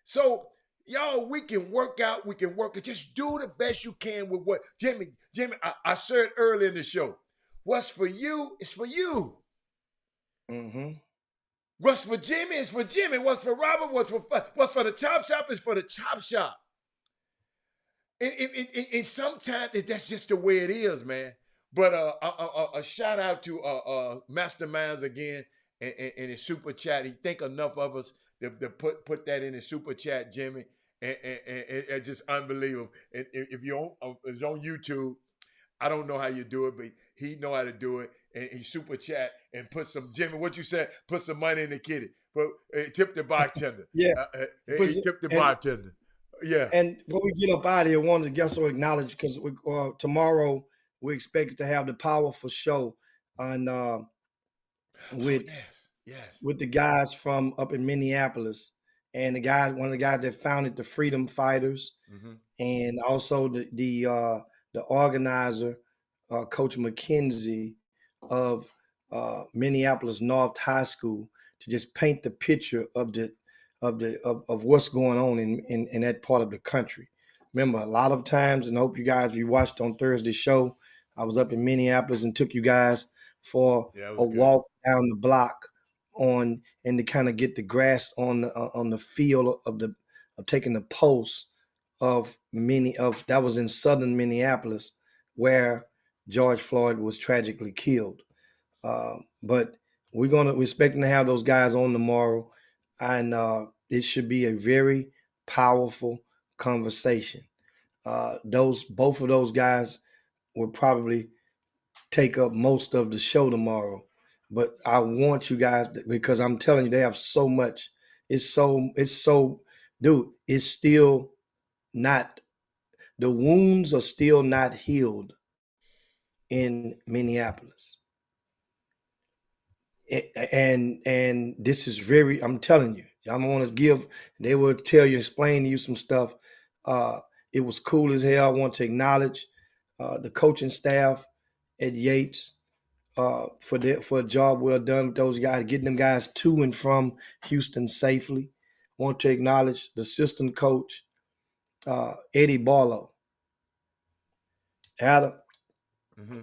So, y'all, we can work out, we can work it. Just do the best you can with what Jimmy, I said earlier in the show. What's for you is for you. Mm-hmm. What's for Jimmy is for Jimmy. What's for Robert, what's for the chop shop is for the chop shop. And sometimes that's just the way it is, man. But a shout out to Masterminds again in his super chat. He think enough of us to put that in his super chat, Jimmy. And it's just unbelievable. And if it's on YouTube, I don't know how you do it, but he know how to do it. And he super chat and put some, Jimmy, what you said, put some money in the kitty. But tip the bartender. Yeah. He tipped the bartender. Yeah. And when we get up out of here, I wanted to also acknowledge, because tomorrow we're expected to have the powerful show on with the guys from up in Minneapolis, and one of the guys that founded the Freedom Fighters, and also the organizer, Coach McKenzie of Minneapolis North High School, to just paint the picture of what's going on in that part of the country. Remember, a lot of times, and I hope you guys, if you watched on Thursday's show, I was up in Minneapolis and took you guys for a walk down the block and to kind of get the grass on the field of taking the pulse of that was in southern Minneapolis, where George Floyd was tragically killed. But we're expecting to have those guys on tomorrow, and it should be a very powerful conversation. Both of those guys will probably take up most of the show tomorrow, but I want you guys because I'm telling you, they have so much. It's so, dude. It's still not. The wounds are still not healed in Minneapolis. And this is very, I'm telling you, I'm going to give, they will tell you, explain to you some stuff. It was cool as hell. I want to acknowledge the coaching staff at Yates for a job well done with those guys, getting them guys to and from Houston safely. I want to acknowledge the assistant coach, Eddie Barlow. Adam,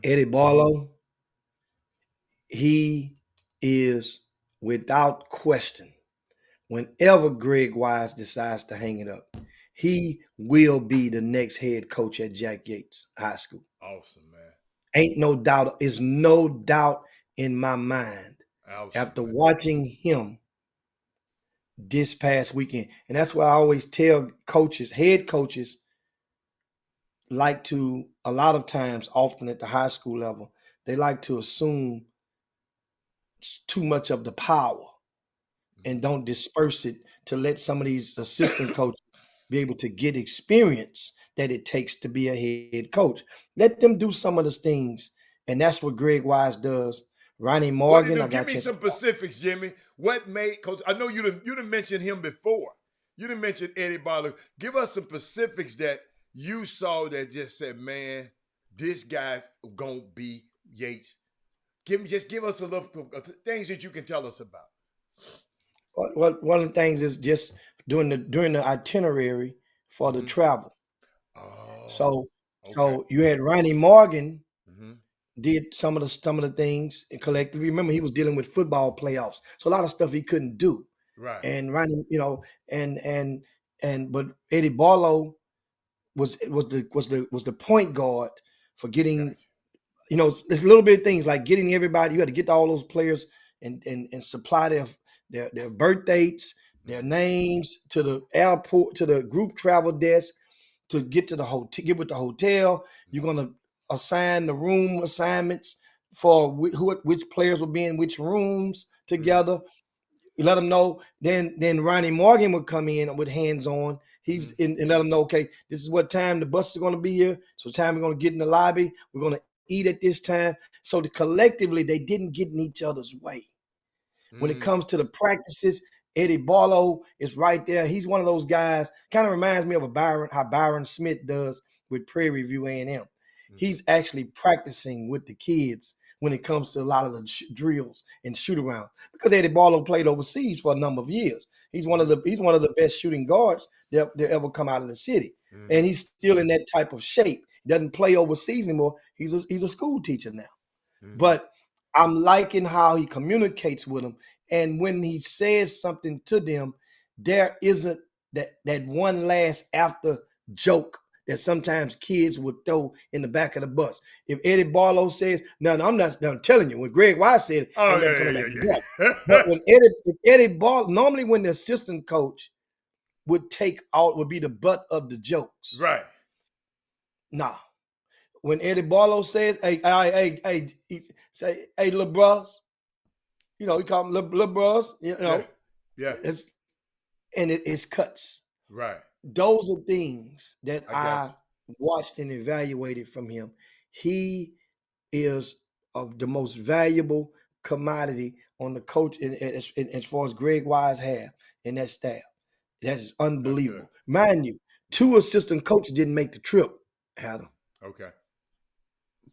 Eddie Barlow, he is without question, whenever Greg Wise decides to hang it up, he will be the next head coach at Jack Yates High School. Awesome, man. Ain't no doubt. There's no doubt in my mind after watching him this past weekend. And that's why I always tell coaches, head coaches, like to, a lot of times, often at the high school level, they like to assume too much of the power and don't disperse it to let some of these assistant coaches be able to get experience that it takes to be a head coach. Let them do some of the things, and that's what Greg Wise does. Ronnie Morgan. Give me some specifics, Jimmy. What made Coach? I know you didn't mention him before. You didn't mention Eddie Barlow. Give us some specifics that you saw that just said, man, this guy's gonna be Yates. Give us a little things that you can tell us about. Well, one of the things is just during the itinerary for the travel. So you had Ronnie Morgan did some of the things and collectively. Remember, he was dealing with football playoffs, so a lot of stuff he couldn't do. Right. And Ronnie, but Eddie Barlow was the point guard for getting, there's a little bit of things like getting everybody. You had to get all those players and supply their birth dates, their names to the airport, to the group travel desk, to get to the hotel. Get with the hotel. You're gonna assign the room assignments for which players will be in which rooms together. You let them know. Then Ronnie Morgan would come in with hands on. And let them know, okay, this is what time the bus is going to be here. So time we're going to get in the lobby. We're going to eat at this time. So collectively, they didn't get in each other's way. When it comes to the practices, Eddie Barlow is right there. He's one of those guys, kind of reminds me of how Byron Smith does with Prairie View A&M. He's actually practicing with the kids when it comes to a lot of the drills and shoot around, because Eddie Barlow played overseas for a number of years. He's one of the best shooting guards that ever come out of the city, and he's still in that type of shape. He doesn't play overseas anymore. He's a school teacher now, but I'm liking how he communicates with them, and when he says something to them, there isn't that one last after joke that sometimes kids would throw in the back of the bus. If Eddie Barlow says, no, I'm telling you, when Greg Wise said it, but when Eddie Barlow, normally when the assistant coach would be the butt of the jokes. Right. Nah. When Eddie Barlow says, hey, say, hey, little bros, he call them little bros, Yeah. It's cuts. Right. Those are things that I watched and evaluated from him. He is of the most valuable commodity on the coach as far as Greg Wise have in that staff. That's unbelievable. Mind you, 2 assistant coaches didn't make the trip, Adam. Okay.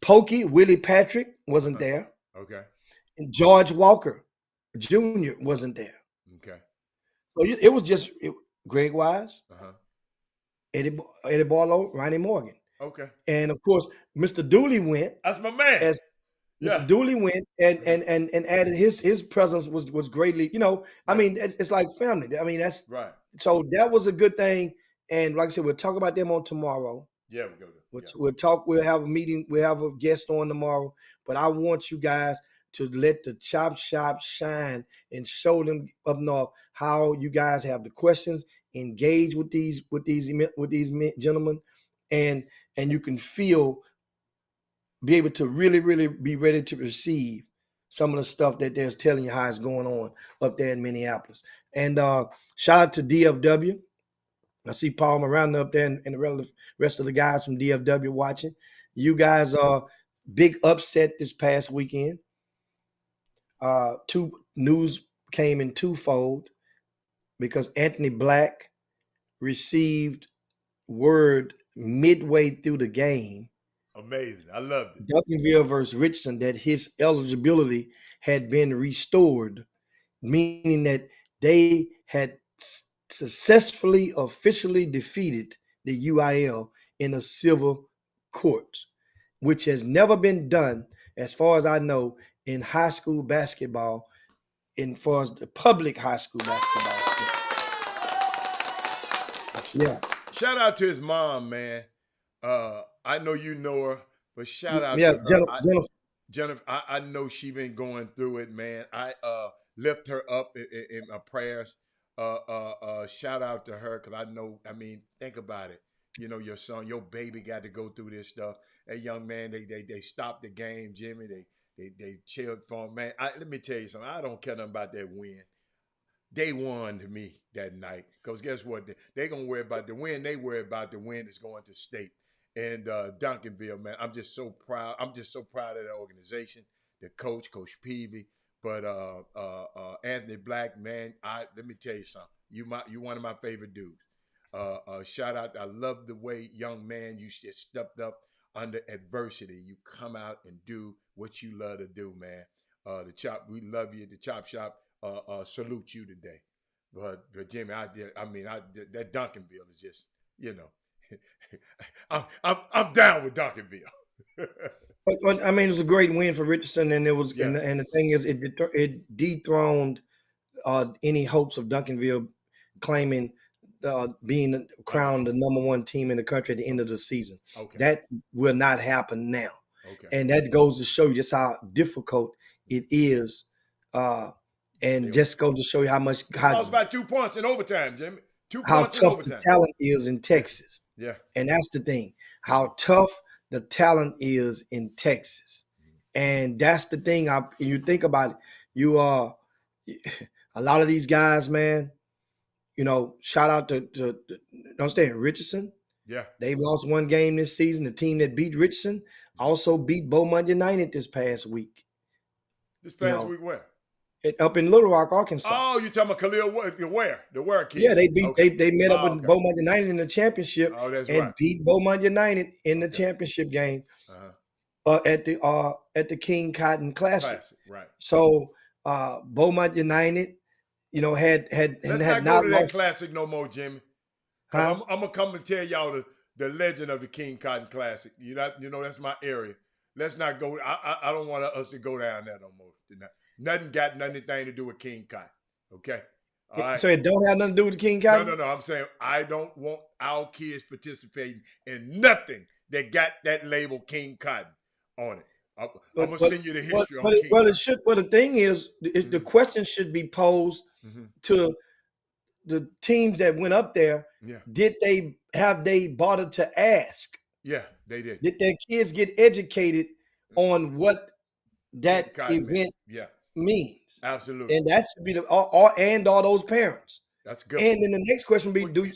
Pokey, Willie Patrick wasn't there. Okay. And George Walker Jr. wasn't there. Okay. So it was just Greg Wise, Eddie Barlow, Ronnie Morgan. Okay. And of course, Mr. Dooley went. That's my man. Mr. Dooley went and added his presence was greatly, I mean, it's like family. I mean, that's right. So that was a good thing. And like I said, we'll talk about them on tomorrow. Yeah, We'll talk. We'll have a meeting. We'll have a guest on tomorrow. But I want you guys to let the Chop Shop shine and show them up north how you guys have the questions, engage with these gentlemen, and you can be able to really, really be ready to receive some of the stuff that they're telling you how it's going on up there in Minneapolis. And shout out to DFW. I see Paul Miranda up there and the rest of the guys from DFW watching. You guys are big upset this past weekend. News came in twofold because Anthony Black received word midway through the game. Amazing. I loved it. Duncanville versus Richardson, that his eligibility had been restored, meaning that they had successfully, officially defeated the UIL in a civil court, which has never been done, as far as I know, in high school basketball, as far as the public high school basketball stuff. Yeah. Shout out to his mom, man. I know you know her, but shout out to her. Jennifer, I know she been going through it, man. I lift her up in my prayers. Shout out to her, because I mean, think about it. Your son, your baby got to go through this stuff. That young man, they stopped the game, Jimmy. They chilled for him, man. Let me tell you something. I don't care nothing about that win. They won to me that night, because guess what? They're going to worry about the win. They worry about the win that's going to state. And Duncanville, man, I'm just so proud. I'm just so proud of that organization, the Coach Peavy. But Anthony Black, man, let me tell you something. You one of my favorite dudes. Shout out. I love the way, young man, you just stepped up under adversity. You come out and do what you love to do, man. We love you. The Chop Shop salute you today. But Jimmy, that Duncanville is just, I'm down with Duncanville. But I mean, it was a great win for Richardson, and it was, and the thing is, it dethroned any hopes of Duncanville claiming being crowned the number 1 team in the country at the end of the season. Okay. That will not happen now. Okay. And that goes to show you just how difficult it is, and just goes to show you how much. It was about 2 points in overtime, Jimmy. 2 how points in tough overtime. the talent is in Texas. Yeah. And that's the thing. How tough the talent is in Texas. And that's the thing. You think about it, you are a lot of these guys, man, shout out to Richardson. Yeah. They've lost 1 game this season. The team that beat Richardson also beat Beaumont United this past week. This past week where? Up in Little Rock, Arkansas. Oh, you talking about Khalil Ware, the Ware kid? Yeah, they beat. They met up with Beaumont United in the championship, that's and right. beat Beaumont United in the championship game. at the King Cotton Classic. Classic, right. So Beaumont United, you know, had Let's had not go not to that lost. classic no more, Jimmy. Huh? I'm gonna come and tell y'all the legend of the King Cotton Classic. You know that's my area. Let's not go. I don't want us to go down there no more. Nothing got nothing to do with King Cotton. Okay. All right. So it don't have nothing to do with the King Cotton? No. I'm saying I don't want our kids participating in nothing that got that label King Cotton on it. I'm gonna send you the history on King Cotton. Well, the thing is, the question should be posed to the teams that went up there. Yeah. Did they bothered to ask? Yeah, they did. Did their kids get educated on what that Cotton event Yeah, means? absolutely. And that should be all those parents. That's good. And then the next question would be, do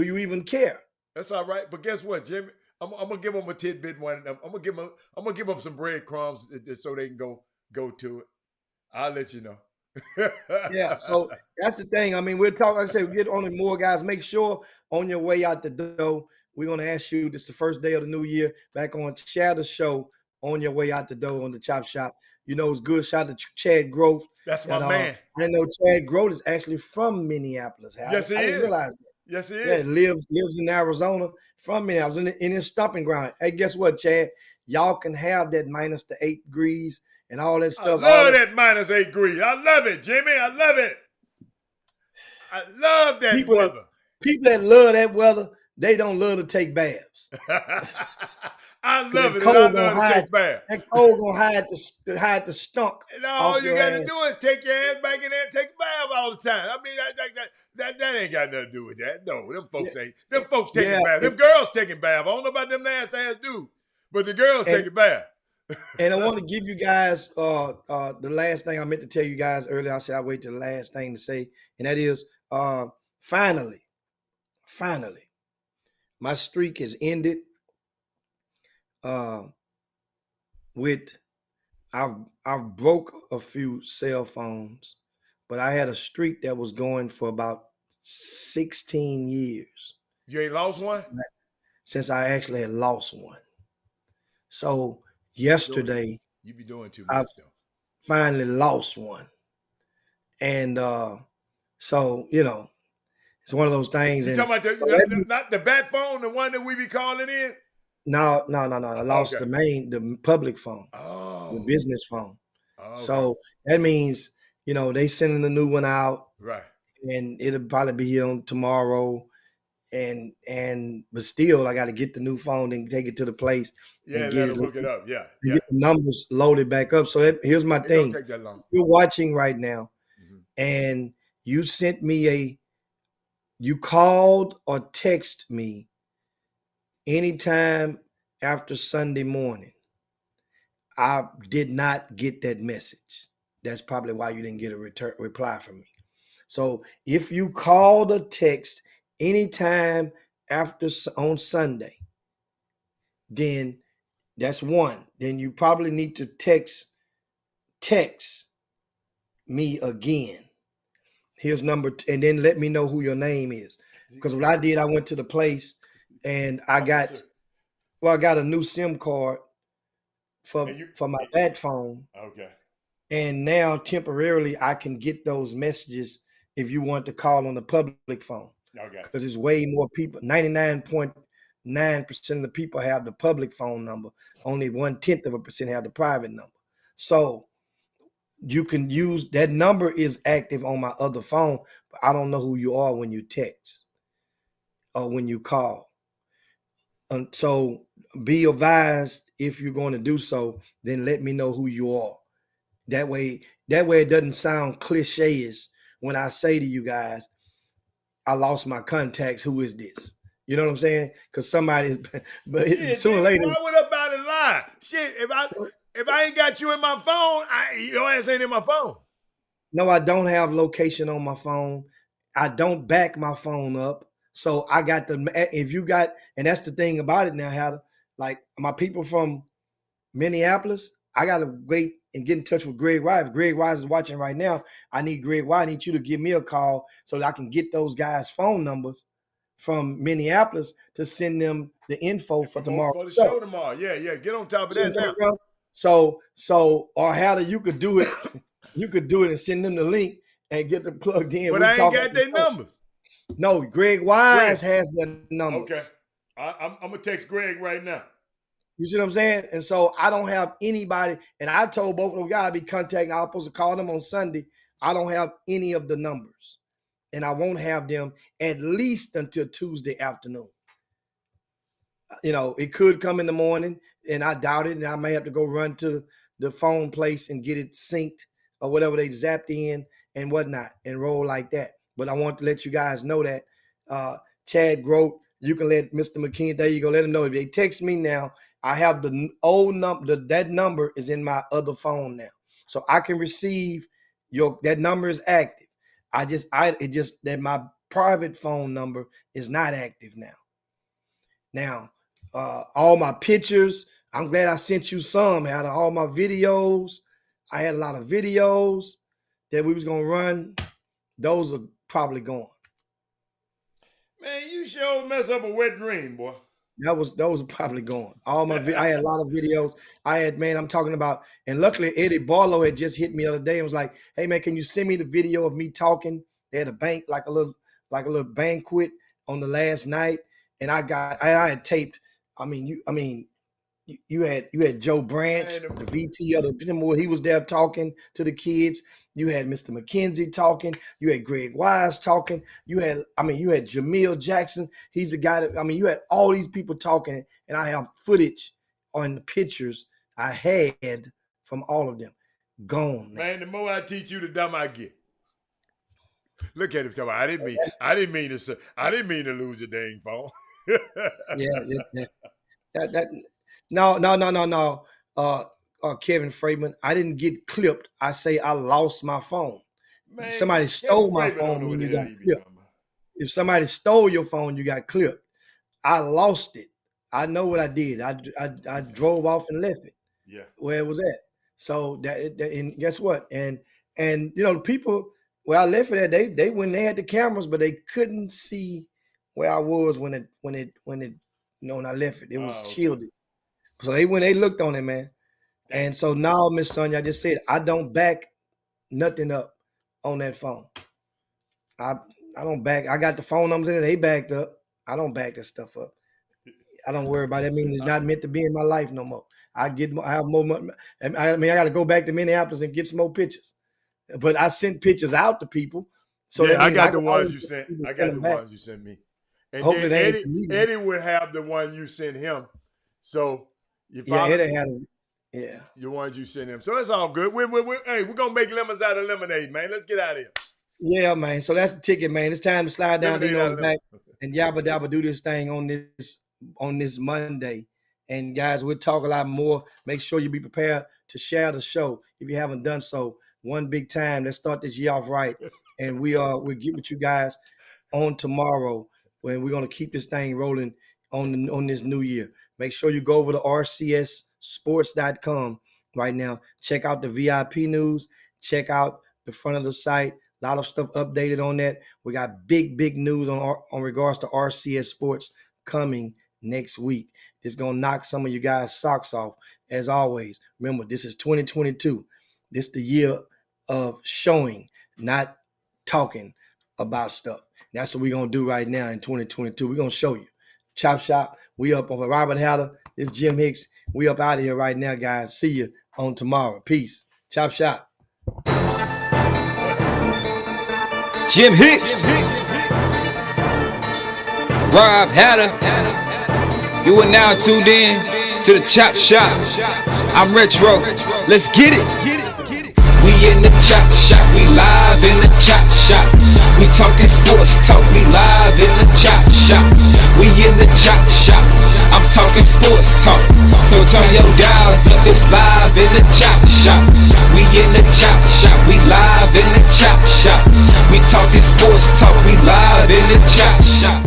you even care? That's all right. But guess what, Jimmy? I'm gonna give them a tidbit one. I'm gonna give them some breadcrumbs so they can go to it. I'll let you know. Yeah, so that's the thing. I mean, we'll talk. Like I said, we get on more guys. Make sure on your way out the door, we're gonna ask you. This is the first day of the new year. Back on Share the Show on your way out the door on the Chop Shop. You know, it's good. Shout out to Chad Grove. That's my man. I know Chad Grove is actually from Minneapolis. Yes, he is. I didn't realize that. Yes, he is. Yeah, lives in Arizona. From Minneapolis, in his stomping ground. Hey, guess what, Chad? Y'all can have that minus the 8 degrees and all that stuff. I love that minus 8 degrees. I love it, Jimmy. I love it. I love that weather. People that love that weather, they don't love to take baths. I love it. I love to take baths. That cold gonna hide the stunk. And all you got to do is take your ass back in there and take a bath all the time. I mean, that ain't got nothing to do with that. No, them folks ain't. Them folks taking baths. Them girls taking baths. I don't know about them nasty ass dudes, but the girls taking baths. And I want to give you guys the last thing I meant to tell you guys earlier. I said I'll wait till the last thing to say, and that is finally, my streak is ended. I broke a few cell phones, but I had a streak that was going for about 16 years. You ain't lost one? Since I actually had lost one. So yesterday, you be doing too much though. Finally lost one. And so, you know, it's one of those things. You talking about not the bat phone, the one that we be calling in? No. I lost the public phone, the business phone. Okay. So that means, you know, they sending a new one out, right? And it'll probably be here on tomorrow. But still, I got to get the new phone and take it to the place. Yeah, and let them hook it up. Yeah. Get the numbers loaded back up. So here's my thing. Don't take that long. You're watching right now, and you sent me you called or text me anytime after Sunday morning. I did not get that message. That's probably why you didn't get a reply from me. So if you called or text anytime on Sunday, then that's one. Then you probably need to text me again. Here's number and then let me know who your name is. Because what I did, I went to the place and I got a new SIM card for my bat phone. Okay. And now temporarily I can get those messages if you want to call on the public phone. Okay. Because it's way more people. 99.9% of the people have the public phone number. Only 0.1% have the private number. So you can use that number is active on my other phone, but I don't know who you are when you text or when you call. And so be advised if you're going to do so, then let me know who you are. That way it doesn't sound cliche-ish when I say to you guys, I lost my contacts. Who is this? You know what I'm saying? Because somebody, but sooner or later. Why would about it lie? Shit, if I ain't got you in my phone, your ass ain't in my phone. No, I don't have location on my phone. I don't back my phone up. So I got and that's the thing about it now, how like my people from Minneapolis, I got to wait and get in touch with Greg Wise. If Greg Wise is watching right now, I need Greg Wise. I need you to give me a call so that I can get those guys' phone numbers from Minneapolis to send them the info for tomorrow. For the show tomorrow. Yeah. Get on top of that now. Bro? So, or how you could do it. You could do it and send them the link and get them plugged in. But I ain't got their numbers. No, Greg Wise has the number. Okay. I'm going to text Greg right now. You see what I'm saying? And so I don't have anybody, and I told both of those guys I'd be contacting. I was supposed to call them on Sunday. I don't have any of the numbers, and I won't have them at least until Tuesday afternoon. You know, it could come in the morning, and I doubt it, and I may have to go run to the phone place and get it synced or whatever they zapped in and whatnot and roll like that. But I want to let you guys know that Chad Grote, you can let Mr. McKinney, there you go, let him know. If they text me now, I have the old number, that number is in my other phone now. So I can receive that number is active. It just that my private phone number is not active now. Now, all my pictures, I'm glad I sent you some out of all my videos. I had a lot of videos that we was gonna run. Those are probably gone. Man, you sure mess up a wet dream, boy. Those are probably gone. I had a lot of videos. I'm talking about, and luckily Eddie Barlow had just hit me the other day and was like, "Hey man, can you send me the video of me talking at a bank, like a little banquet on the last night?" And I had taped. You had Joe Branch, the VP of the he was there talking to the kids. You had Mr. McKenzie talking. You had Greg Wise talking. You had Jamil Jackson. He's the guy that, you had all these people talking, and I have footage on the pictures I had from all of them. Gone. Man, the more I teach you, the dumber I get. Look at him talking. I didn't mean to lose your dang phone. No. Kevin Freeman, I didn't get clipped. I say I lost my phone. Man, somebody stole my phone when you got clipped. If somebody stole your phone, you got clipped. I lost it. I know what I did. I drove off and left it. Yeah, where it was at. So and guess what? And the people where I left it at, they when they had the cameras, but they couldn't see where I was when I left it. It was shielded. So they looked on it, man. And so now, Miss Sonia, I just said I don't back nothing up on that phone. I don't back. I got the phone numbers in it. They backed up. I don't back that stuff up. I don't worry about it. I mean, it's not meant to be in my life no more. I have more money. I got to go back to Minneapolis and get some more pictures. But I sent pictures out to people. So yeah, I got the ones you sent. I got the ones you sent me. And hopefully then Eddie would have the one you sent him. So Eddie had it. Yeah, the ones you send him. So that's all good. We're gonna make lemons out of lemonade, man. Let's get out of here. Yeah, man. So that's the ticket, man. It's time to slide down Dino's back and yabba dabba do this thing on this Monday. And guys, we'll talk a lot more. Make sure you be prepared to share the show if you haven't done so. One big time. Let's start this year off right. And we'll get with you guys on tomorrow when we're gonna keep this thing rolling on this new year. Make sure you go over to rcssports.com right now. Check out the VIP news. Check out the front of the site. A lot of stuff updated on that. We got big news on regards to RCS Sports coming next week. It's going to knock some of you guys' socks off. As always, remember, this is 2022. This is the year of showing, not talking about stuff. That's what we're going to do right now in 2022. We're going to show you. Chop Shop, we up on Robert Hatter. It's Jim Hicks. We up out of here right now, guys. See you on tomorrow. Peace. Chop Shop. Jim Hicks. Rob Hatter. You are now tuned in to the Chop Shop. I'm Retro. Let's get it. We in the Chop Shop. We live in the Chop Shop. We talking sports talk. We live in the Chop Shop. We in the Chop Shop. I'm talking sports talk. So turn your dials up. It's live in the Chop Shop. We in the Chop Shop. We live in the Chop Shop. We talking sports talk. We live in the Chop Shop.